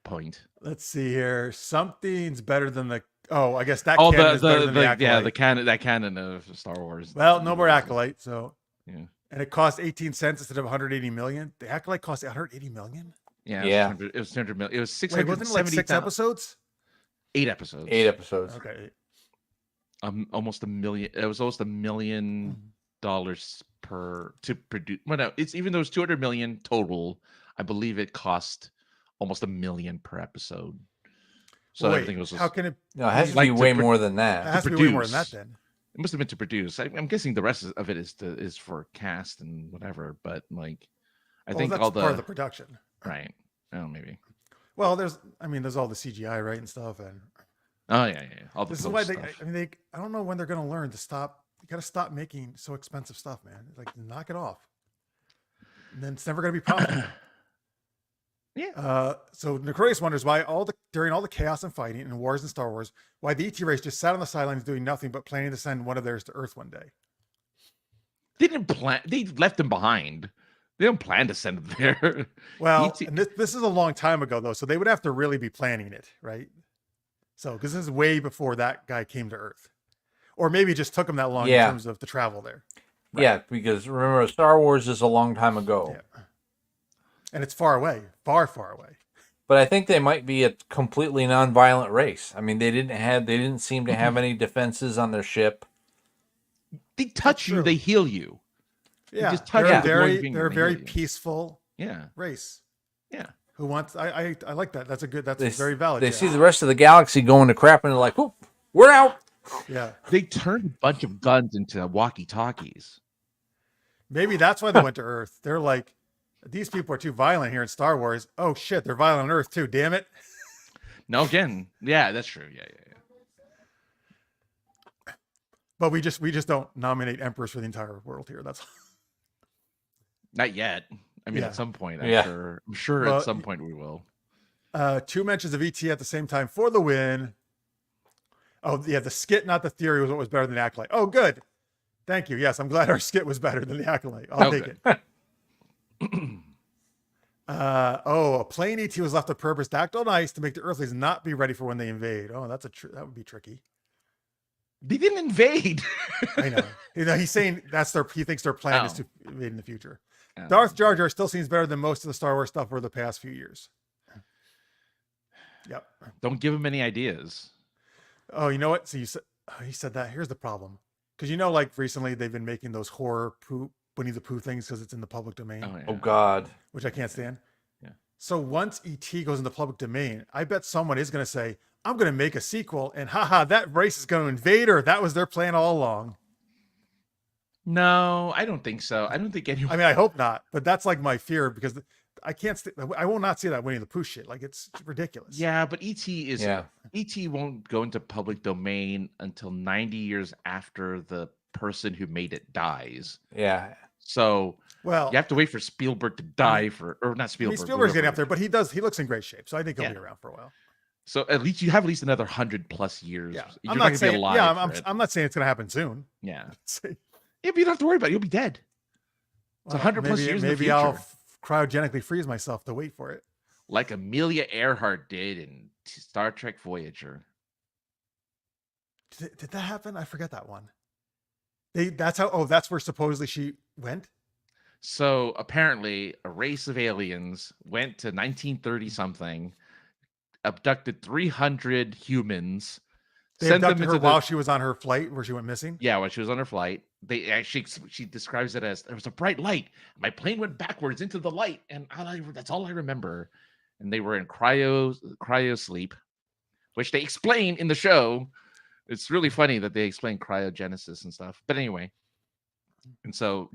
point. Let's see here. Something's better than the. Oh, I guess that. Oh, canon is better than the Acolyte. the canon of Star Wars. Well, no more Acolyte. So yeah, and it cost 18 cents instead of 180 million. The Acolyte cost 180 million. Yeah. It was 200 million. It was 670. Wait, wasn't it like 6 episodes? 8 episodes. 8 episodes. Okay. Almost $1 million. It was almost $1 million per to produce. Well, no, it's even though it's 200 million total. I believe it cost almost $1 million per episode. So Wait, everything was how just, can it? No, it has to Like be to way pro- more than It that. has to be way more than that. produce. Then. it must have been to produce. I'm guessing the rest of it is for cast and whatever. But like, I Well, think that's all part of the the production. right. Oh, maybe. Well, there's all the CGI, right, and stuff, and Oh yeah. All the this is post why stuff. I don't know when they're going to learn to stop. You got to stop making so expensive stuff, man. Like, knock it off. And then it's never going to be profitable. Yeah. So Necroius wonders why during all the chaos and fighting and wars in Star Wars, why the ET race just sat on the sidelines doing nothing but planning to send one of theirs to Earth one day. They didn't plan. They left them behind. They don't plan to send them there. Well, ET and this is a long time ago though, so they would have to really be planning it, right? So because this is way before that guy came to Earth, or maybe it just took him that long in Yeah. terms of the travel there. Yeah, because remember, Star Wars is a long time ago. Yeah. And it's far away, far, far away. But I think they might be a completely non-violent race. I mean, they didn't seem to have any defenses on their ship. They touch you, true. they heal you. Yeah, just touch they're it with one finger they're a and very heal you. peaceful Yeah. race. Yeah. Who wants? I like that. That's They, very valid. They Jeff. see the rest of the galaxy going to crap, and they're like, "Whoop, we're out." Yeah, They turned a bunch of guns into walkie-talkies. maybe that's why they went to Earth. They're like, these people are too violent here in Star Wars. Oh shit, they're violent on Earth too. Damn it. No, again, yeah, that's true. Yeah. But we just don't nominate emperors for the entire world here. That's Not yet. I mean, Yeah. at some point, Yeah. I'm sure Well, at some point we will. 2 mentions of ET at the same time for the win. Oh yeah, the skit, not the theory, was what was better than the Acolyte. Oh, good. Thank you. Yes, I'm glad our skit was better than the Acolyte. I'll Oh, take good. it. A plain ET was left on purpose to act on ice to make the Earthlings not be ready for when they invade. Oh, that would be tricky. They didn't invade. I know. He's saying he thinks their plan is Oh. to invade in the future. Oh. Darth Jar Jar still seems better than most of the Star Wars stuff over the past few years. Yep. Don't give him any ideas. Oh, you know what? So he said that. Here's the problem. Because like recently they've been making those horror Winnie the Pooh things because it's in the public domain, Oh, yeah. Oh God. which I can't stand. Yeah. So once ET goes in the public domain, I bet someone is going to say, I'm going to make a sequel and haha, that race is going to invade her. That was their plan all along. No, I don't think so. I don't think anyone. I mean, I hope not, but that's like my fear because I will not see that Winnie the Pooh shit. Like it's ridiculous. Yeah, but ET won't go into public domain until 90 years after the person who made it dies. Yeah. So Well, you have to wait for Spielberg to die or not I Spielberg. mean, Spielberg's getting whoever. up there, but he looks in great shape. So I think he'll Yeah. be around for a while. So at least you have at least another 100+ years. Yeah. You're I'm not not gonna saying, be alive. yeah, for it. I'm not saying it's going to happen soon. Yeah. Well, Yeah, but you don't have to worry about it. You'll be dead. It's 100+ maybe, years in the Maybe future. I'll cryogenically freeze myself to wait for it. Like Amelia Earhart did in Star Trek Voyager. Did that happen? I forget that one. That's where supposedly she went. So apparently, a race of aliens went to 1930 something, abducted 300 humans, They sent them abducted into her while she was on her flight where she went missing. yeah, while she was on her flight. She describes it as there was a bright light. My plane went backwards into the light, and that's all I remember. And they were in cryo sleep, which they explain in the show. It's really funny that they explain cryogenesis and stuff. But anyway, and so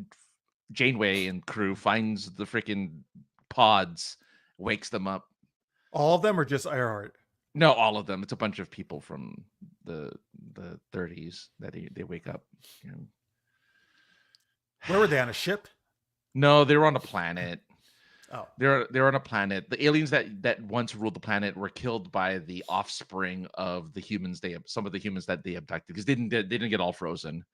Janeway and crew finds the freaking pods, wakes them up. All of them, or just Earhart? No, all of them. It's a bunch of people from the 30s that they wake up. And... Where were they, on a ship? No, they were on a planet. Oh, They're on a planet. The aliens that once ruled the planet were killed by the offspring of the humans. Some of the humans that they abducted because they didn't get all frozen.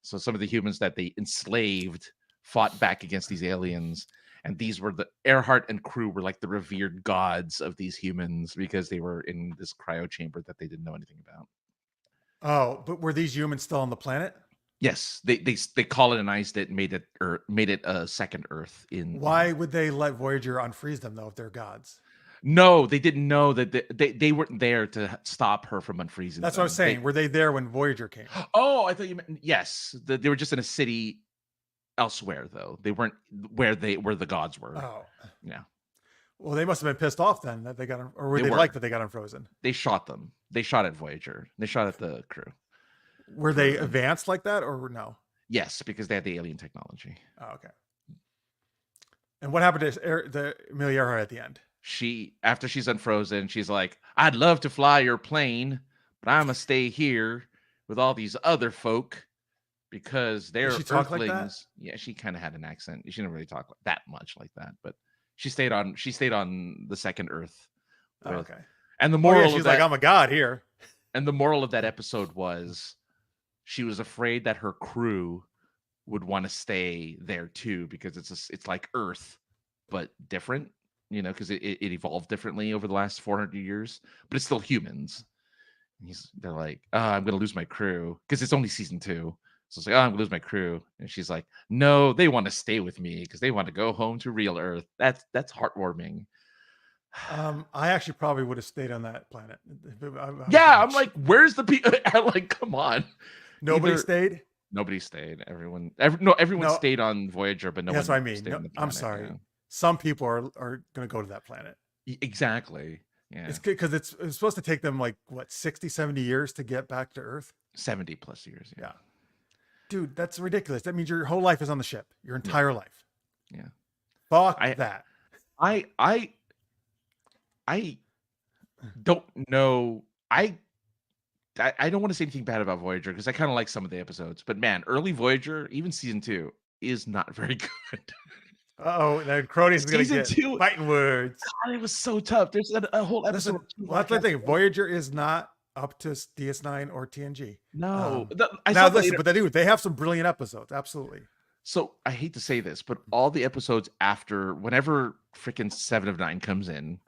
So some of the humans that they enslaved fought back against these aliens, and these were the Earhart and crew were like the revered gods of these humans because they were in this cryo chamber that they didn't know anything about. oh, but were these humans still on the planet? Yes, they colonized it, made it a second Earth. Why would they let Voyager unfreeze them though if they're gods? No, they didn't know that they weren't there to stop her from unfreezing. That's what I was saying. Were they there when Voyager came? Oh, I thought you meant yes. They were just in a city elsewhere, though. They weren't where the gods were. Oh, Yeah. Well, they must have been pissed off then that they got, or were They they were. like that they got unfrozen? They shot them. They shot at Voyager. They shot at the crew. Were they advanced like that or no? Yes, because they had the alien technology. Oh, okay. And what happened to the Amelia Earhart at the end? After she's unfrozen, she's like, I'd love to fly your plane, but I'm gonna stay here with all these other folk because they're Did she talk Earthlings. like that? Yeah, she kind of had an accent. She didn't really talk that much like that, but she stayed on the second Earth. Oh, okay. And the Oh, moral yeah, of she's that, like, I'm a god here. and the moral of that episode was she was afraid that her crew would want to stay there too because it's like Earth, but different, because it evolved differently over the last 400 years, but it's still humans. And they're like, oh, I'm gonna lose my crew because it's only season 2. So it's like, oh, I'm gonna lose my crew, and she's like, no, they want to stay with me because they want to go home to real Earth. That's heartwarming. I actually probably would have stayed on that planet. Yeah, I'm like, where's the people? I'm like, come on. Nobody stayed. Nobody stayed. Everyone stayed on Voyager, but no. That's one what I mean. stayed on the I'm planet, sorry. yeah. Some people are going to go to that planet. Exactly. Yeah. It's because it's supposed to take them like what 60, 70 years to get back to Earth. 70 plus years. Yeah. Dude, that's ridiculous. That means your whole life is on the ship. Your entire life. Yeah. Fuck that. I don't know. I don't want to say anything bad about Voyager because I kind of like some of the episodes, but man, early Voyager, even season 2, is not very good. Oh, then Cronius is going to Season get 2 fighting words. God, it was so tough. There's a whole episode. Well, that's the thing. Voyager is not up to DS9 or TNG. No, but they have some brilliant episodes. Absolutely. So I hate to say this, but all the episodes after, whenever freaking 7 of 9 comes in,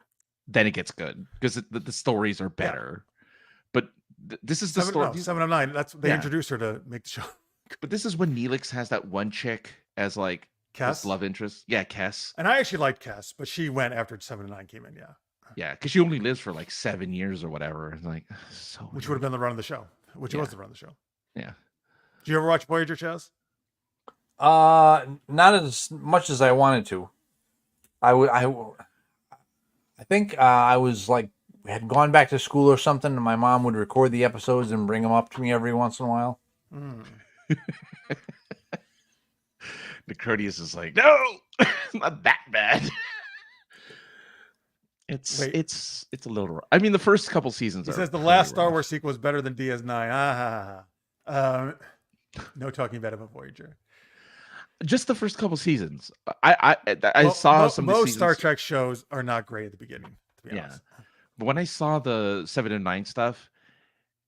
then it gets good because the stories are better. Yeah. But this is the story. 7 of 9. That's they introduced her to make the show. But this is when Neelix has that one chick as like Kes love interest. Yeah, Kes. And I actually liked Kes, but she went after 7 of 9 came in. Yeah. Yeah, because she only lives for like 7 years or whatever. And like, which would have been the run of the show. Which was the run of the show. Yeah. Did you ever watch Voyager, Chaz? Not as much as I wanted to. I think I was like had gone back to school or something, and my mom would record the episodes and bring them up to me every once in a while. Acronyms is like, no, not that bad. It's a little. I mean, the first couple seasons. He says the last Star Wars sequel is better than DS9. No talking bad about Voyager. Just the first couple seasons. I saw some. Most Star Trek shows are not great at the beginning. To be honest. But when I saw the 7 and 9 stuff,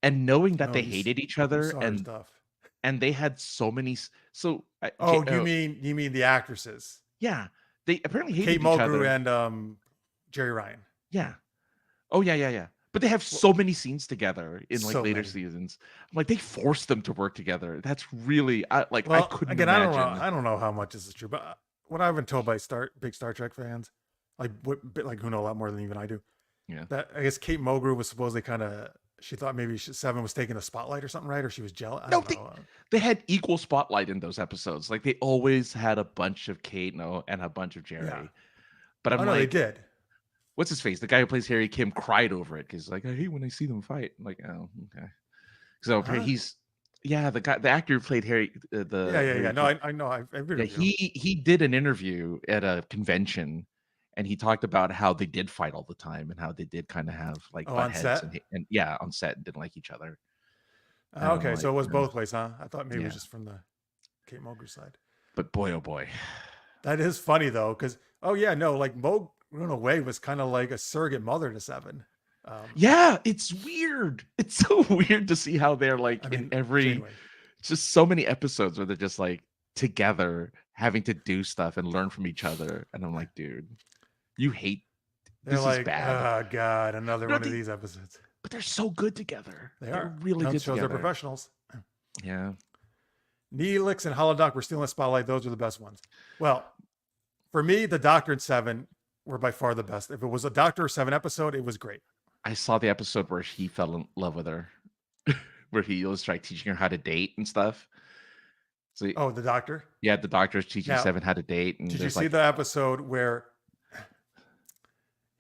and knowing that they hated each other, and they had so many. So you mean the actresses? Yeah, they apparently hated Kate each other. Mulgrew and Jerry Ryan. Yeah. Oh yeah. But they have so many scenes together in like later seasons. I'm like, they forced them to work together. That's really I couldn't imagine. I don't know how much this is true, but what I've been told by big Star Trek fans, who know a lot more than even I do. Yeah. That I guess Kate Mulgrew was supposedly she thought maybe 7 was taking a spotlight or something, right? Or she was jealous. I don't know. They had equal spotlight in those episodes. Like they always had a bunch of Kate and a bunch of Jerry. Yeah. But I'm they did. What's his face? The guy who plays Harry Kim cried over it because like I hate when I see them fight. I'm like, oh, okay. So he's the actor who played Harry. No, I know. He did an interview at a convention, and he talked about how they did fight all the time and how they did kind of have like butt heads and on set and didn't like each other. Okay, so it was both ways, huh? I thought maybe it was just from the Kate Mulgrew side. But boy, oh boy, that is funny though, because Mulgrew in a way was kind of like a surrogate mother to 7. Yeah, it's weird. It's so weird to see how they're like in every just so many episodes where they're just like together having to do stuff and learn from each other. And I'm like, dude, you hate this is bad. Oh God, another one of these episodes. But they're so good together. They're really good shows together. They're professionals. Yeah. Neelix and Holodoc were still in the spotlight. Those were the best ones. Well, for me, the Doctor and 7 were by far the best. If it was a Doctor or 7 episode, it was great. I saw the episode where he fell in love with her, where he was like teaching her how to date and stuff. So, the Doctor? Yeah, the Doctor is teaching 7 how to date. And did you see the episode where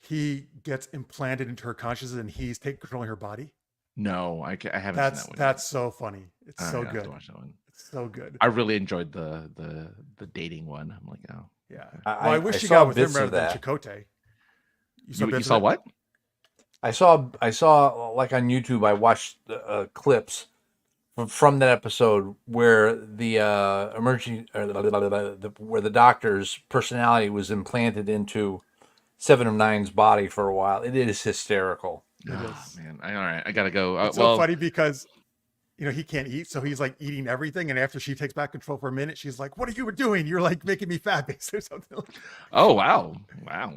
he gets implanted into her consciousness and he's controlling her body. No, I haven't seen That's that one. that's so funny. It's All so right, I'll have good. to watch that one. It's so good. I really enjoyed the dating one. I'm like, oh, Yeah. okay. Well, I wish she saw got with him bits rather of than that. Chakotay. You bits saw of it? what? I saw like on YouTube. I watched clips from that episode where the where the doctor's personality was implanted into Seven of Nine's body for a while. It is hysterical. Man, all right, I gotta go. It's so funny because he can't eat, so he's like eating everything. And after she takes back control for a minute, she's like, "What are you doing? You're like making me fat," or something. Oh wow,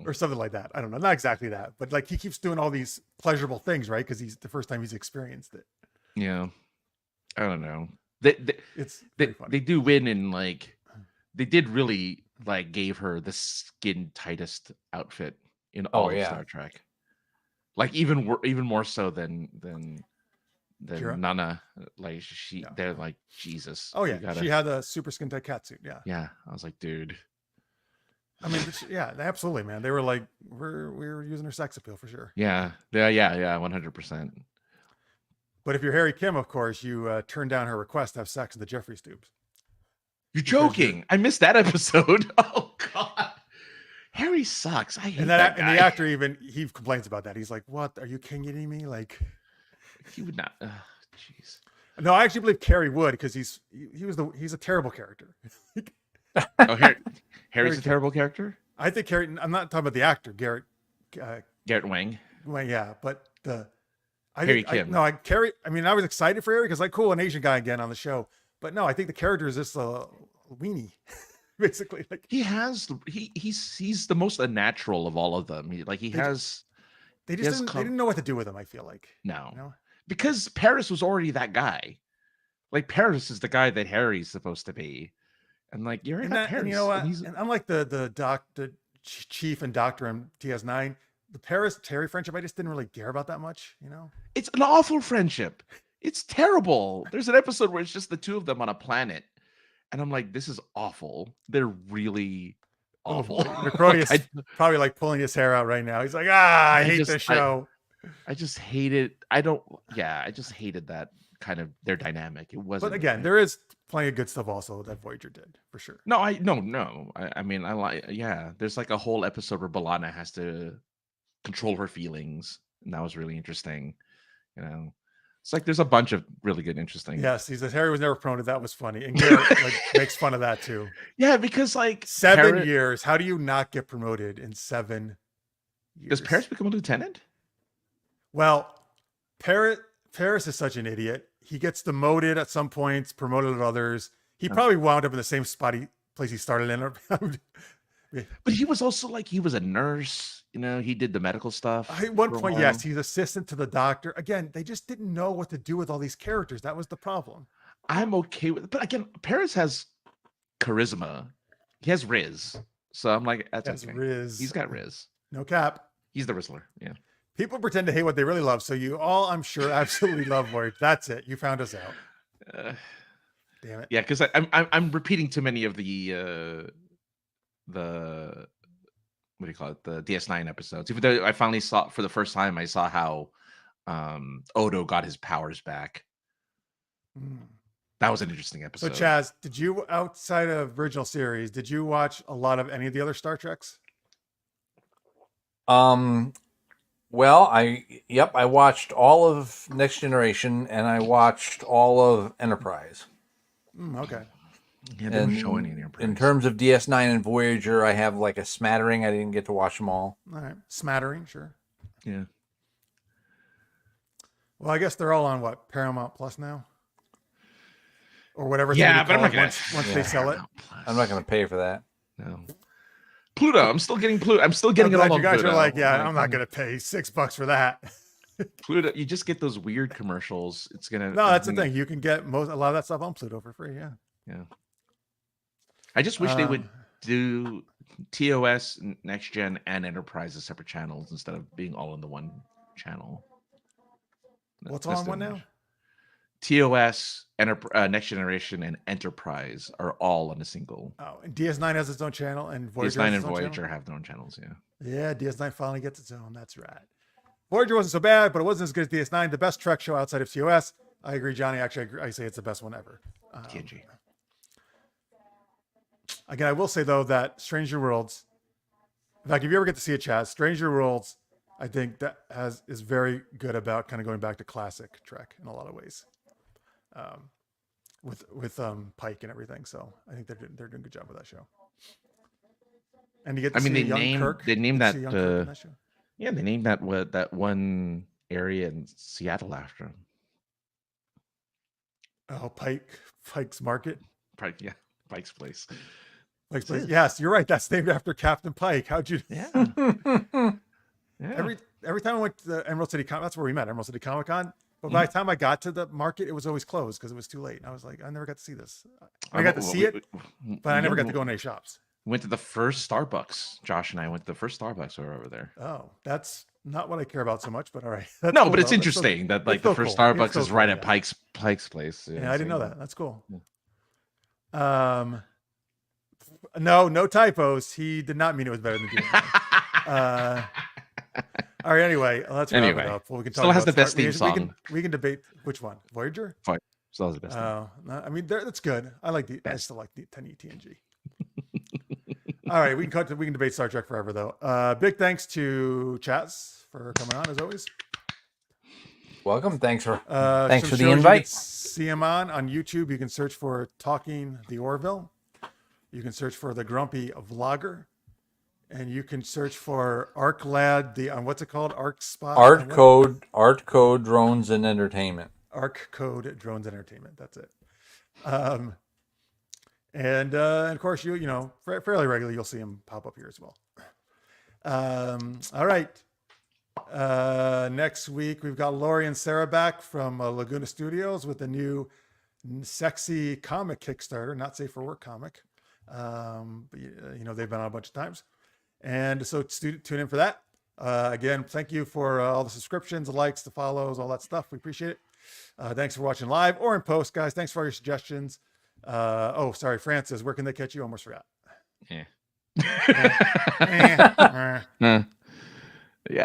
Or something like that. I don't know, not exactly that, but like he keeps doing all these pleasurable things, right? Because he's the first time he's experienced it. Yeah, I don't know. It's They very funny. they do win, and like they did really like gave her the skin tightest outfit in all of Star Trek. Like even more so than Kira? Nana. Like they're like, Jesus. Oh yeah, she had a super skin tight catsuit. Yeah. Yeah, I was like, dude. I mean, yeah, absolutely, man. They were like, we were using her sex appeal for sure. Yeah, 100%. But if you're Harry Kim, of course, you turn down her request to have sex in the Jeffries tubes. You're joking. I missed that episode. Oh God. Harry sucks. I hate that guy. And the actor he complains about that. He's like, "What? Are you kidding me?" Like, he would not. Jeez. No, I actually believe Carrie would because he's a terrible character. Harry's a terrible character. I think Carrie. I'm not talking about the actor, Garrett. Garrett Wang. Well, yeah, but Harry Kim. Carrie. I mean, I was excited for Harry because like, cool, an Asian guy again on the show. But no, I think the character is just a weenie. Basically, like he's the most unnatural of all of them. They didn't know what to do with him. I feel like because Paris was already that guy. Like Paris is the guy that Harry's supposed to be, and like you're in Paris. And you know what? And unlike the chief and doctor in TS9, the Paris Terry friendship, I just didn't really care about that much. It's an awful friendship. It's terrible. There's an episode where it's just the two of them on a planet. And I'm like, this is awful. They're really awful. Macronius is probably like pulling his hair out right now. He's like, I hate this show. I just hate it. I just hated that kind of their dynamic. It wasn't. But again, there is plenty of good stuff also that Voyager did for sure. No. I mean, I like. Yeah, there's like a whole episode where B'Elanna has to control her feelings, and that was really interesting. It's like there's a bunch of really good, interesting. Yes, he says Harry was never promoted. That was funny, and Garrett makes fun of that too. Yeah, because like 7 years. How do you not get promoted in 7 years? Does Paris become a lieutenant? Well, Paris is such an idiot. He gets demoted at some points, promoted at others. He probably wound up in the same place he started in. But he was also like he was a nurse. He did the medical stuff. At one point, yes, he's assistant to the doctor. Again, they just didn't know what to do with all these characters. That was the problem. I'm okay with it. But again, Paris has charisma. He has Riz. So I'm like, that's okay. Riz. He's got Riz. No cap. He's the Rizzler. Yeah. People pretend to hate what they really love. So you all, I'm sure, absolutely love Voyager. That's it. You found us out. Damn it. Yeah, because I'm repeating too many of the what do you call it? The DS9 episodes. Even though I finally saw for the first time, I saw how Odo got his powers back. That was an interesting episode. So Chaz, did you, outside of original series, did you watch a lot of any of the other Star Treks? Well, I watched all of Next Generation and I watched all of Enterprise. Okay. Yeah, they didn't show any Enterprise. In terms of DS9 and Voyager, I have like a smattering. I didn't get to watch them all. All right. Smattering, sure. Yeah. Well, I guess they're all on what? Paramount Plus now? Or whatever. Yeah, but I'm not gonna once they sell it. I'm not going to pay for that. No. Pluto. I'm still getting Pluto. I'm still getting it all on you guys Pluto. are like, yeah, I'm not going to pay $6 for that. Pluto, you just get those weird commercials. It's gonna. No, that's the thing. You can get a lot of that stuff on Pluto for free. Yeah. Yeah. I just wish they would do TOS, Next Gen, and Enterprise as separate channels instead of being all in the one channel. What's all on one now? TOS, Next Generation, and Enterprise are all on a single. Oh, and DS9 has its own channel, and Voyager DS9 has and its own Voyager channel? have their own channels. Yeah. Yeah, DS9 finally gets its own. That's right. Voyager wasn't so bad, but it wasn't as good as DS9. The best Trek show outside of TOS. I agree, Johnny. Actually, I say it's the best one ever. TNG. Again, I will say though that Stranger Worlds. In fact, if you ever get to see it, Chaz, Stranger Worlds, I think that is very good about kind of going back to classic Trek in a lot of ways, with Pike and everything. So I think they're doing a good job with that show. And you get to see young Kirk. They named You get that, to see young Kirk in that show. yeah, they named that one area in Seattle after him. Oh, Pike's Market. Pike, yeah, Pike's Place. Pike's Place. Yes, you're right. That's named after Captain Pike. How'd you? Yeah. Yeah. Every time I went to the Emerald City that's where we met, Emerald City Comic Con. But by the time I got to the market, it was always closed because it was too late. And I was like, I never got to see this. I got to see it, but I never got to go in any shops. Went to the first Starbucks. Josh and I went to the first Starbucks we were over there. Oh, that's not what I care about so much, but all right. No, cool, but it's though. interesting that like still the first cool. It's Starbucks still is right cool, at Pike's Place. Yeah, I didn't know that. That's cool. Yeah. No typos. He did not mean it was better than DS9. All right. Anyway, let's wrap it up. Well, we can talk still has about the best theme song. We can debate which one. Voyager. Still has the best. Oh, no, I mean that's good. I still like the 10 TNG. All right, we can debate Star Trek forever though. Big thanks to Chaz for coming on as always. Welcome. Thanks for Some the shows you invite. can see him on YouTube. You can search for Talking the Orville. You can search for the Grumpy Vlogger, and you can search for Arc Lad. What's it called? Arc Spot. Art Code Drones and Entertainment. Arc Code Drones Entertainment. That's it. And of course, you know, fairly regularly, you'll see him pop up here as well. All right. Next week, we've got Lori and Sarah back from Laguna Studios with a new sexy comic Kickstarter, not safe for work comic. But you know, they've been on a bunch of times. And so tune in for that. Again, thank you for all the subscriptions, the likes, the follows, all that stuff. We appreciate it. Thanks for watching live or in post, guys. Thanks for all your suggestions. Oh, sorry, Francis, where can they catch you? Almost forgot. Yeah.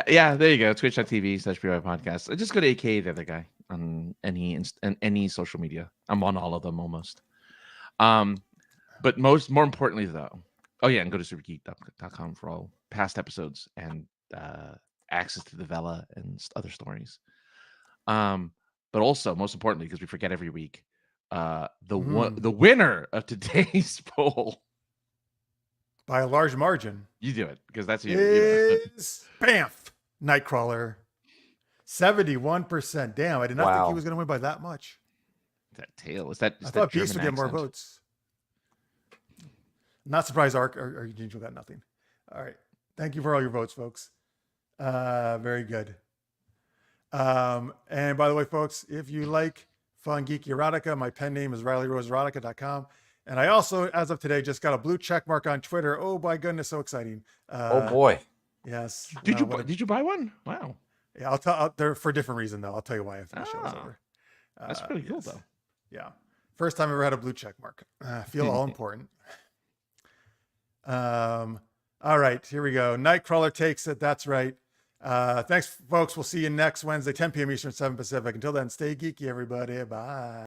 Yeah, there you go. Twitch.tv/PY podcast. Just go to AKA the other guy on any social media. I'm on all of them almost. But more importantly though, and go to super-geeky.com for all past episodes and access to the Vela and other stories. But also, most importantly, because we forget every week, the winner of today's poll by a large margin. You do it because that's you. Is Bamf Nightcrawler, 71%. Damn, I did not think he was going to win by that much. That tail is that. I thought Beast would get more votes. Not surprised. Our Angel got nothing. All right, thank you for all your votes, folks. Very good. And by the way, folks, if you like fun geeky erotica, my pen name is RileyRoseErotica.com. And I also, as of today, just got a blue check mark on Twitter. Oh my goodness, so exciting! Oh boy! Yes. Did you buy one? Wow. Yeah, I'll tell. They're for a different reason though. I'll tell you why after the show is over. That's pretty cool though. Yeah, first time I ever had a blue check mark. Feel all important. All right, here we go. Nightcrawler takes it. That's right. Thanks, folks. We'll see you next Wednesday, 10 p.m. Eastern, 7 Pacific. Until then, stay geeky, everybody. Bye.